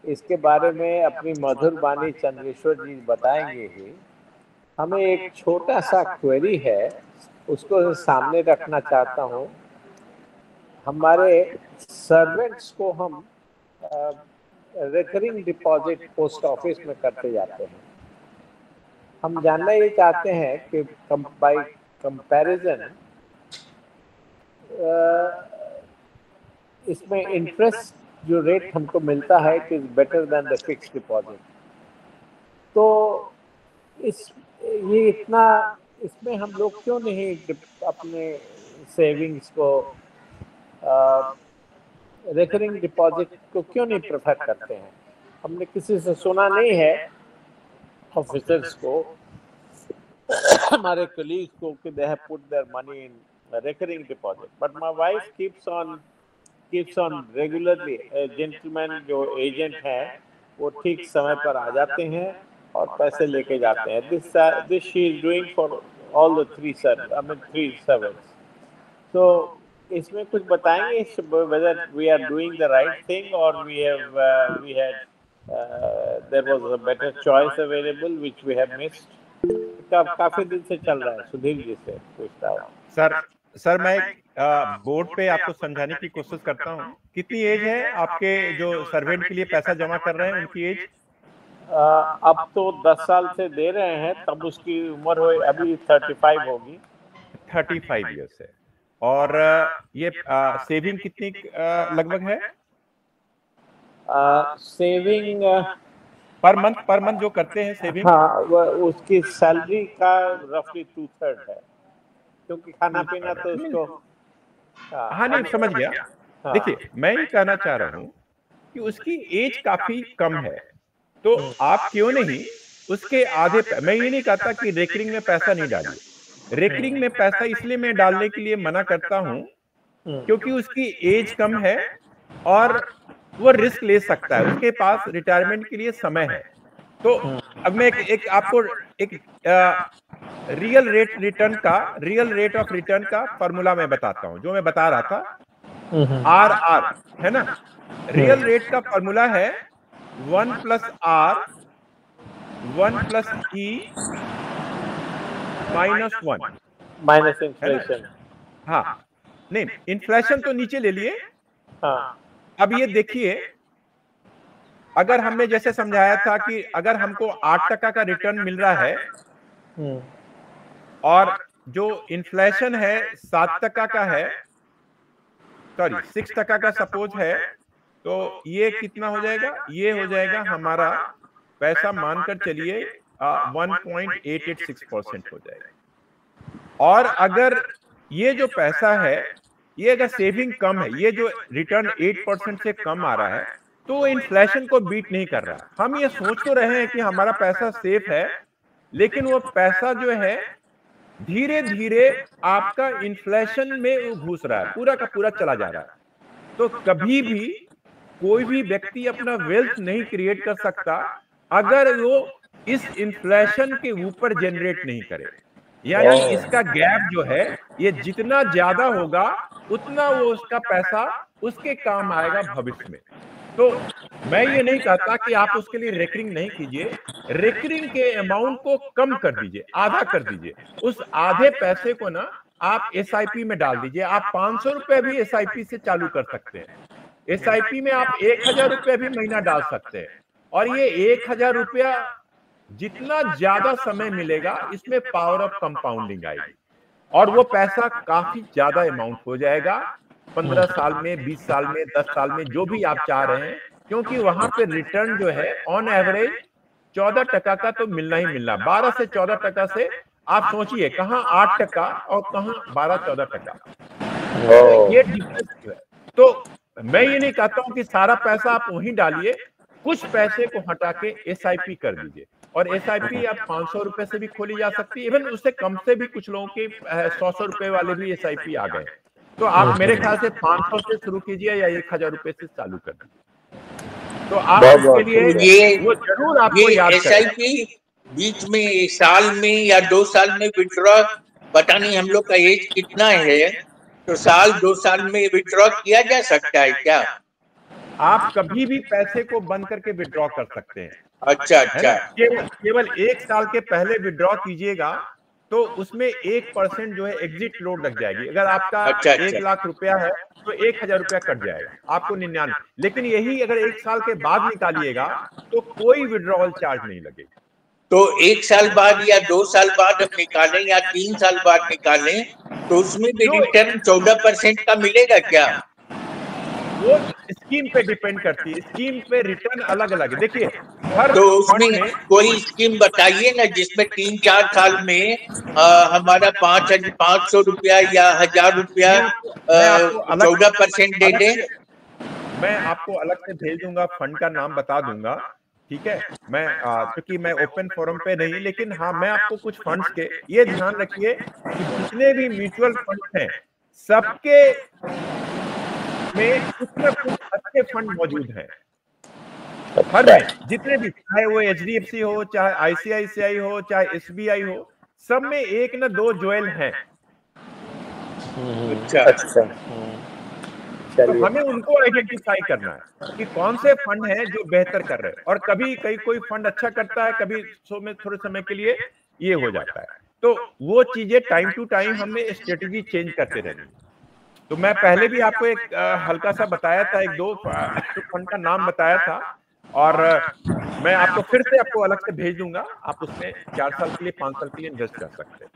इसके बारे में अपनी मधुर वाणी चंद्रेश्वर जी बताएंगे ही। हमें एक छोटा सा क्वेरी है, उसको सामने रखना चाहता हूँ। हमारे सर्वेंट्स को हम रिकरिंग डिपॉजिट पोस्ट ऑफिस में करते जाते हैं। हम जानना ये चाहते हैं कि बाय कंपैरिजन इसमें इंटरेस्ट जो रेट हमको मिलता है it is better than the fixed deposit. तो ये इतना, इसमें हम लोग क्यों नहीं अपने सेविंग्स को रिकरिंग डिपॉजिट को क्यों नहीं प्रेफर करते हैं? हमने किसी से सुना नहीं है ऑफिसर्स को, हमारे कलीग्स को, कि they have put their money in recurring deposit, but my wife keeps on regularly. Gentleman जो एजेंट है वो ठीक समय पर आ जाते हैं और पैसे लेके जाते हैं। This she is doing for all the three servants. तो इसमें कुछ बताएंगे whether we are doing the right thing or there was a better choice available which we have missed? काफी दिन से चल रहा है, सुधीर जी से पूछता हूँ।
सर मैं बोर्ड पे आपको समझाने की कोशिश करता हूँ। कितनी एज है आपके जो सर्वेंट के लिए पैसा जमा कर रहे हैं, उनकी एज?
अब तो 10 साल से दे रहे हैं, तब उसकी उम्र हो अभी 35 होगी।
35 ईयर्स है। और ये सेविंग कितनी लगभग है?
सेविंग
पर मंथ जो करते हैं सेविंग?
हाँ, उसकी सैलरी का रफली 2/3 है, क्योंकि खाना पीना तो उसको।
हाँ नहीं, समझ गया। देखिए, मैं ये कहना चाह रहा हूँ कि उसकी एज काफी कम है, तो आप क्यों नहीं उसके आधे, मैं ये नहीं कहता कि रेकरिंग में पैसा नहीं डालिए। रेकरिंग में पैसा इसलिए मैं डालने के लिए मना करता हूं क्योंकि उसकी एज कम है और वो रिस्क ले सकता है, उसके पास रिटायरमेंट के लिए समय है। तो अब मैं आपको एक रियल रेट ऑफ रिटर्न का फॉर्मूला मैं बताता हूं, जो मैं बता रहा था। आर है ना, रियल रेट का फॉर्मूला है 1+R 1+E -1
माइनस इन्फ्लेशन।
हाँ नहीं, इन्फ्लेशन तो नीचे ले लिए।
हाँ,
अब ये देखिए, अगर हमने जैसे समझाया था कि अगर हमको 8% का रिटर्न मिल रहा है और जो इन्फ्लेशन है 7% का है, सॉरी 6% का सपोज है, तो ये कितना हो जाएगा? ये हो जाएगा हमारा पैसा, मानकर चलिए 1.886% हो जाएगा। और अगर ये जो पैसा है ये अगर सेविंग कम है, ये जो रिटर्न 8% से कम आ रहा है, तो इन्फ्लेशन को बीट नहीं कर रहा। हम ये सोच तो रहे हैं कि हमारा पैसा सेफ है, लेकिन वो पैसा जो है धीरे धीरे आपका इन्फ्लेशन में घुस रहा है, पूरा का पूरा चला जा रहा है। तो कभी भी कोई भी व्यक्ति अपना वेल्थ नहीं क्रिएट कर सकता अगर वो इस इन्फ्लेशन के ऊपर जनरेट नहीं करे। यानी इसका गैप जो है, ये जितना ज्यादा होगा उतना वो उसका पैसा उसके काम आएगा भविष्य में। तो मैं ये नहीं कहता कि आप उसके लिए रेकरिंग नहीं कीजिए, रेकरिंग के अमाउंट को कम कर दीजिए, आधा कर दीजिए। उस आधे पैसे को ना आप एसआईपी में डाल दीजिए। आप 500 रुपए भी एसआईपी से चालू कर सकते हैं। एसआईपी में आप 1000 रुपया भी महीना डाल सकते हैं, और ये 1000 रुपया जितना ज्यादा समय मिलेगा इसमें पावर ऑफ कंपाउंडिंग आएगी, और वो पैसा काफी ज्यादा अमाउंट हो जाएगा 15 साल में, 20 साल में, 10 साल में, जो भी आप चाह रहे हैं। क्योंकि वहां पे रिटर्न जो है ऑन एवरेज 14% का तो मिलना ही मिलना। 12 से 14% से आप सोचिए कहाँ 8% और कहाँ 12-14%। ये डिफरेंस है। तो मैं ये नहीं कहता हूं कि सारा पैसा आप वहीं डालिए, कुछ पैसे को हटा के एसआईपी कर दीजिए। और एसआईपी आप 500 रुपए से भी खोली जा सकती है, इवन उससे कम से भी कुछ लोगों के 100 रुपए वाले भी एसआईपी आ गए। तो आप मेरे ख्याल से 500 से शुरू कीजिए या 1000 रुपए से चालू कर दीजिए। तो आप इसके लिए वो जरूर आपको याद करें।
एसआईपी बीच में साल में या 2 साल में विड्रॉ, पता नहीं हम लोग का एज कितना है, तो साल 2 साल में विड्रॉ किया जा सकता है क्या?
आप कभी भी पैसे को बंद करके विड्रॉ कर सकते हैं।
अच्छा अच्छा।
केवल 1 साल के पहले विड्रॉ कीजिएगा तो उसमें 1% जो है एग्जिट लोड लग जाएगी। अगर आपका 1 लाख रुपया है तो 1000 रुपया कट जाएगा, आपको 99। लेकिन यही अगर 1 साल के बाद निकालिएगा तो कोई विड्रॉवल चार्ज नहीं लगेगा।
तो 1 साल बाद या 2 साल बाद हम निकालें या 3 साल बाद निकालें तो उसमें भी रिटर्न 14% का मिलेगा क्या?
वो स्कीम पे डिपेंड करती है, स्कीम पे रिटर्न अलग अलग है। देखिए हर
तो उसमें कोई स्कीम बताइए ना जिसमें 3-4 साल में हमारा 500 रुपया या 1000 रुपया 14% दे दें।
मैं आपको अलग से भेज दूंगा, फंड का नाम बता दूंगा, ठीक है। मैं क्योंकि मैं ओपन फोरम पे नहीं, लेकिन हाँ मैं आपको कुछ फंड्स के ये ध्यान रखिए कि जितने भी म्यूचुअल फंड हैं सबके में कुछ न कुछ अच्छे फंड मौजूद हैं। हर जितने भी, चाहे वो HDFC हो, चाहे ICICI हो, चाहे SBI हो, सब में 1 न 2 ज्वेल हैं।
अच्छा।
तो हमें उनको आइडेंटिफाई करना है कि कौन से फंड हैं जो बेहतर कर रहे हैं। और कभी कोई फंड अच्छा करता है, कभी थोड़े समय के लिए ये हो जाता है। तो वो चीजें टाइम टू टाइम हमें स्ट्रेटेजी चेंज करते रहनी है। तो मैं पहले भी आपको एक हल्का सा बताया था, 1-2 फंड का नाम बताया था, और मैं आपको फिर से आपको अलग से भेज दूंगा। आप उसमें 4 साल के लिए, 5 साल के लिए इन्वेस्ट कर सकते हैं।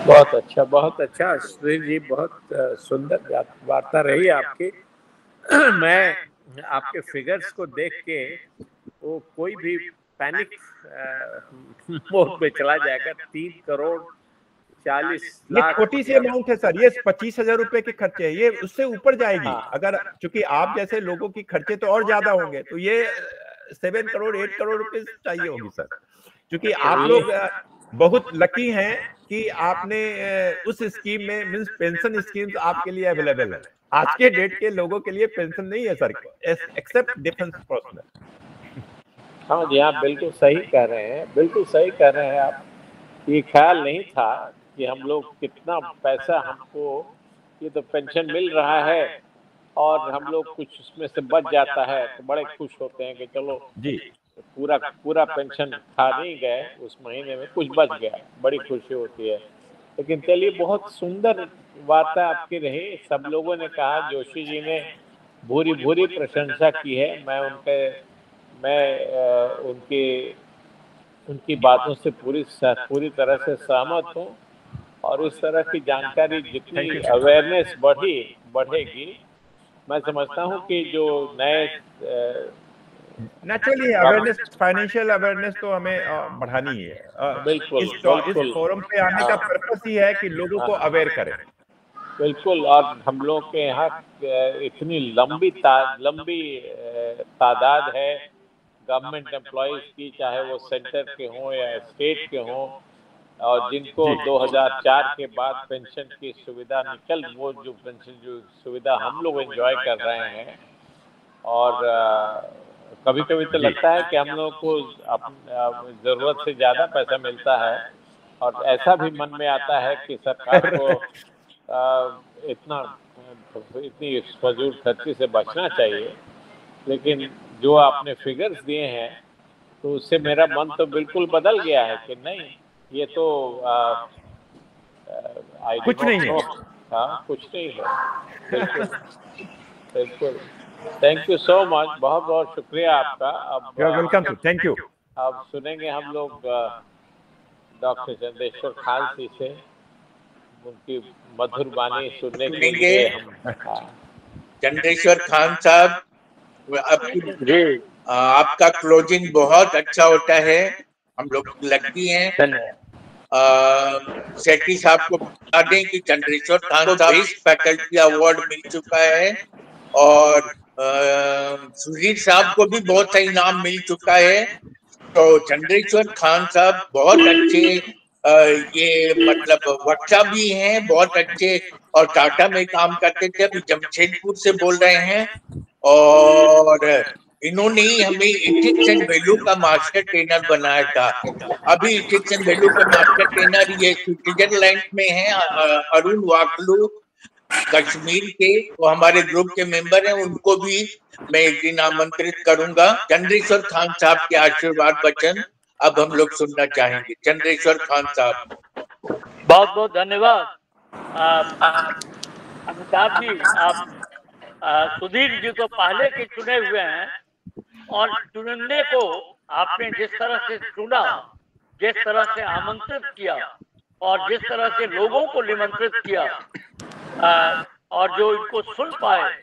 बहुत अच्छा, बहुत अच्छा सुधीर जी, बहुत सुंदर वार्ता रही आपकी। मैं आपके फिगर्स को देख के वो कोई भी पैनिक मोड में चला जाएगा। 3 करोड़ 40
ये
लाख
छोटी सी अमाउंट है सर, ये 25,000 रुपए के खर्चे है, ये उससे ऊपर जाएगी। अगर चूंकि आप जैसे लोगों की खर्चे तो और ज्यादा होंगे, तो ये 7 करोड़ 8 करोड़ रुपए चाहिए होगी सर। क्योंकि आप लोग बहुत लकी हैं कि आपने उस स्कीम में, मींस पेंशन स्कीम्स आपके लिए अवेलेबल है। आज के डेट के लोगों के लिए पेंशन नहीं है सर, एक्सेप्ट डिफेंस पर्सनल।
हाँ जी, आप बिल्कुल सही कह रहे हैं, बिल्कुल सही कह रहे हैं आप। ये ख्याल नहीं था कि हम लोग कितना पैसा, हमको ये तो पेंशन मिल रहा है और हम लोग कुछ उसमें से बच जाता है तो बड़े खुश होते हैं कि चलो
जी
पूरा पेंशन खा नहीं गए, उस महीने में कुछ बच गया, बड़ी खुशी होती है। लेकिन चलिए, बहुत सुंदर वार्ता आपकी रही। सब लोगों ने कहा, जोशी जी ने भूरी भूरी प्रशंसा की है। मैं उनकी बातों से पूरी तरह से सहमत हूँ। और इस तरह की जानकारी जितनी अवेयरनेस बढ़ेगी, मैं समझता हूँ कि जो नए
नेचुरली अवेयरनेस, फाइनेंशियल अवेयरनेस तो हमें बढ़ानी है।
बिल्कुल
इस फोरम पे आने का पर्पस ही है कि लोगों को अवेयर करें।
बिल्कुल। और हम लोग के यहाँ इतनी लंबी तादाद है गवर्नमेंट एम्प्लॉयज की, चाहे वो सेंटर के हों या स्टेट के हों, और जिनको 2004 के बाद पेंशन की सुविधा वो जो पेंशन जो सुविधा हम लोग एंजॉय कर रहे हैं, और कभी कभी तो लगता है कि हम लोग को जरूरत से ज्यादा पैसा मिलता है, और ऐसा भी मन में आता है कि सरकार को इतनी फजूल खर्ची से बचना चाहिए। लेकिन जो आपने फिगर्स दिए हैं तो उससे मेरा मन तो बिल्कुल बदल गया है कि नहीं, ये तो
कुछ नहीं है।
हाँ, कुछ नहीं है। बिल्कुल बिल्कुल। थैंक यू सो मच, बहुत बहुत शुक्रिया आपका। अब
वेलकम, थैंक यू।
अब सुनेंगे हम लोग डॉक्टर चंद्रेश्वर खान जी से, उनकी मधुर वाणी सुनने के लिए हम
चंद्रेश्वर खान साहब, आपका क्लोजिंग बहुत अच्छा होता है, हम लोग लगती हैं। सेठी साहब को बता दें कि चंद्रेश्वर खान साहब इस फैकल्टी अवार्ड मिल चुका है, और सुधीर साहब को भी बहुत सा इनाम मिल चुका है। तो चंद्रेश्वर खान साहब बहुत अच्छे ये मतलब वक्ता भी हैं, बहुत अच्छे, और टाटा में काम करते थे, अभी जमशेदपुर से बोल रहे हैं। और इन्होंने ही हमें इथिक्स एंड वैल्यू का मास्टर ट्रेनर बनाया था। अभी इथिक्स एंड वैल्यू का मास्टर ट्रेनर ये स्विट्जरलैंड में है, अरुण वाकलू कश्मीर के, वो हमारे ग्रुप के मेंबर हैं, उनको भी मैं एक दिन आमंत्रित करूंगा। चंद्रेश्वर खान साहब के आशीर्वाद वचन अब हम लोग सुनना चाहेंगे। चंद्रेश्वर खान साहब,
बहुत बहुत धन्यवाद। अमिताभ जी, आप सुधीर जी तो पहले के चुने हुए हैं, और चुनने को आपने जिस तरह से चुना, जिस तरह से आमंत्रित किया, और जिस तरह से लोगों को निमंत्रित किया, और जो इनको सुन पाए,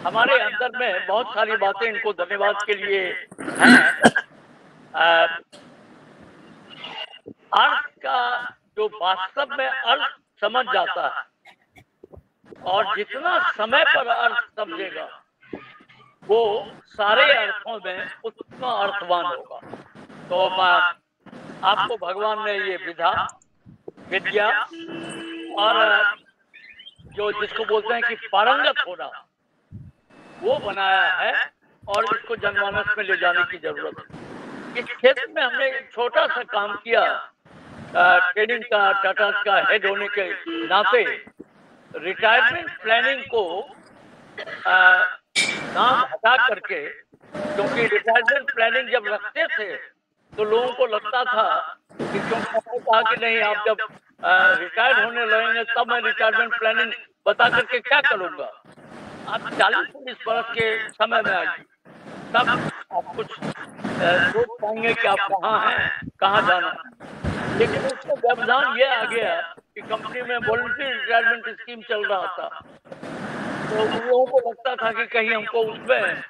हमारे अंदर में बहुत सारी बातें इनको धन्यवाद के लिए हैं। अर्थ का जो वास्तव में अर्थ समझ जाता है, और जितना समय पर अर्थ समझेगा वो सारे अर्थों में उतना अर्थवान होगा। तो आपको भगवान ने ये विद्या और जो जिसको बोलते हैं कि पारंगत होना, वो बनाया है, और इसको जनमानस में ले जाने की जरूरत है। इस क्षेत्र में हमने एक छोटा सा काम किया, ट्रेनिंग का, टाटा का हेड होने के नाते रिटायरमेंट प्लानिंग को नाम हटा करके, क्योंकि रिटायरमेंट प्लानिंग जब रखते थे तो लोगों को लगता था कि, क्योंकि हमने कहा कि नहीं, आप जब रिटायर होने लगेंगे तब मैं रिटायरमेंट प्लानिंग बता करके क्या करूंगा। आप 40-40 वर्ष के समय में आएगी, तब आप कुछ सोच पाएंगे कि आप कहाँ हैं, कहाँ जाना है। लेकिन उसका व्यवधान ये आ गया कि कंपनी में वॉलंटरी रिटायरमेंट स्कीम चल रहा था, तो लोगों को लगता था कि कहीं हमको उसमें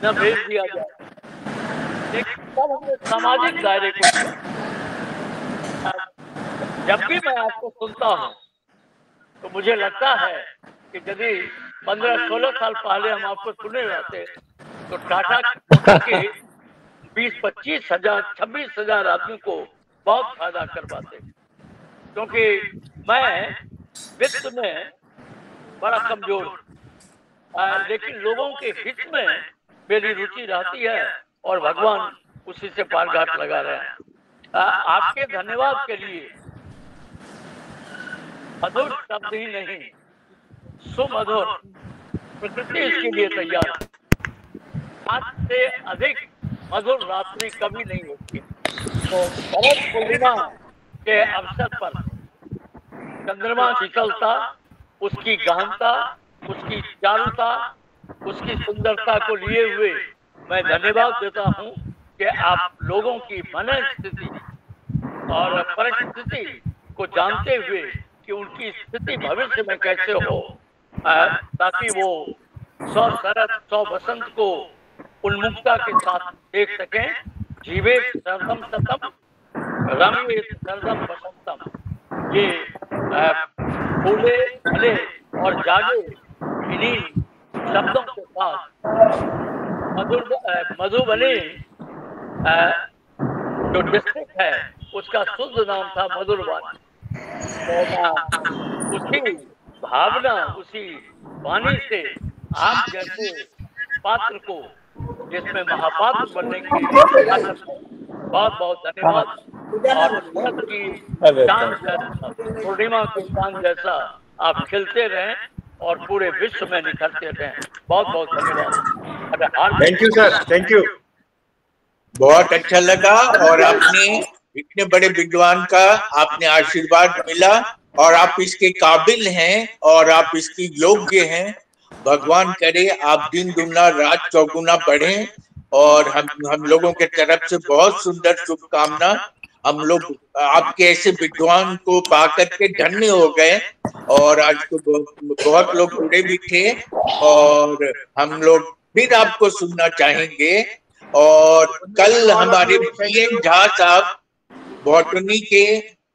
न भेज दिया जाए। लेकिन तब हमने सामाजिक दायरे को, जब भी मैं आपको सुनता हूँ तो मुझे लगता है कि यदि 15-16 साल पहले हम आपको सुने रहते तो टाटा के 20-25 हजार 26 हजार आदमी को बहुत फायदा करवाते। क्योंकि मैं वित्त में बड़ा कमजोर हूँ, लेकिन लोगों के हित में मेरी रुचि रहती है, और भगवान उसी से पारघाट लगा रहे हैं। आपके धन्यवाद के लिए मधुर शब्द ही नहीं, सुमधुर प्रकृति इसके लिए तैयार है। आज से अधिक मधुर रात्रि कभी नहीं होती। तो शरद पूर्णिमा के अवसर पर चंद्रमा शीतलता, उसकी गहनता, उसकी चारुता, उसकी सुंदरता को लिए हुए मैं धन्यवाद देता हूं कि आप लोगों की मन स्थिति और परिस्थिति को जानते हुए कि उनकी स्थिति भविष्य में कैसे हो, ताकि वो 100 शरद 100 बसंत को उन्मुक्ता के साथ देख सकें। जीवे शरदम सतम, रमे शरदम बसंतम, ये फूले फले और जागे इन्हीं शब्दों के साथ मधुबनी जो डिस्ट्रिक्ट है उसका शुद्ध नाम था मधुरवानी। उसी भावना, उसी वाणी से आप जैसे पात्र को जिसमें महापात्र बनने की बहुत बहुत धन्यवाद। और भारत की चांद जैसा, पूर्णिमा के चांद जैसा आप खिलते रहें और पूरे विश्व में निखरते रहें। बहुत बहुत धन्यवाद।
Thank you sir, thank you. बहुत अच्छा लगा और आपने इतने बड़े विद्वान का आपने आशीर्वाद मिला और आप इसके काबिल हैं और आप इसकी योग्य हैं। भगवान करे आप दिन दुगना रात चौगुना बढ़ें और हम लोगों के तरफ से बहुत सुंदर शुभकामना। हम लोग आपके ऐसे विद्वान को पा करके धन्य हो गए और आज तो बहुत लोग जुड़े भी थे और हम लोग फिर आपको सुनना चाहेंगे। और कल हमारे पीएन झा साहब बॉटनी के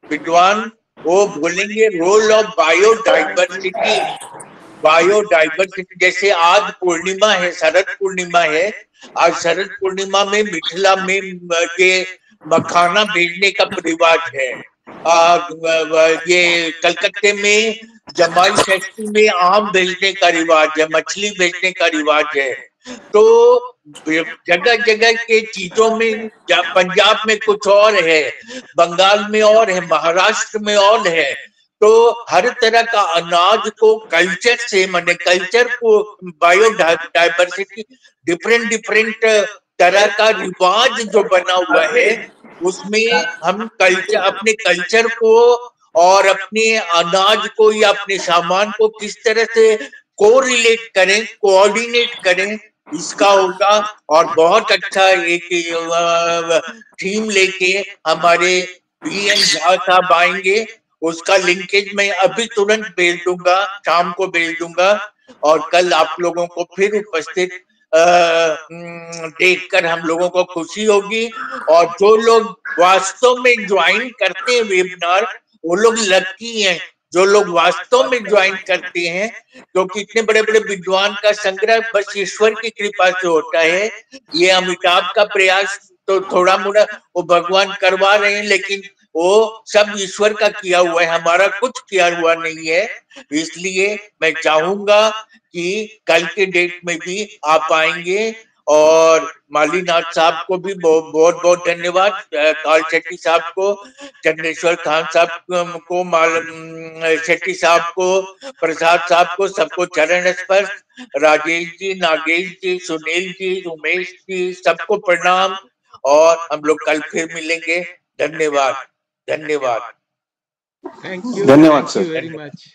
विद्वान वो बोलेंगे रोल ऑफ बायोडाइवर्सिटी। बायोडाइवर्सिटी जैसे आज पूर्णिमा है, शरद पूर्णिमा है, आज शरद पूर्णिमा में मिथिला में के मखाना बेचने का रिवाज है। ये कलकत्ते में जमाई फैक्ट्री में आम बेचने का रिवाज है, मछली बेचने का रिवाज है। तो जगह जगह के चीजों में पंजाब में कुछ और है, बंगाल में और है, महाराष्ट्र में और है। तो हर तरह का अनाज को कल्चर से माने कल्चर को बायोडाइवर्सिटी डिफरेंट तरह का रिवाज जो बना हुआ है उसमें हम कल्चर अपने कल्चर को और अपने अनाज को या अपने सामान को किस तरह से कोरिलेट करें, कोऑर्डिनेट करें, इसका होगा। और बहुत अच्छा एक थीम लेके हमारे पीएन झा साहब आएंगे, उसका लिंकेज मैं अभी तुरंत भेज दूंगा, शाम को भेज दूंगा और कल आप लोगों को फिर उपस्थित देखकर हम लोगों को खुशी होगी। और जो लोग वास्तव में ज्वाइन करते हैं वेबिनार वो लोग लकी हैं, जो लोग वास्तव में ज्वाइन करते हैं, क्योंकि इतने बड़े बड़े विद्वान का संग्रह बस ईश्वर की कृपा से होता है। ये अमिताभ का प्रयास तो थोड़ा मोड़ा वो भगवान करवा रहे हैं, लेकिन वो सब ईश्वर का किया हुआ है, हमारा कुछ किया हुआ नहीं है। इसलिए मैं चाहूंगा कि कल के डेट में भी आप आएंगे। और मालीनाथ साहब को भी बहुत बहुत धन्यवाद, काल शेट्टी साहब को, चंद्रेश्वर खान साहब को, शेट्टी साहब को, प्रसाद साहब को, सबको चरण स्पर्श, राजेश जी, नागेश जी, सुनील जी, उमेश जी, सबको प्रणाम। और हम लोग कल फिर मिलेंगे। धन्यवाद, धन्यवाद,
थैंक यू,
धन्यवाद
thank you
sir.
Very much.